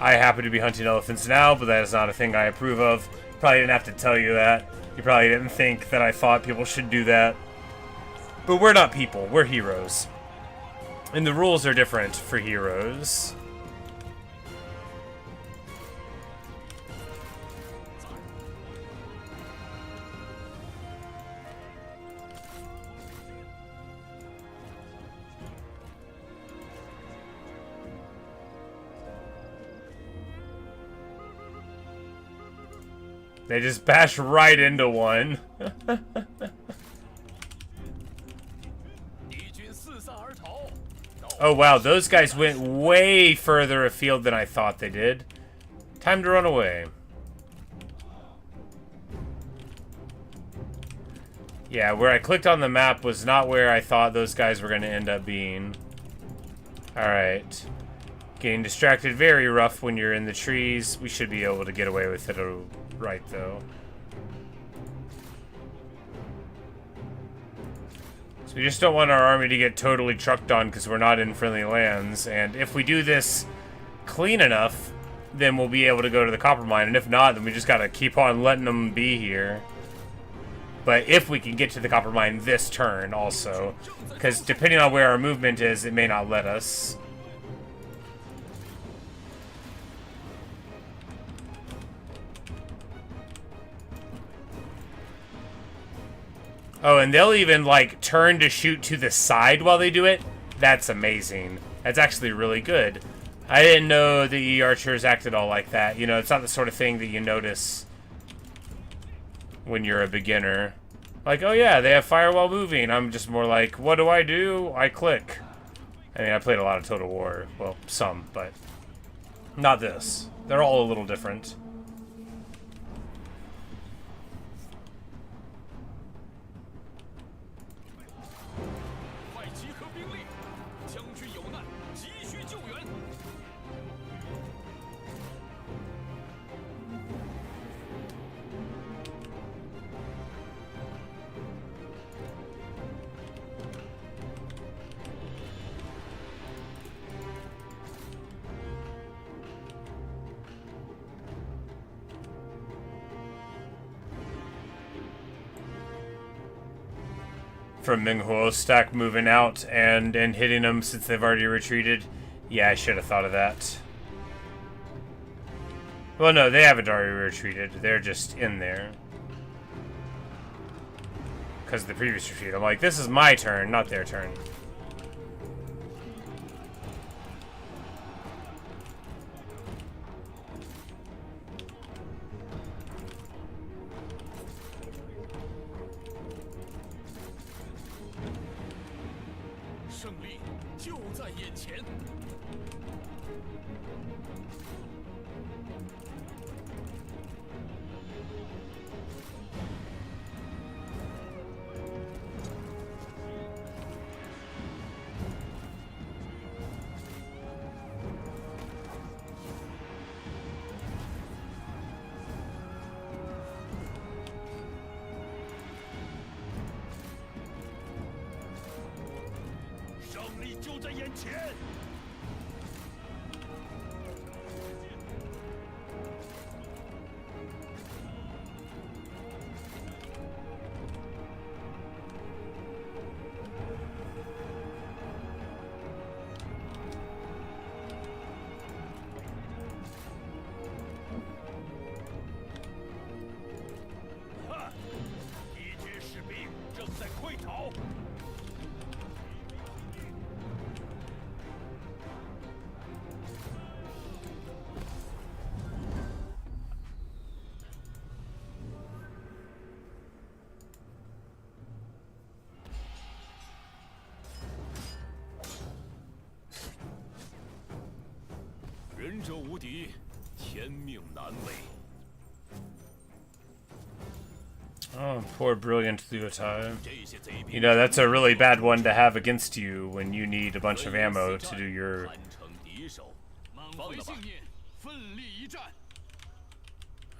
Speaker 1: I happen to be hunting elephants now, but that is not a thing I approve of. Probably didn't have to tell you that. You probably didn't think that I thought people should do that. But we're not people, we're heroes. And the rules are different for heroes. They just bash right into one. Oh wow, those guys went way further afield than I thought they did. Time to run away. Yeah, where I clicked on the map was not where I thought those guys were going to end up being. Alright. Getting distracted, very rough when you're in the trees. We should be able to get away with it right, though. So we just don't want our army to get totally trucked on because we're not in friendly lands. And if we do this clean enough, then we'll be able to go to the copper mine. And if not, then we just gotta keep on letting them be here. But if we can get to the copper mine this turn also, because depending on where our movement is, it may not let us. Oh, and they'll even, like, turn to shoot to the side while they do it. That's amazing. That's actually really good. I didn't know the archers acted all like that. You know, it's not the sort of thing that you notice when you're a beginner. Like, oh yeah, they have fire while moving. I'm just more like, what do? I click. I mean, I played a lot of Total War. Well, some, but not this. They're all a little different. From Minghuo's stack moving out and hitting them since they've already retreated. Yeah, I should have thought of that. Well, no, they haven't already retreated. They're just in there. Because of the previous retreat. I'm like, this is my turn, not their turn. Oh, poor brilliant Luotai. You know, that's a really bad one to have against you when you need a bunch of ammo to do your...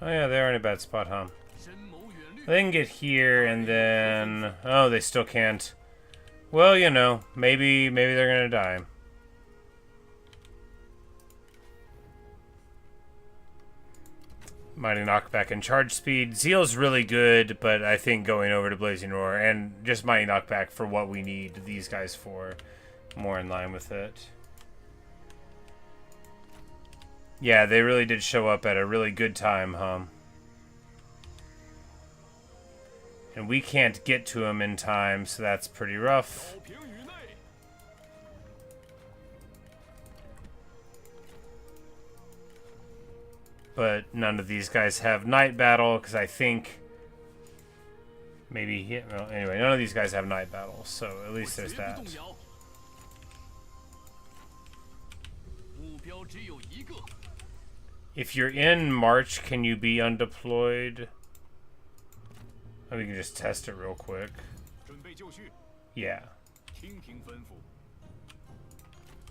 Speaker 1: Oh yeah, they're in a bad spot, huh? They can get here and then... Oh, they still can't. Well, you know, maybe they're gonna die. Mighty knockback and charge speed. Zeal's really good, but I think going over to Blazing Roar and just mighty knockback for what we need these guys for, more in line with it. Yeah, they really did show up at a really good time, huh? And we can't get to them in time, so that's pretty rough. But none of these guys have Night Battle, because I think maybe... Well, anyway, none of these guys have Night Battle, so at least there's that. If you're in March, can you be undeployed? Oh, we can just test it real quick. Yeah.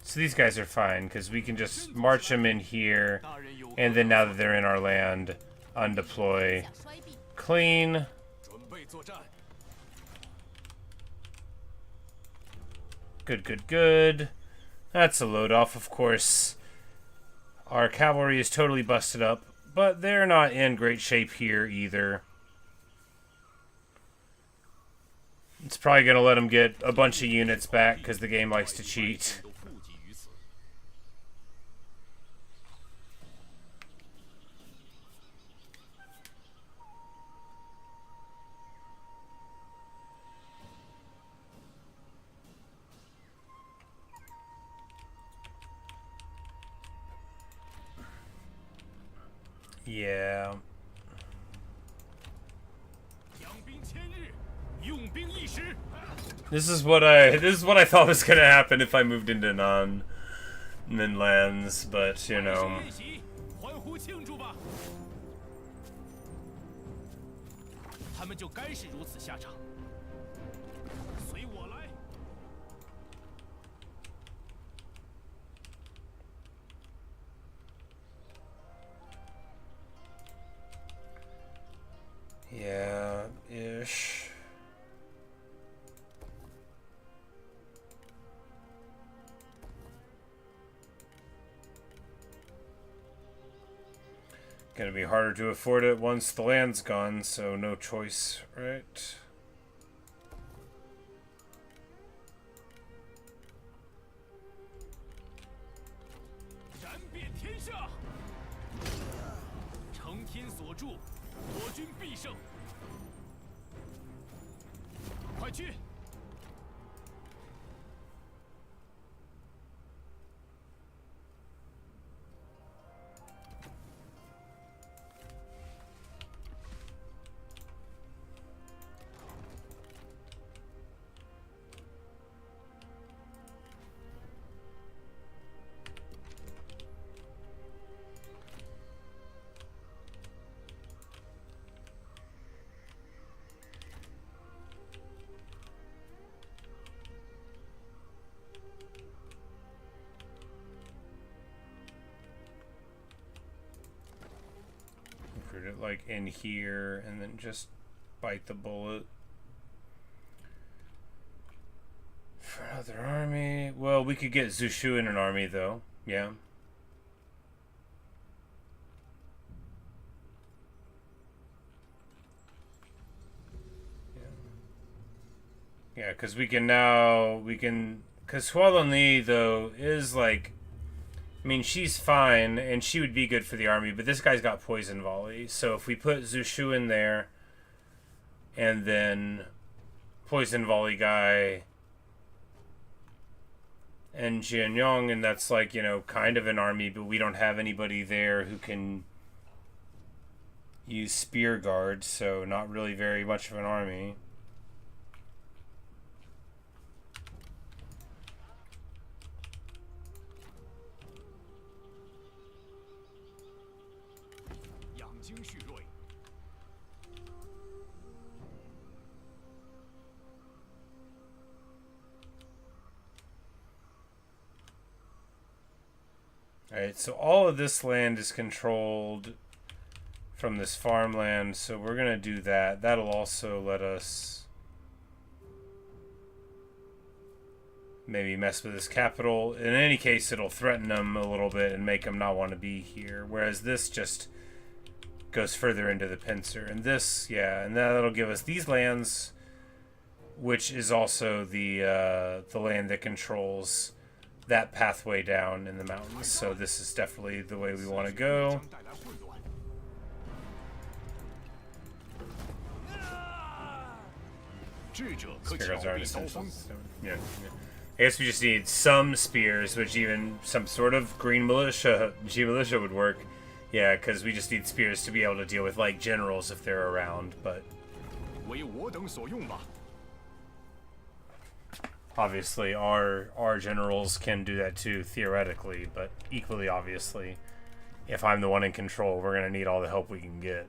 Speaker 1: So these guys are fine, because we can just march them in here, and then now that they're in our land, undeploy. Clean. Good, good, good. That's a load off, of course. Our cavalry is totally busted up, but they're not in great shape here either. It's probably going to let them get a bunch of units back because the game likes to cheat.
Speaker 2: 都富集于此。
Speaker 1: Yeah.
Speaker 2: 养兵千日，用兵一时。
Speaker 1: This is what I thought was going to happen if I moved into non-min lands, but you know.
Speaker 2: 宴席，欢呼庆祝吧！他们就该是如此下场。随我来。
Speaker 1: Yeah, ish. Gonna be harder to afford it once the land's gone, so no choice, right?
Speaker 2: 燃遍天下，承天所助，我军必胜。快去！
Speaker 1: Put it like in here and then just bite the bullet. For another army. Well, we could get Zushu in an army though. Yeah. Yeah, because we can now, because Hualonli, though, is like, I mean, she's fine, and she would be good for the army, but this guy's got poison volley, so if we put Zushu in there, and then poison volley guy, and Jianyong, and that's like, you know, kind of an army, but we don't have anybody there who can use spear guard, so not really very much of an army. Alright, so all of this land is controlled from this farmland, so we're going to do that. That'll also let us maybe mess with this capital. In any case, it'll threaten them a little bit and make them not want to be here, whereas this just goes further into the pincer. And this, yeah, and that'll give us these lands, which is also the land that controls that pathway down in the mountains. So this is definitely the way we want to go. Spears aren't essential. Yeah. I guess we just need some spears, which even some sort of green militia, G militia would work. Yeah, because we just need spears to be able to deal with like generals if they're around, but obviously, our generals can do that too, theoretically, but equally obviously, if I'm the one in control, we're going to need all the help we can get.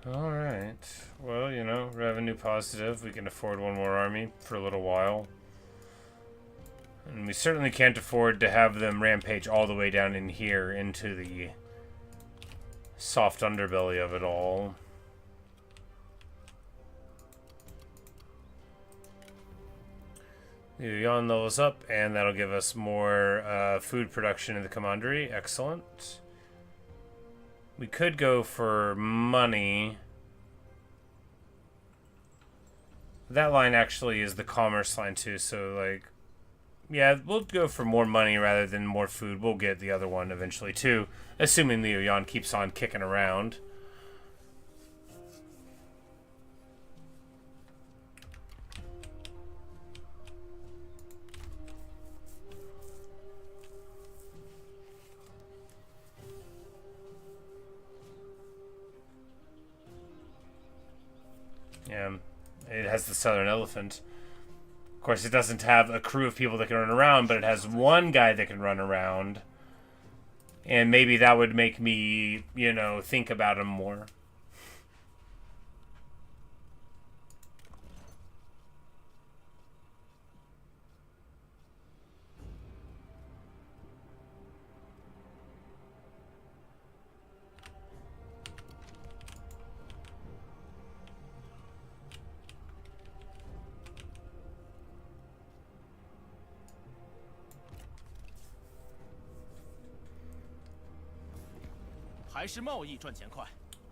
Speaker 1: Alright. Well, you know, revenue positive. We can afford one more army for a little while. And we certainly can't afford to have them rampage all the way down in here into the soft underbelly of it all. The Yuan levels up, and that'll give us more food production in the commandery. Excellent. We could go for money. That line actually is the commerce line too, so like, yeah, we'll go for more money rather than more food. We'll get the other one eventually too, assuming Liu Yan keeps on kicking around. Yeah, it has the Southern Elephant. Of course, it doesn't have a crew of people that can run around, but it has one guy that can run around. And maybe that would make me, you know, think about him more.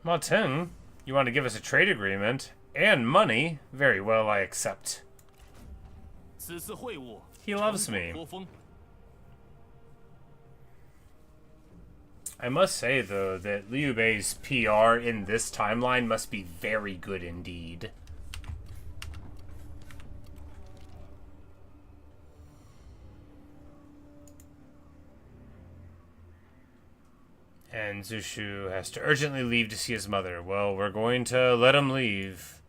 Speaker 1: Martin, you want to give us a trade agreement and money? Very well, I accept. He loves me. I must say, though, that Liu Bei's PR in this timeline must be very good indeed. And Zushu has to urgently leave to see his mother. Well, we're going to let him leave.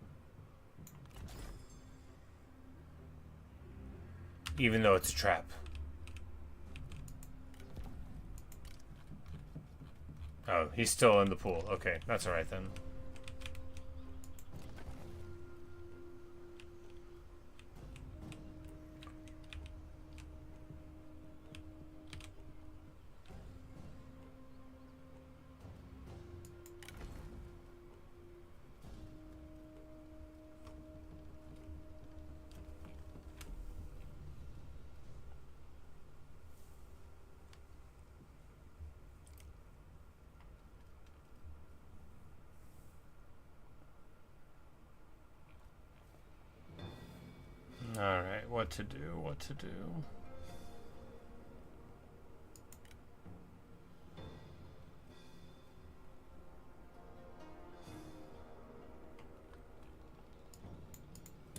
Speaker 1: Even though it's a trap. Oh, he's still in the pool. Okay, that's alright then. Alright, what to do, what to do.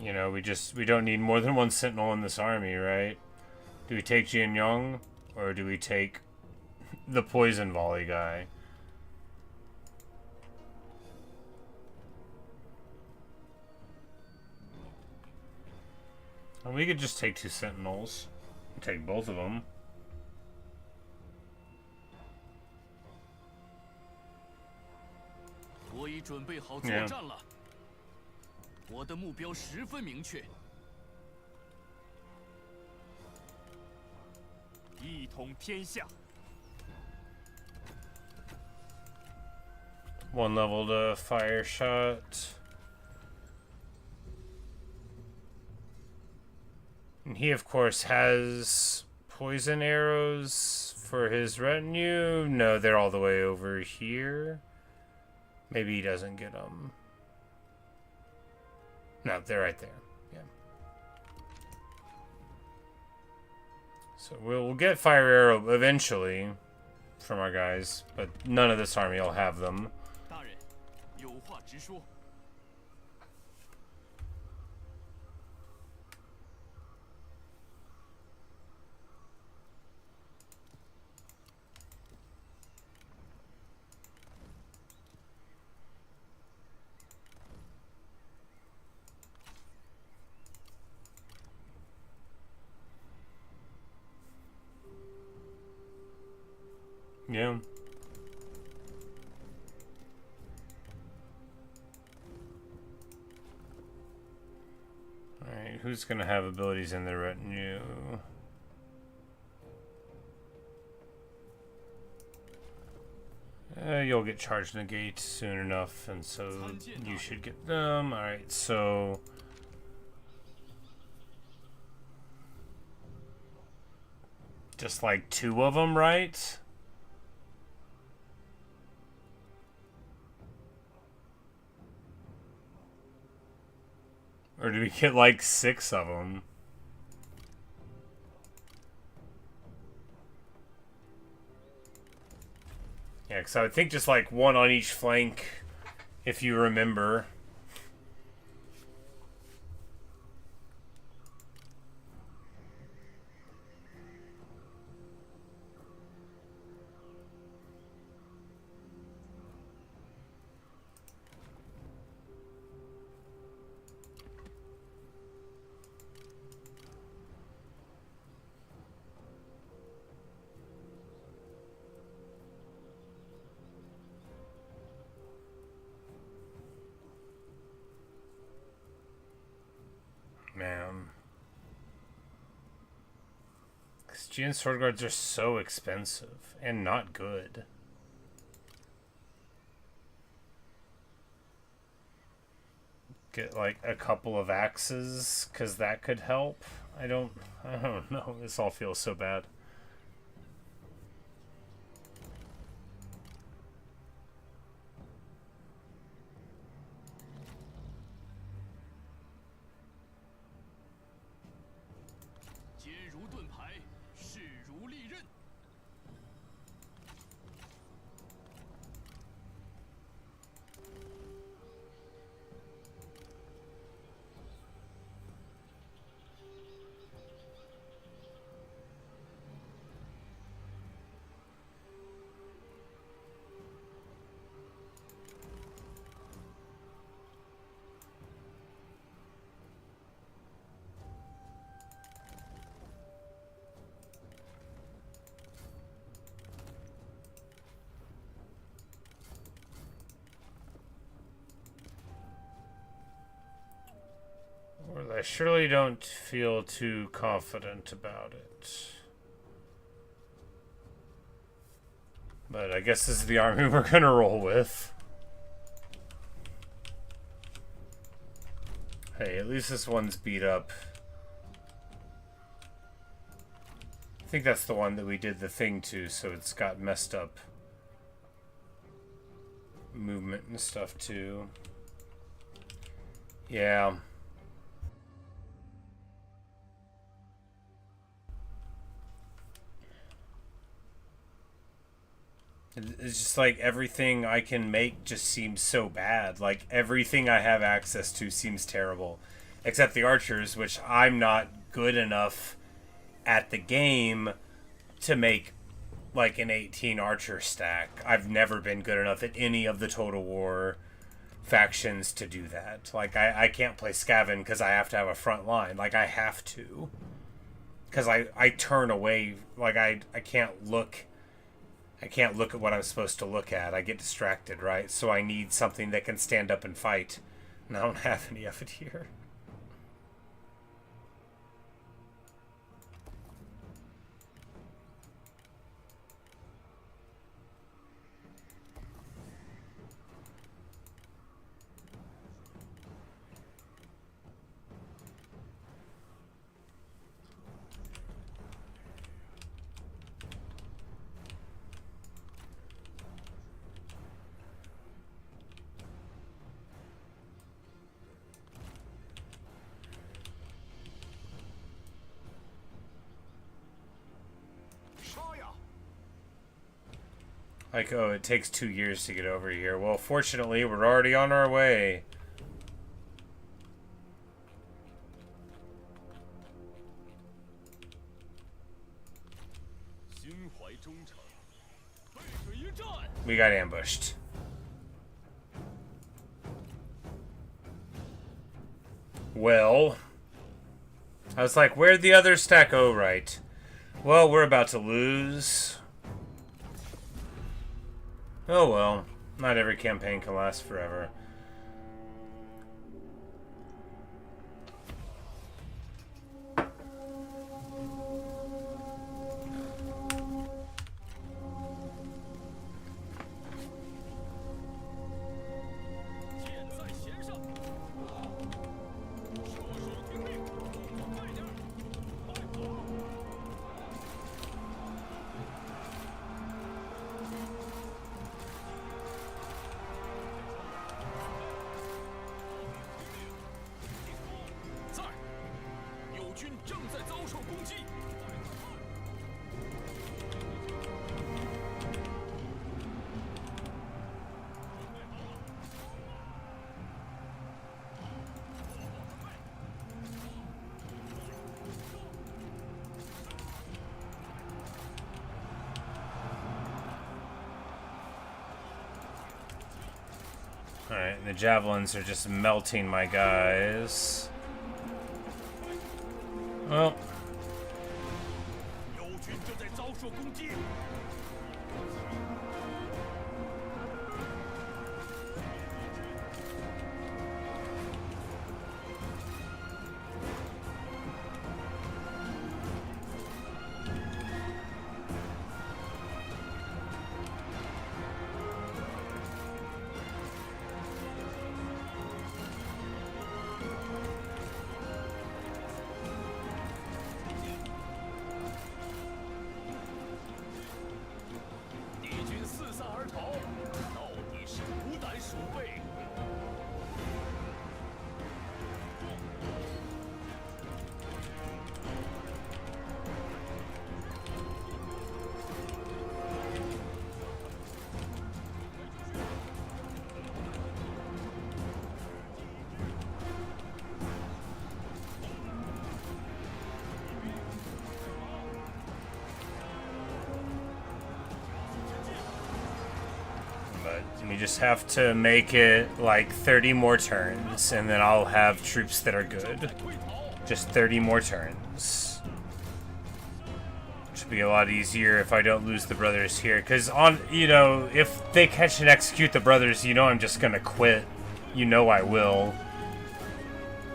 Speaker 1: You know, we don't need more than one sentinel in this army, right? Do we take Jian Yong, or do we take the poison volley guy? And we could just take 2 sentinels. Take both of them. Yeah. One level to fire shot. And he, of course, has poison arrows for his retinue. No, they're all the way over here. Maybe he doesn't get them. No, they're right there. Yeah. So we'll get fire arrow eventually from our guys, but none of this army will have them. Yeah. who's gonna have abilities in their retinue? You'll get charged negate soon enough, and so you should get them. Alright, so... just like 2 of them, right? Or do we get like 6 of them? Yeah, because I would think just like 1 on each flank, if you remember. Man. Stygian sword guards are so expensive and not good. Get like a couple of axes, cause that could help. I don't know. This all feels so bad. I surely don't feel too confident about it. But I guess this is the army we're gonna roll with. Hey, at least this one's beat up. I think that's the one that we did the thing to, so it's got messed up movement and stuff too. Yeah. It's just like everything I can make just seems so bad. Like everything I have access to seems terrible. Except the archers, which I'm not good enough at the game to make like an 18 archer stack. I've never been good enough at any of the Total War factions to do that. Like I can't play Skaven because I have to have a front line. Like I have to. Because I turn away. Like I can't look... I can't look at what I'm supposed to look at. I get distracted, right? So I need something that can stand up and fight. And I don't have any of it here. Like, oh, it takes 2 years to get over here. Well, fortunately, we're already on our way. We got ambushed. Well, I was like, where'd the other stack go? Right. Well, we're about to lose. Oh well, not every campaign can last forever. Alright, the javelins are just melting my guys. Well.
Speaker 2: 友军正在遭受攻击。 敌军四散而逃，到底是无胆鼠辈。
Speaker 1: But we just have to make it like 30 more turns, and then I'll have troops that are good. Just 30 more turns. Which will be a lot easier if I don't lose the brothers here. Because if they catch and execute the brothers, I'm just gonna quit. I will.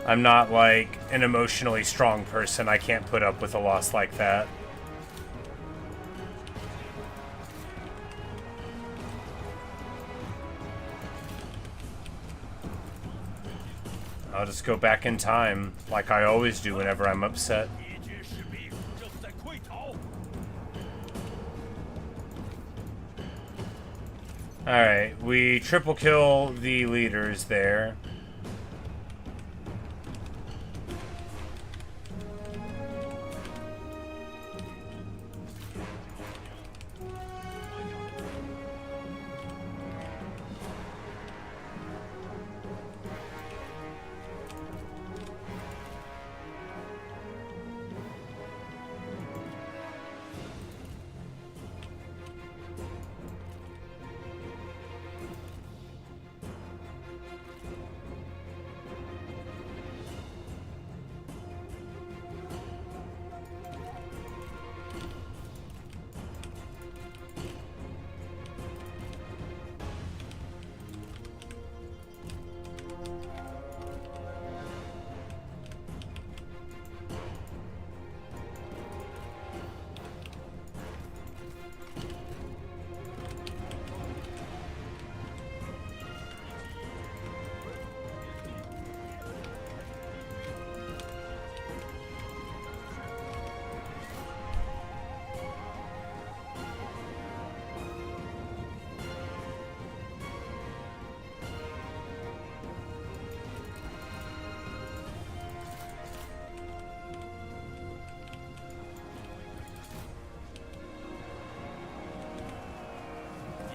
Speaker 1: I'm not like an emotionally strong person. I can't put up with a loss like that. I'll just go back in time, like I always do whenever I'm upset.
Speaker 2: 敌军士兵正在溃逃。
Speaker 1: Alright, we triple kill the leaders there.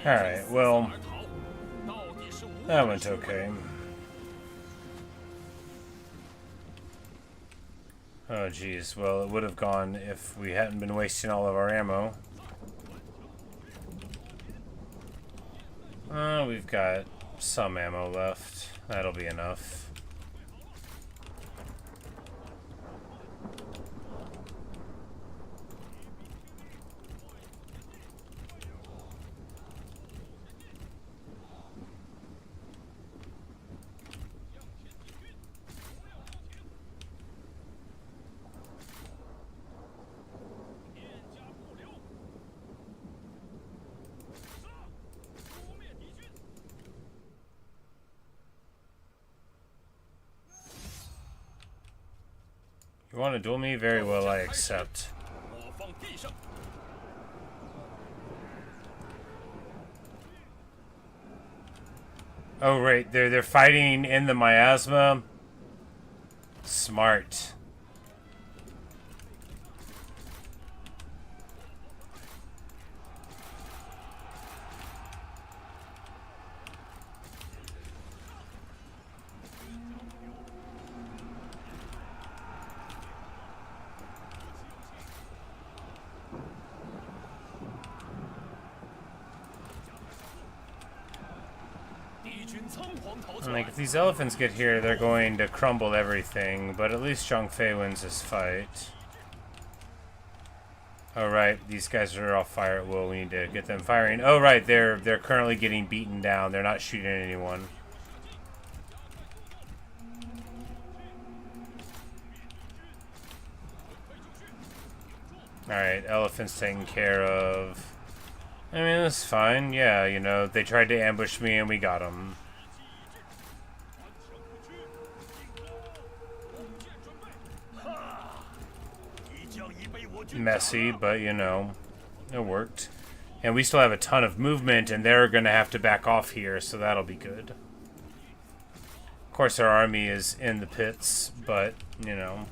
Speaker 1: Alright, well, that went okay. Oh geez, well it would have gone if we hadn't been wasting all of our ammo. We've got some ammo left. That'll be enough. You want to duel me? Very well, I accept.
Speaker 2: 我方必胜。
Speaker 1: Oh right, they're fighting in the miasma. Smart.
Speaker 2: 狂逃出
Speaker 1: And
Speaker 2: 来
Speaker 1: like, if these elephants get here, they're going to crumble everything, but at least Zhang Fei wins this fight. Oh right, these guys are off fire at will. We need to get them firing. Oh right, they're currently getting beaten down. They're not shooting at anyone. Alright, elephants taken care of. I mean, that's fine. Yeah, you know, they tried to ambush me and we got them. Messy, but you know, it worked. And we still have a ton of movement, and they're going to have to back off here, so that'll be good. Of course, our army is in the pits, but, you know,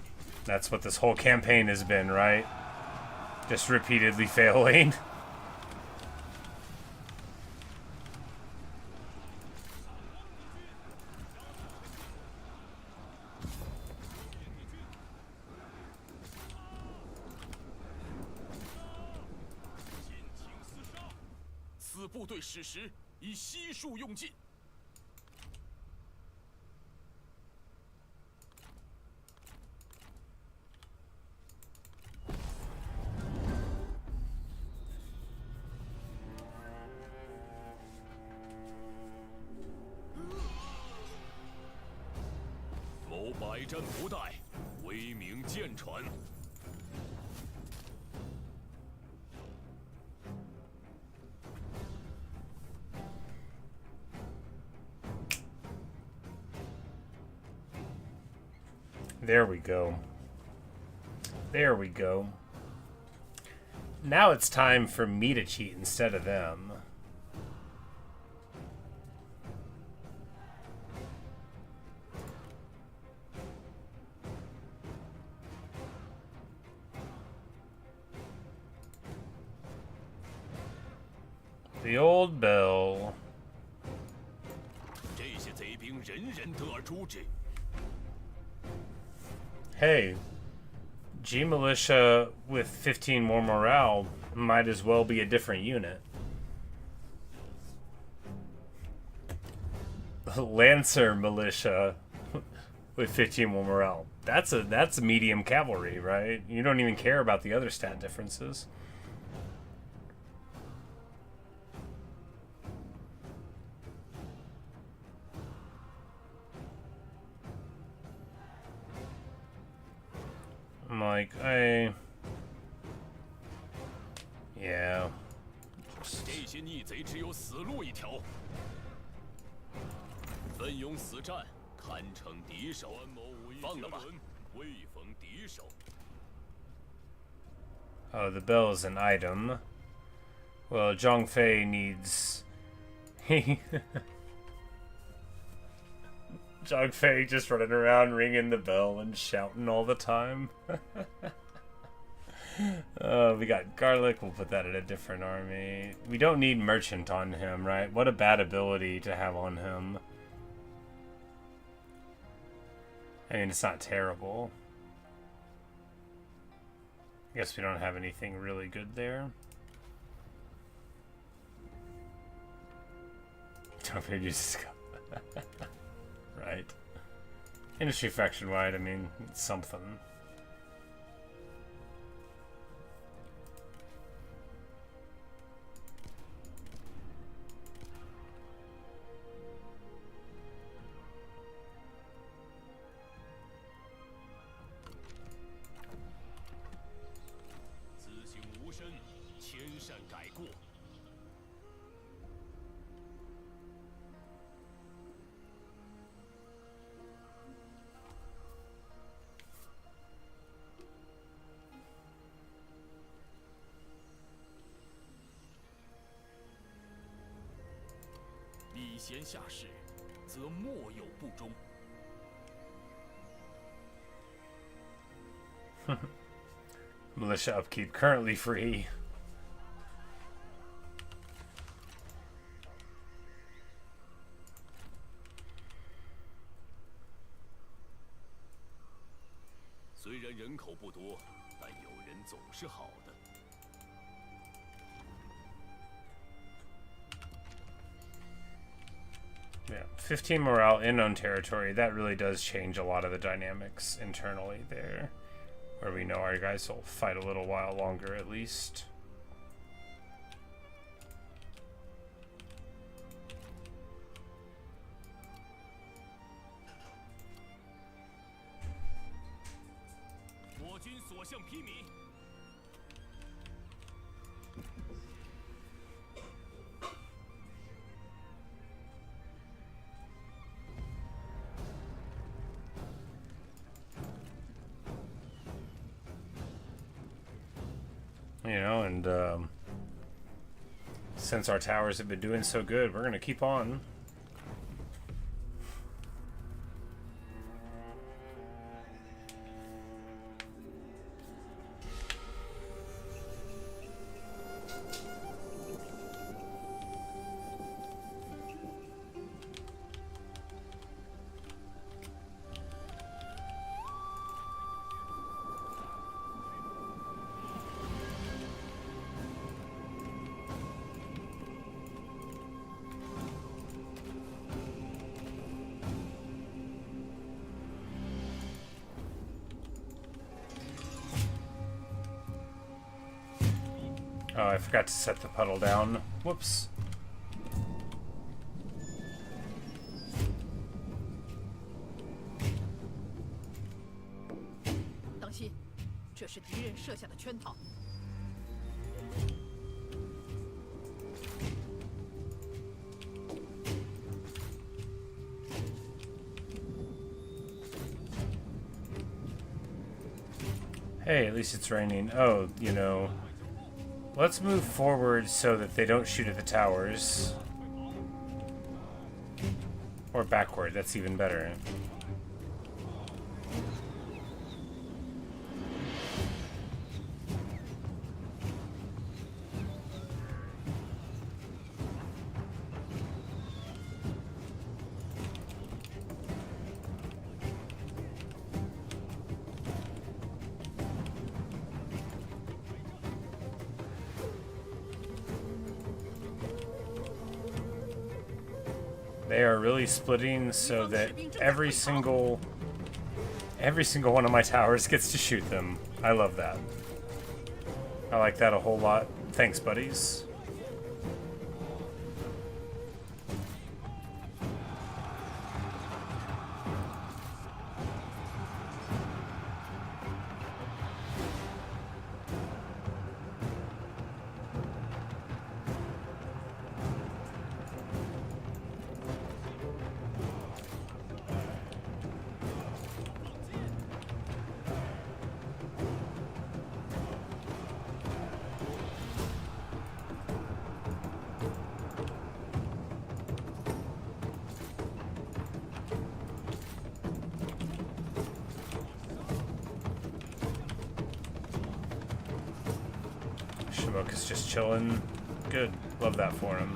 Speaker 1: that's what this whole campaign has been, right? Just repeatedly failing. There we go. There we go. Now it's time for me to cheat instead of them. The old bell. Hey, G Militia with 15 more morale might as well be a different unit. Lancer Militia with 15 more morale. That's medium cavalry, right? You don't even care about the other stat differences. I'm like, yeah.
Speaker 2: 这些逆贼只有死路一条，奋勇死战，堪称敌手。放了吧，未逢敌手。
Speaker 1: Oh, the bell is an item. Well, Zhang Fei needs... Zhang Fei just running around ringing the bell and shouting all the time. We got garlic. We'll put that in a different army. We don't need merchant on him, right? What a bad ability to have on him. I mean, it's not terrible. I guess we don't have anything really good there. Don't just go. Right. Industry faction wide, I mean, it's something. Militia upkeep currently free. Yeah, 15 morale in own territory. That really does change a lot of the dynamics internally there, where we know our guys will fight a little while longer at least. You know, and since our towers have been doing so good, we're gonna keep on. Oh, I forgot to set the puddle down. Whoops.
Speaker 6: 当心，这是敌人设下的圈套。
Speaker 1: Hey, at least it's raining. Oh, you know, let's move forward so that they don't shoot at the towers. Or backward, that's even better. They are really splitting so that every single one of my towers gets to shoot them. I love that. I like that a whole lot. Thanks, buddies. Is just chilling. Good. Love that for him.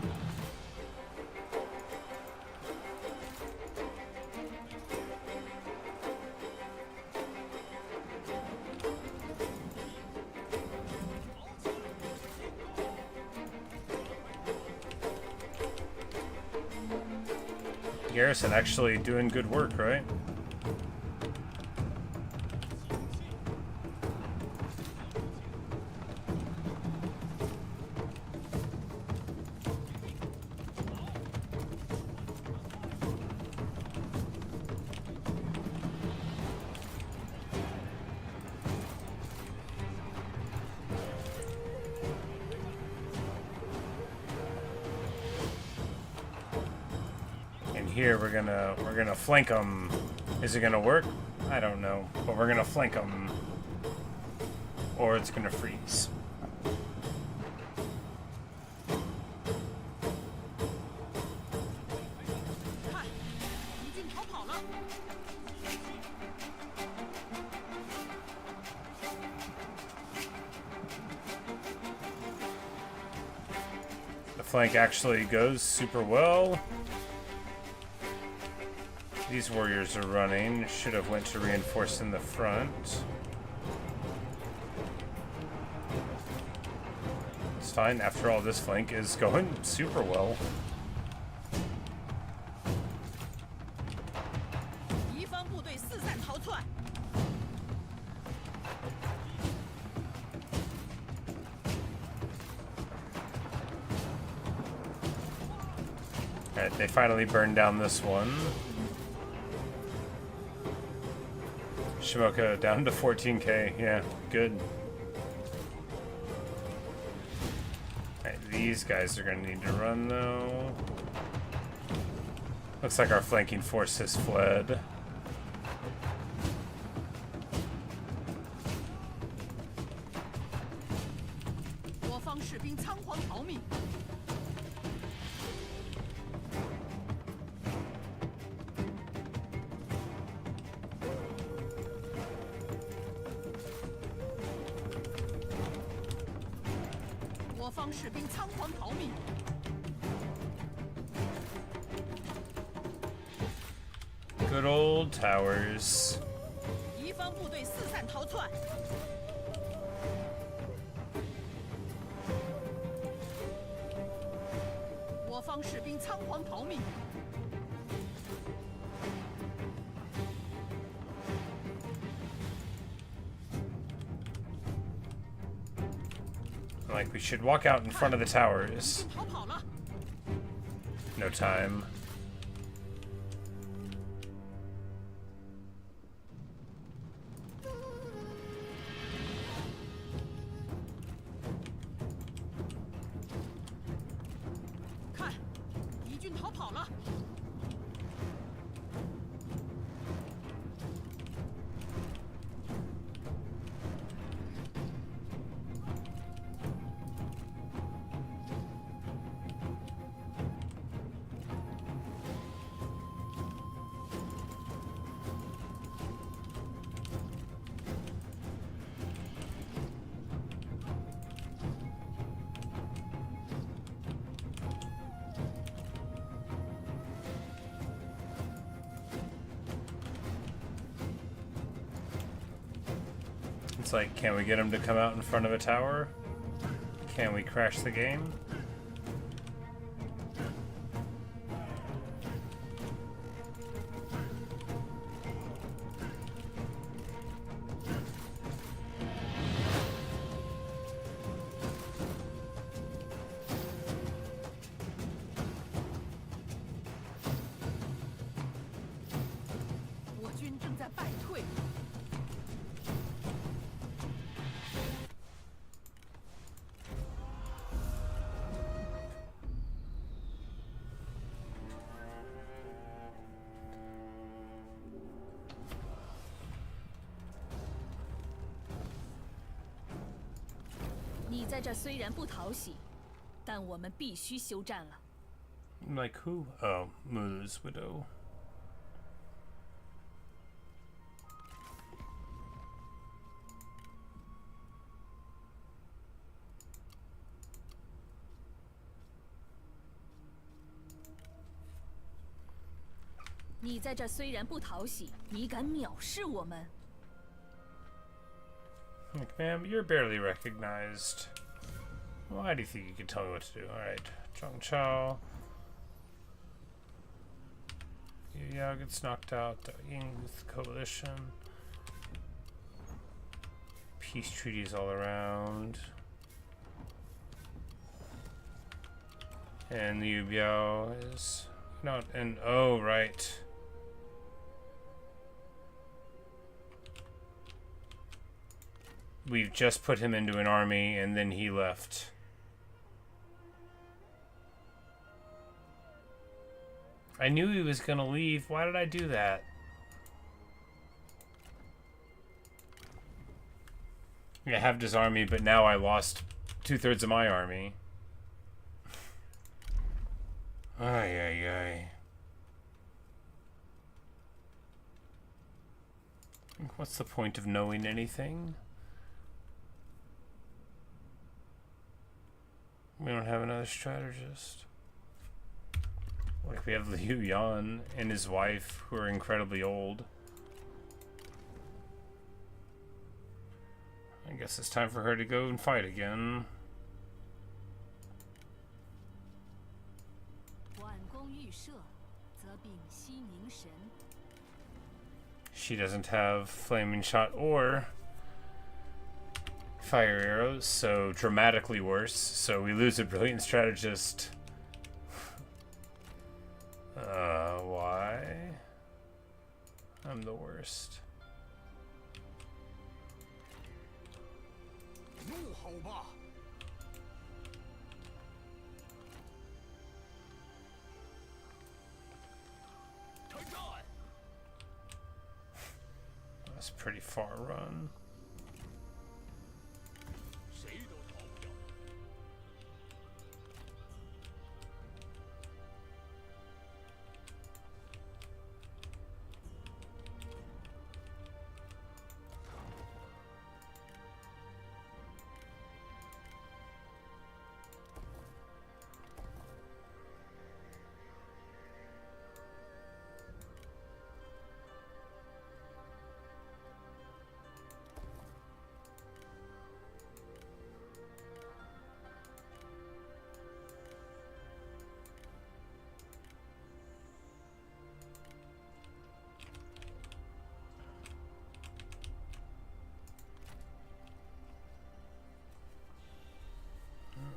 Speaker 1: Garrison actually doing good work, right? Here we're gonna flank them. Is it gonna work? I don't know, but we're gonna flank them, or it's gonna freeze. The flank actually goes super well. These warriors are running. Should have went to reinforce in the front. It's fine. After all, this flank is going super well.
Speaker 6: 窜。
Speaker 1: Alright, they finally burned down this one. Shimoka down to 14k. Yeah, good. Alright, these guys are gonna need to run though. Looks like our flanking force has fled. Good old towers.
Speaker 6: 敌方部队四散逃窜。我方士兵仓皇逃命。
Speaker 1: Like, we should walk out in front of the towers.
Speaker 6: 逃跑了。
Speaker 1: No time. It's like, can we get him to come out in front of a tower? Can we crash the game? Like who? Oh, Mu's widow. Like, ma'am, you're barely recognized. Why do you think you can tell me what to do? Alright, Zhang Chao. Yu Yao gets knocked out. Ying with the coalition. Peace treaties all around. And the Yu Biao is not. And oh, right. We've just put him into an army and then he left. I knew he was gonna leave. Why did I do that? I have his army, but now I lost 2/3 of my army. Ay, ay, ay. What's the point of knowing anything? We don't have another strategist. Like, we have Liu Yan and his wife, who are incredibly old. I guess it's time for her to go and fight again. She doesn't have flaming shot or fire arrows, so dramatically worse. So we lose a brilliant strategist. Why? I'm the worst.
Speaker 5: 怒吼吧！
Speaker 1: That's a pretty far run.
Speaker 2: 谁都逃不掉。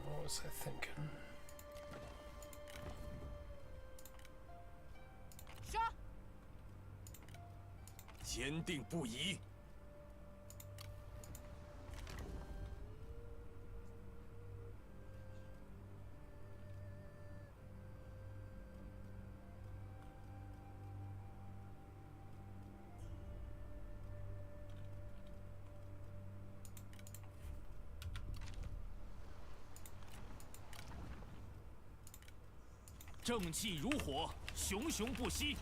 Speaker 1: What was I thinking?
Speaker 6: 杀！
Speaker 5: 坚定不移。
Speaker 2: 正气如火，熊熊不息。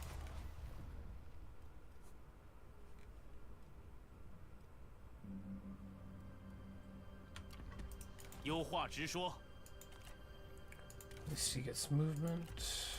Speaker 2: 有话直说。
Speaker 1: At least he gets movement.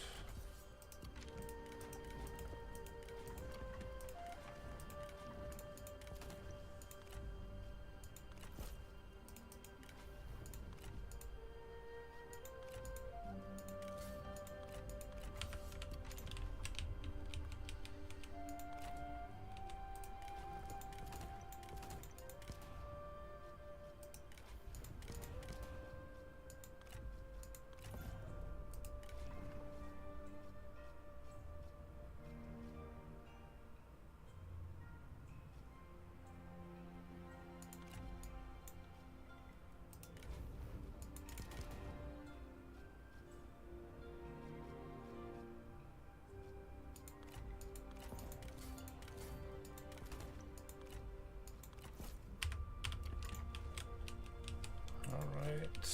Speaker 1: Alright.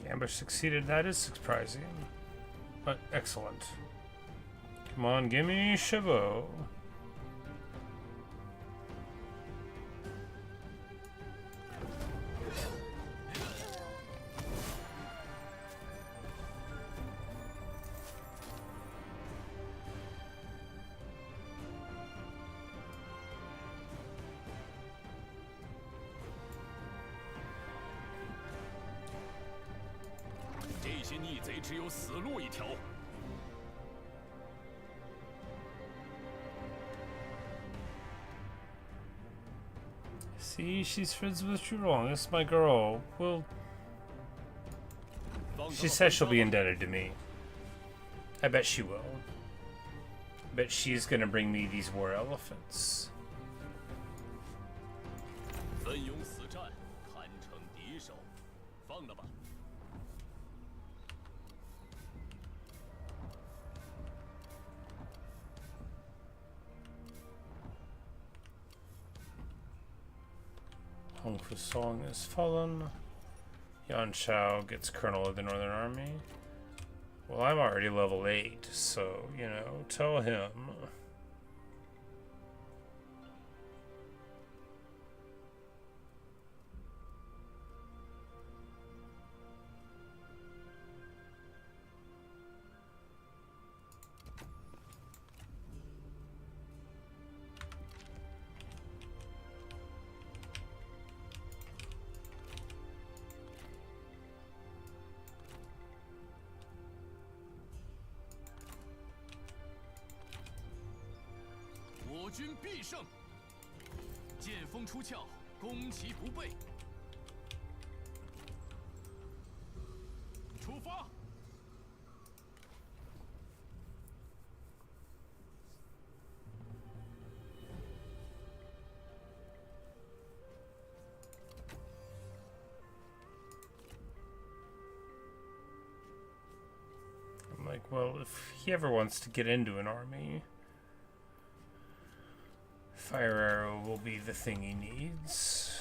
Speaker 1: Ambush succeeded. That is surprising, but excellent. Come on, gimme Chevaux.
Speaker 2: 这些逆贼只有死路一条。
Speaker 1: See, she's friends with Jurong. That's my girl. Well, she says she'll be indebted to me. I bet she will. Bet she's gonna bring me these war elephants.
Speaker 2: 奋勇死战，堪称敌手。放了吧。
Speaker 1: Hong Fu Song is fallen. Yan Shao gets colonel of the Northern Army. Well, I'm already level 8, so, you know, tell him.
Speaker 2: 我军必胜。剑锋出鞘，攻其不备。出发！
Speaker 1: I'm like, well, if he ever wants to get into an army, fire arrow will be the thing he needs.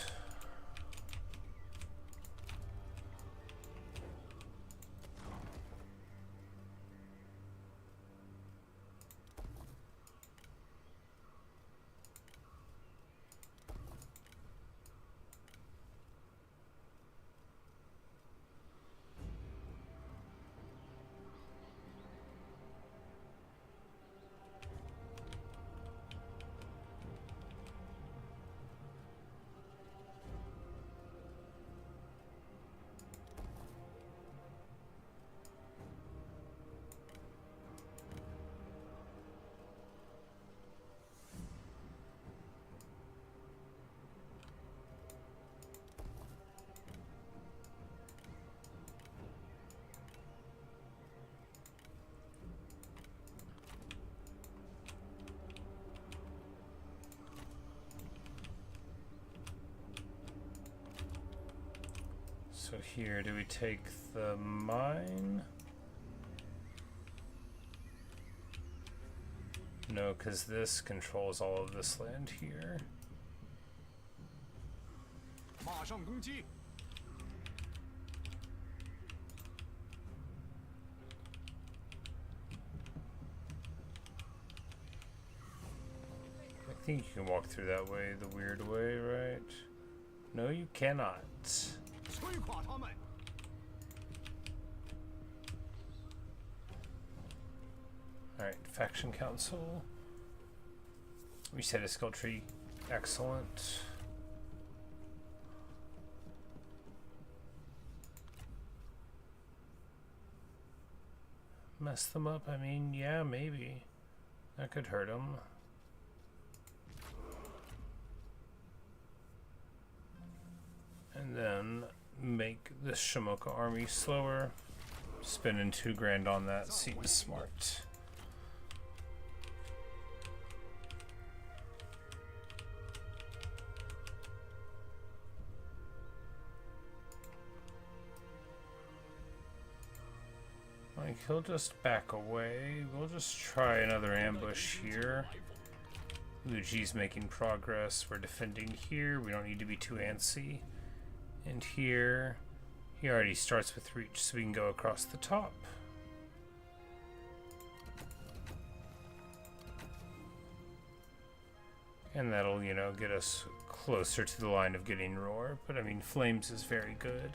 Speaker 1: So here, do we take the mine? No, because this controls all of this land here.
Speaker 5: 马上攻击！
Speaker 1: I think you can walk through that way, the weird way, right? No, you cannot.
Speaker 5: 摧垮他们！
Speaker 1: Alright, faction council. Reset a skill tree. Excellent. Mess them up? I mean, yeah, maybe. That could hurt them. And then make the Shimoka army slower. Spending $2 grand on that seems smart. Like, he'll just back away. We'll just try another ambush here. Luigi's making progress. We're defending here. We don't need to be too antsy. And here, he already starts with reach, so we can go across the top. And that'll, you know, get us closer to the line of getting roar. But I mean, flames is very good.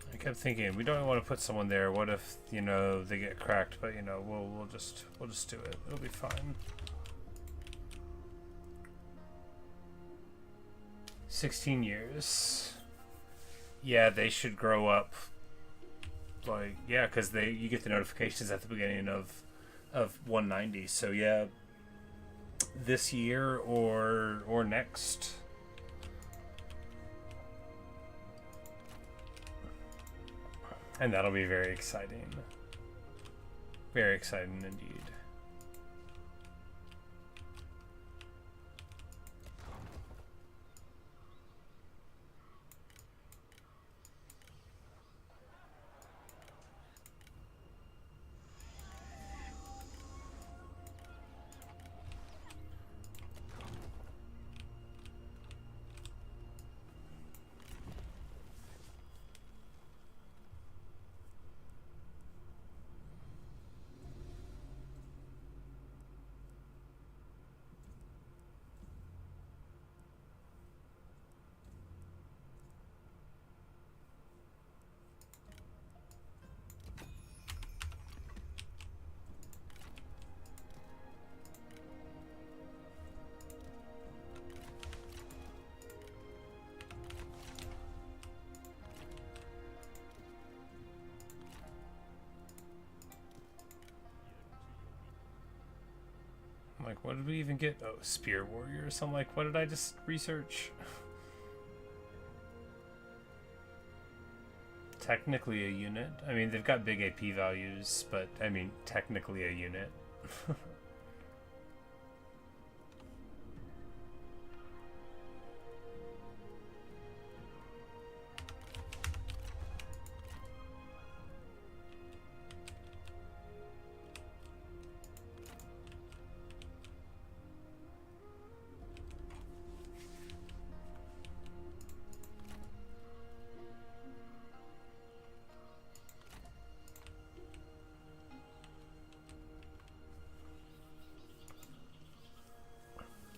Speaker 1: I kept thinking we don't want to put someone there. What if, you know, they get cracked? But you know, we'll just do it. It'll be fine. 16 years. Yeah, they should grow up. Like, yeah, because you get the notifications at the beginning of 190. So yeah, this year or next. And that'll be very exciting. Very exciting indeed. like, what did we even get? Oh, Spear Warriors. I'm like, what did I just research? Technically a unit. I mean, they've got big AP values, but I mean, technically a unit.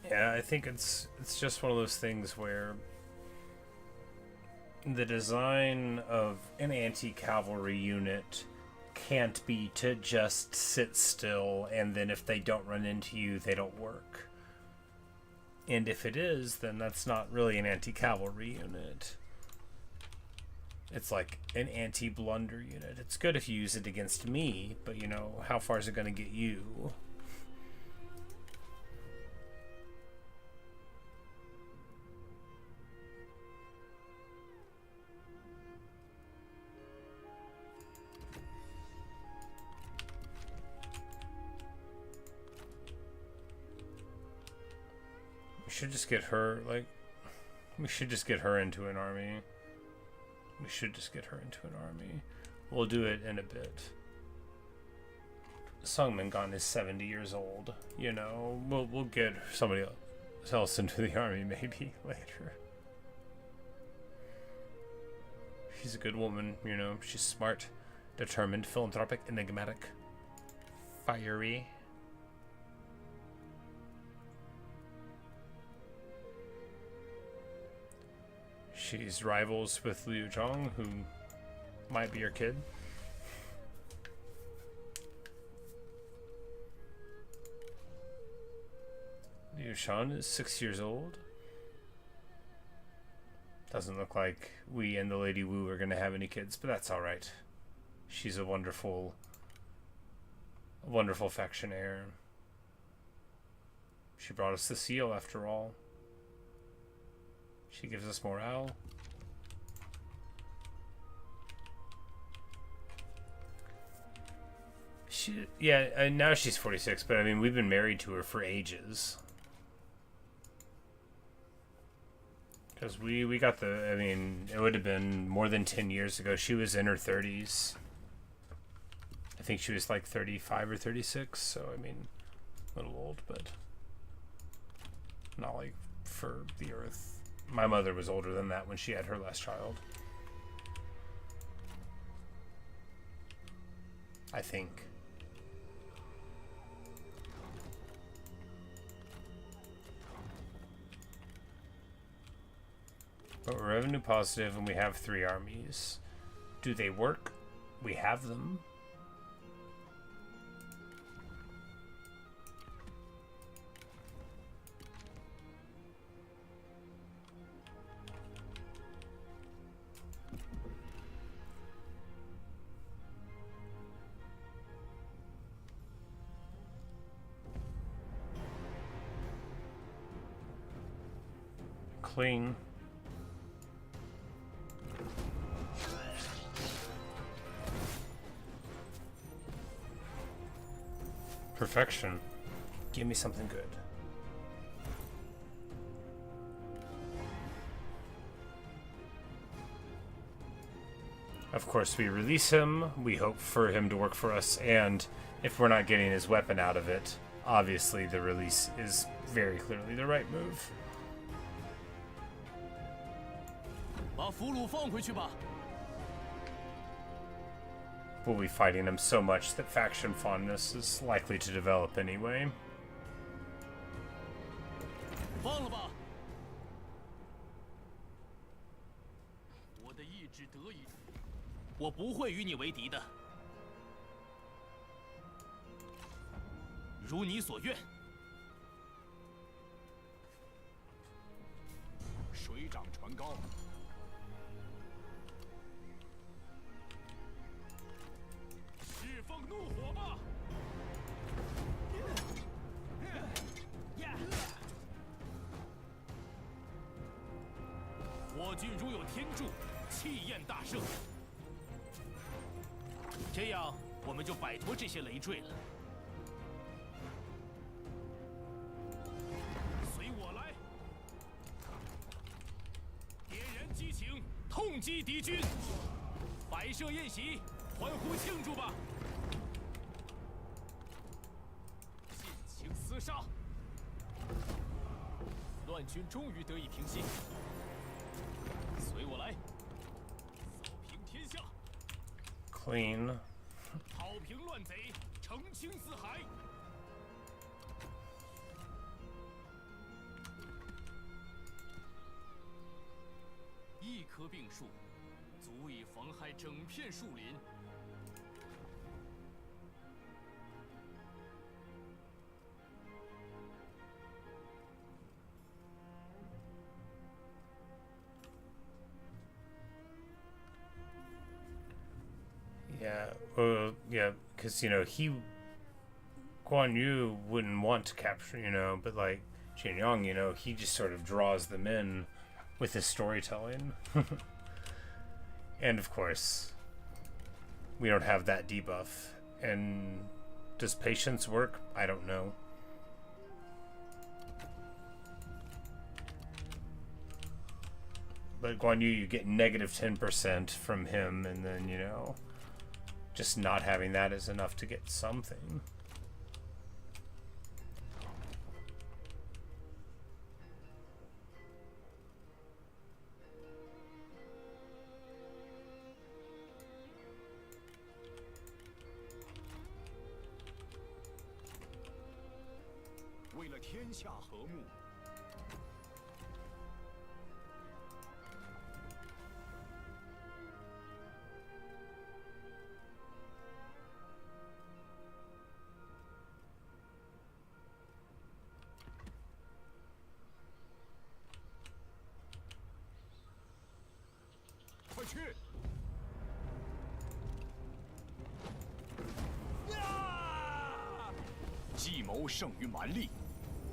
Speaker 1: Yeah, I think it's just one of those things where the design of an anti-cavalry unit can't be to just sit still, and then if they don't run into you, they don't work. And if it is, then that's not really an anti-cavalry unit. It's like an anti-blunder unit. It's good if you use it against me, but you know, how far is it going to get you? We should just get her, like, we should just get her into an army. We should just get her into an army. We'll do it in a bit. Song Mingan is 70 years old. You know, we'll get somebody else into the army maybe later. She's a good woman, you know. She's smart, determined, philanthropic, enigmatic, fiery. She's rivals with Liu Zhang, who might be her kid. Liu Shan is 6 years old. Doesn't look like we and the Lady Wu are going to have any kids, but that's alright. She's a wonderful factionaire. She brought us the seal after all. She gives us morale. Yeah, now she's 46, but I mean, we've been married to her for ages. Because we got I mean, it would have been more than 10 years ago. She was in her 30s. I think she was like 35 or 36, so I mean, a little old, but not like for the Earth. My mother was older than that when she had her last child. I think. But we're revenue positive and we have 3 armies. Do they work? We have them. Clean. Perfection. Give me something good. Of course, we release him. We hope for him to work for us, and if we're not getting his weapon out of it, obviously the release is very clearly the right move.
Speaker 2: 把俘虏放回去吧。
Speaker 1: We'll be fighting him so much that faction fondness is likely to develop anyway.
Speaker 2: 放了吧。我的意志得以，我不会与你为敌的。如你所愿。
Speaker 5: 水涨船高。
Speaker 2: 释放怒火吧！军如有天助，气焰大盛。这样，我们就摆脱这些累赘了。随我来，点燃激情，痛击敌军，摆设宴席，欢呼庆祝吧！尽情厮杀，乱军终于得以平息。随我来，扫平天下。
Speaker 1: Clean.
Speaker 2: 讨平乱贼，澄清四海。一棵病树，足以妨害整片树林。
Speaker 1: Yeah, well, yeah, because, you know, Guan Yu wouldn't want to capture, you know, but, like, Jin Yong, you know, he just sort of draws them in with his storytelling. And, of course, we don't have that debuff. And does patience work? I don't know. But Guan Yu, you get negative 10% from him, and then, you know... just not having that is enough to get something.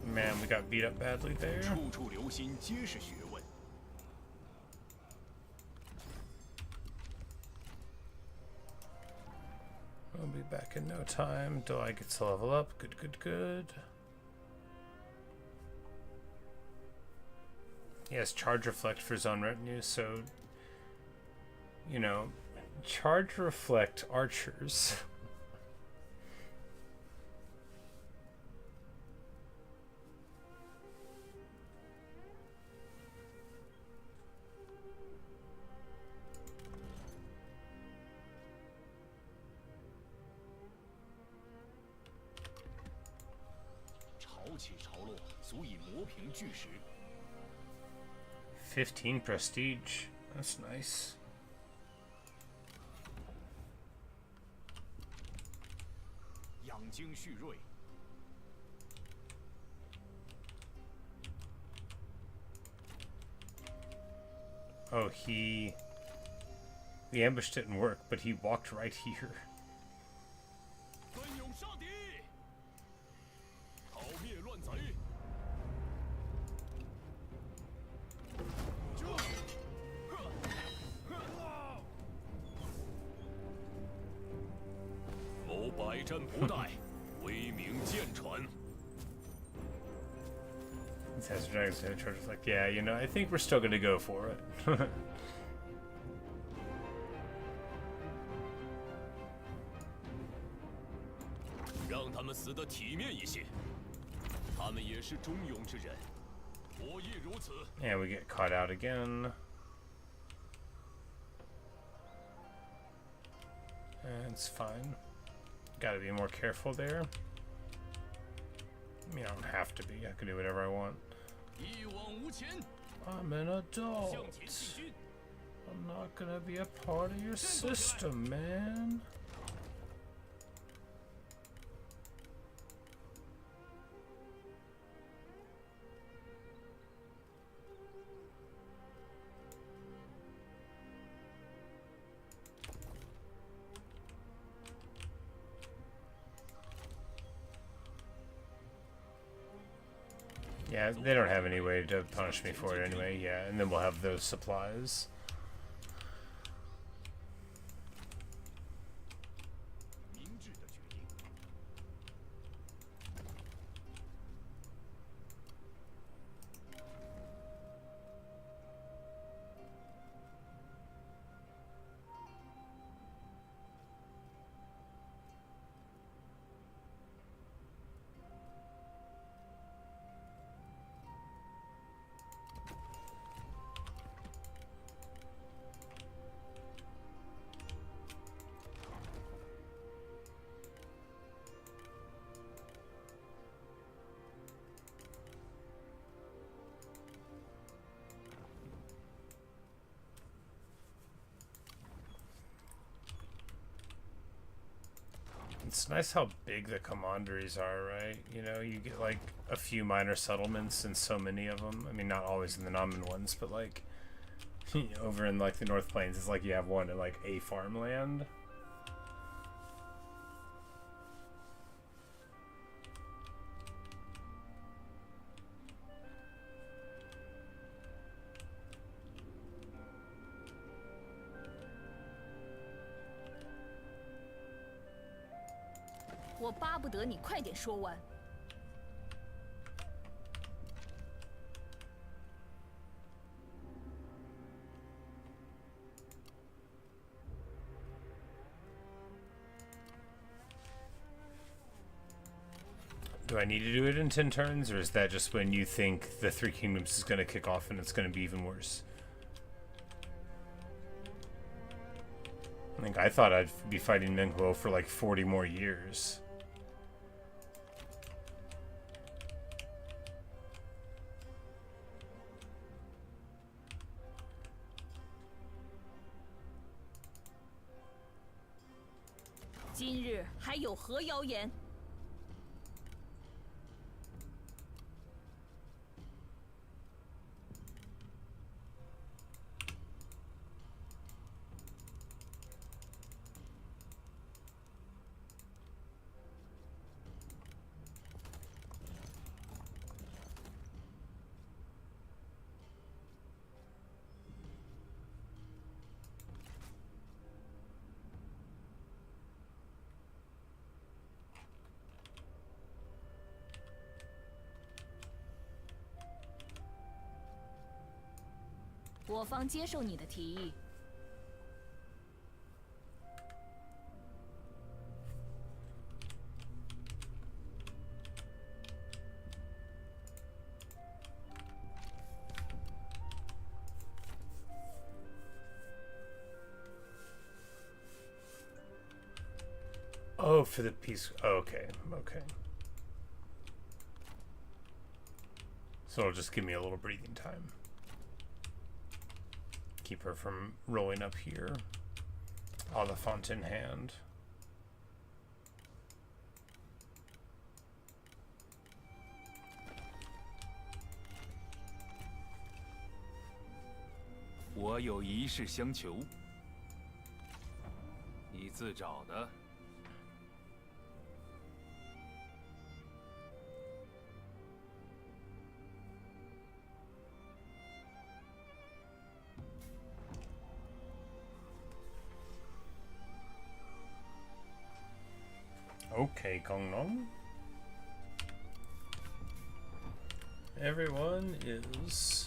Speaker 1: Man, we got beat up badly there.
Speaker 5: 处处留心，皆是学问。
Speaker 1: I'll be back in no time. Delight gets to level up. Good, good, good. He has charge reflect for his own retinue, so you know, charge reflect archers.
Speaker 5: 平巨石。
Speaker 1: 15 prestige. That's nice. Oh, the ambush didn't work, but he walked right here. Has dragons in charge. Like, yeah, you know, I think we're still gonna go for it.
Speaker 2: 让他们死得体面一些，他们也是忠勇之人，我亦如此。
Speaker 1: And we get caught out again. And it's fine. Gotta be more careful there. I mean, I don't have to be. I can do whatever I want. I'm an adult. I'm not gonna be a part of your system, man. Yeah, they don't have any way to punish me for it anyway, yeah, and then we'll have those supplies. It's nice how big the commanderies are, right? You know, you get like a few minor settlements and so many of them. I mean, not always in the Nanman ones, but like over in like the North Plains, it's like you have one in like a farmland.
Speaker 6: 我巴不得你快点说完。
Speaker 1: Do I need to do it in 10 turns, or is that just when you think the Three Kingdoms is going to kick off and it's going to be even worse? I think I thought I'd be fighting Menghuo for like 40 more years.
Speaker 6: 今日还有何谣言我方接受你的提议。
Speaker 1: Oh, for the peace. Oh, okay, okay. So it'll just give me a little breathing time. Keep her from rolling up here. Oliphant in hand.
Speaker 5: 我有一事相求，你自找的。
Speaker 1: Okay, Gongnon. Everyone is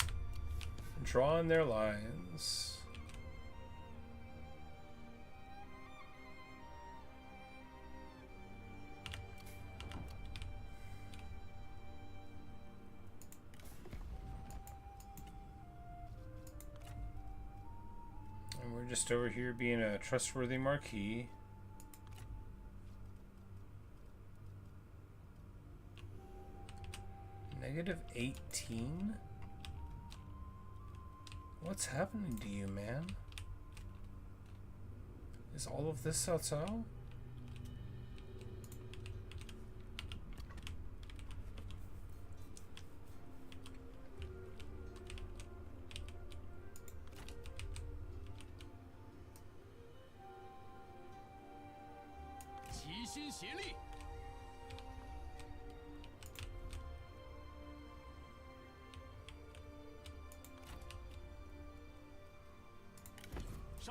Speaker 1: drawing their lines. And we're just over here being a trustworthy marquis. -18? What's happening to you, man? Is all of this Cao Cao?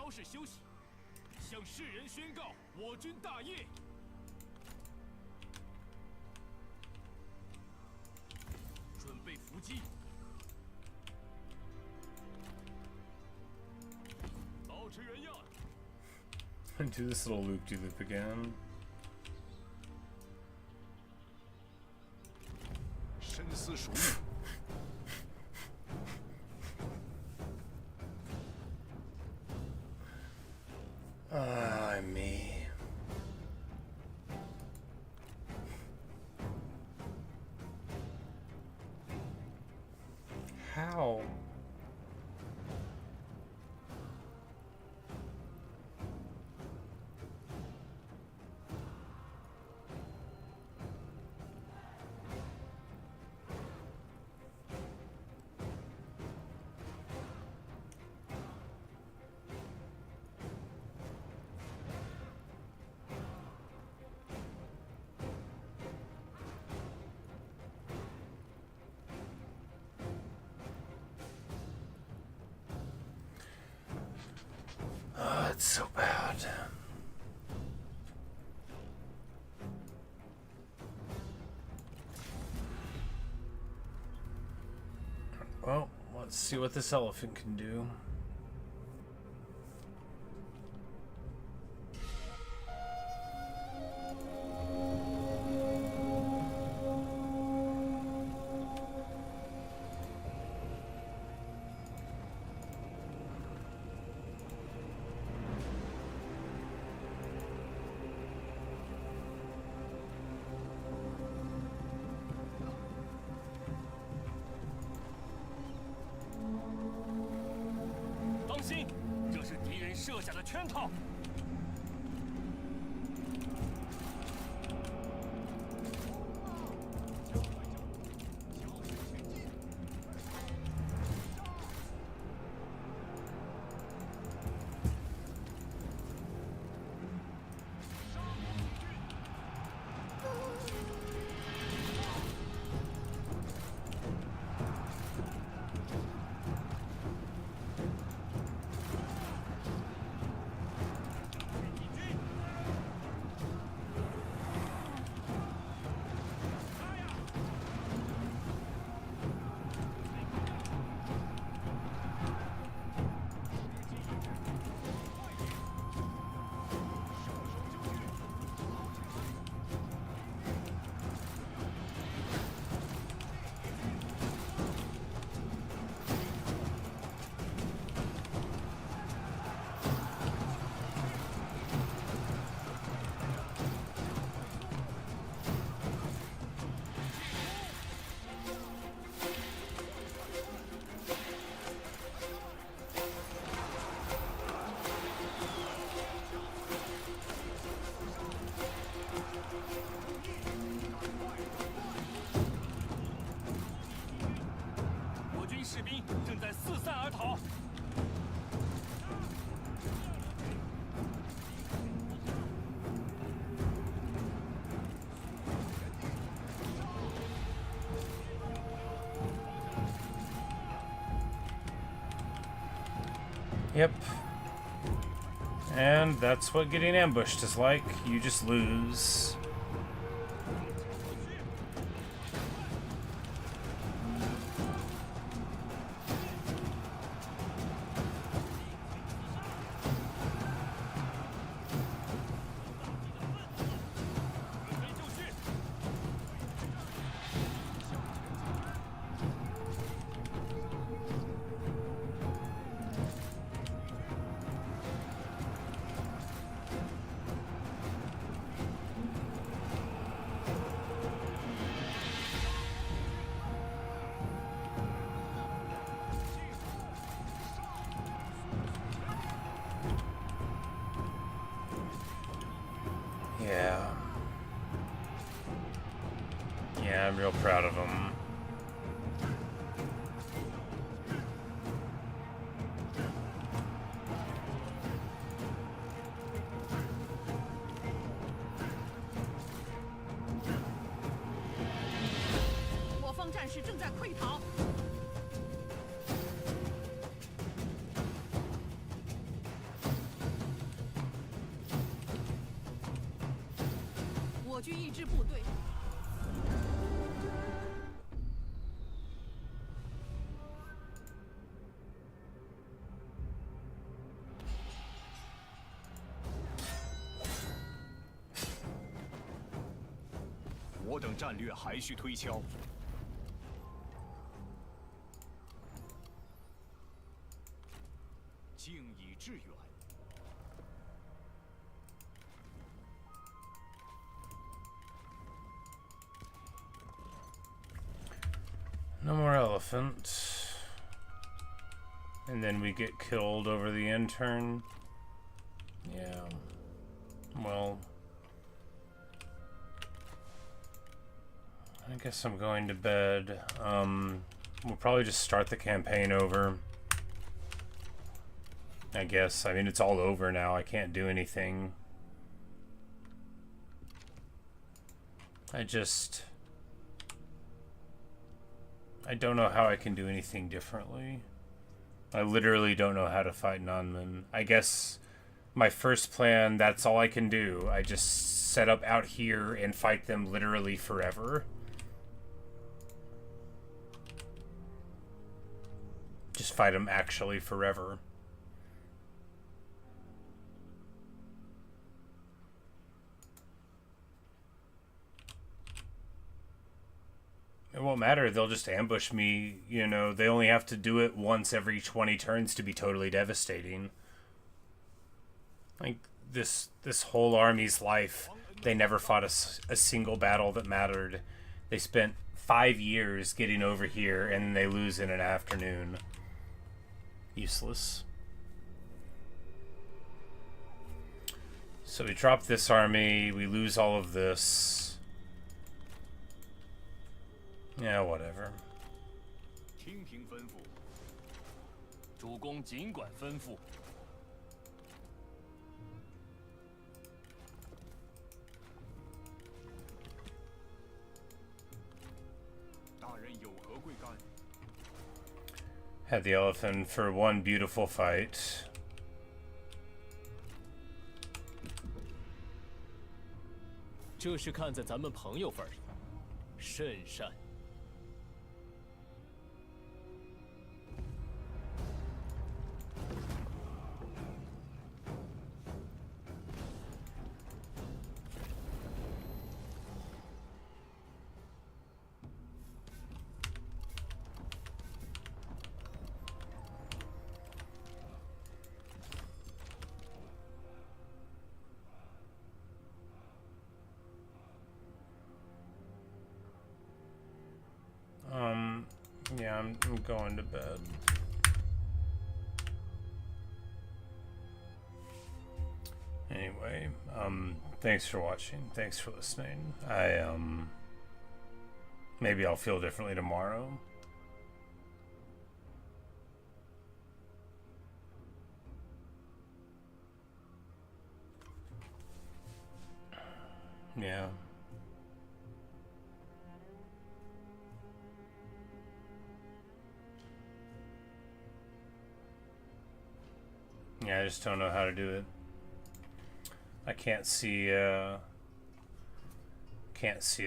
Speaker 2: 稍事休息，向世人宣告我军大业。准备伏击。保持原样。
Speaker 1: Do this little loop-de-loop again.
Speaker 5: 深思熟虑。
Speaker 1: Me. How? It's so bad. Well, let's see what this elephant can do. Yep. And that's what getting ambushed is like. You just lose. Yeah. Yeah, I'm real proud of him.
Speaker 5: 我等战略还需推敲。敬以致远。
Speaker 1: No more elephant. And then we get killed over the intern. Yeah. Well. I guess I'm going to bed. We'll probably just start the campaign over. I guess. I mean, it's all over now. I can't do anything. I don't know how I can do anything differently. I literally don't know how to fight Nanman. I guess my first plan, that's all I can do. I just set up out here and fight them literally forever. Just fight them actually forever. It won't matter, they'll just ambush me, you know, they only have to do it once every 20 turns to be totally devastating. Like, this whole army's life, they never fought a single battle that mattered. They spent 5 years getting over here, and they lose in an afternoon. Useless. So we drop this army, we lose all of this. Yeah, whatever.
Speaker 5: 听凭吩咐。
Speaker 2: 主公尽管吩咐。
Speaker 5: 大人有何贵干？
Speaker 1: Had the elephant for one beautiful fight.
Speaker 2: 这是看在咱们朋友份上，甚善。
Speaker 1: Yeah, I'm going to bed. Anyway, thanks for watching. Thanks for listening. Maybe I'll feel differently tomorrow. Yeah. Yeah, I just don't know how to do it. I can't see a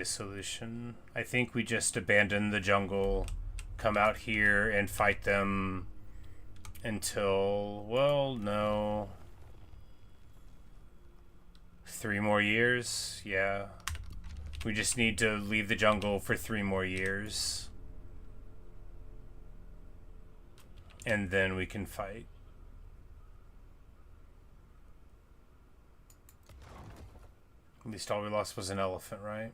Speaker 1: solution. I think we just abandon the jungle, come out here and fight them until, well, no. 3 more years? Yeah. We just need to leave the jungle for 3 more years. And then we can fight. At least all we lost was an elephant, right?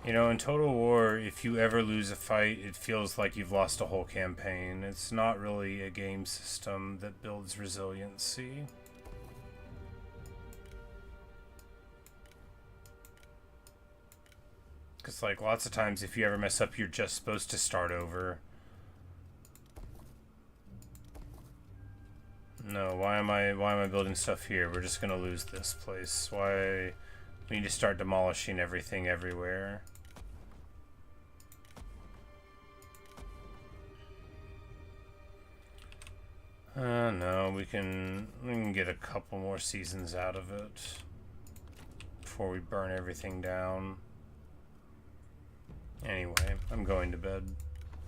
Speaker 1: You know, in Total War, if you ever lose a fight, it feels like you've lost a whole campaign. It's not really a game system that builds resiliency. Because, like, lots of times if you ever mess up, you're just supposed to start over. No, why am I building stuff here? We're just gonna lose this place. Why? We need to start demolishing everything everywhere. No, we can get a couple more seasons out of it before we burn everything down. Anyway, I'm going to bed.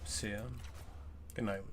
Speaker 1: See ya. Good night.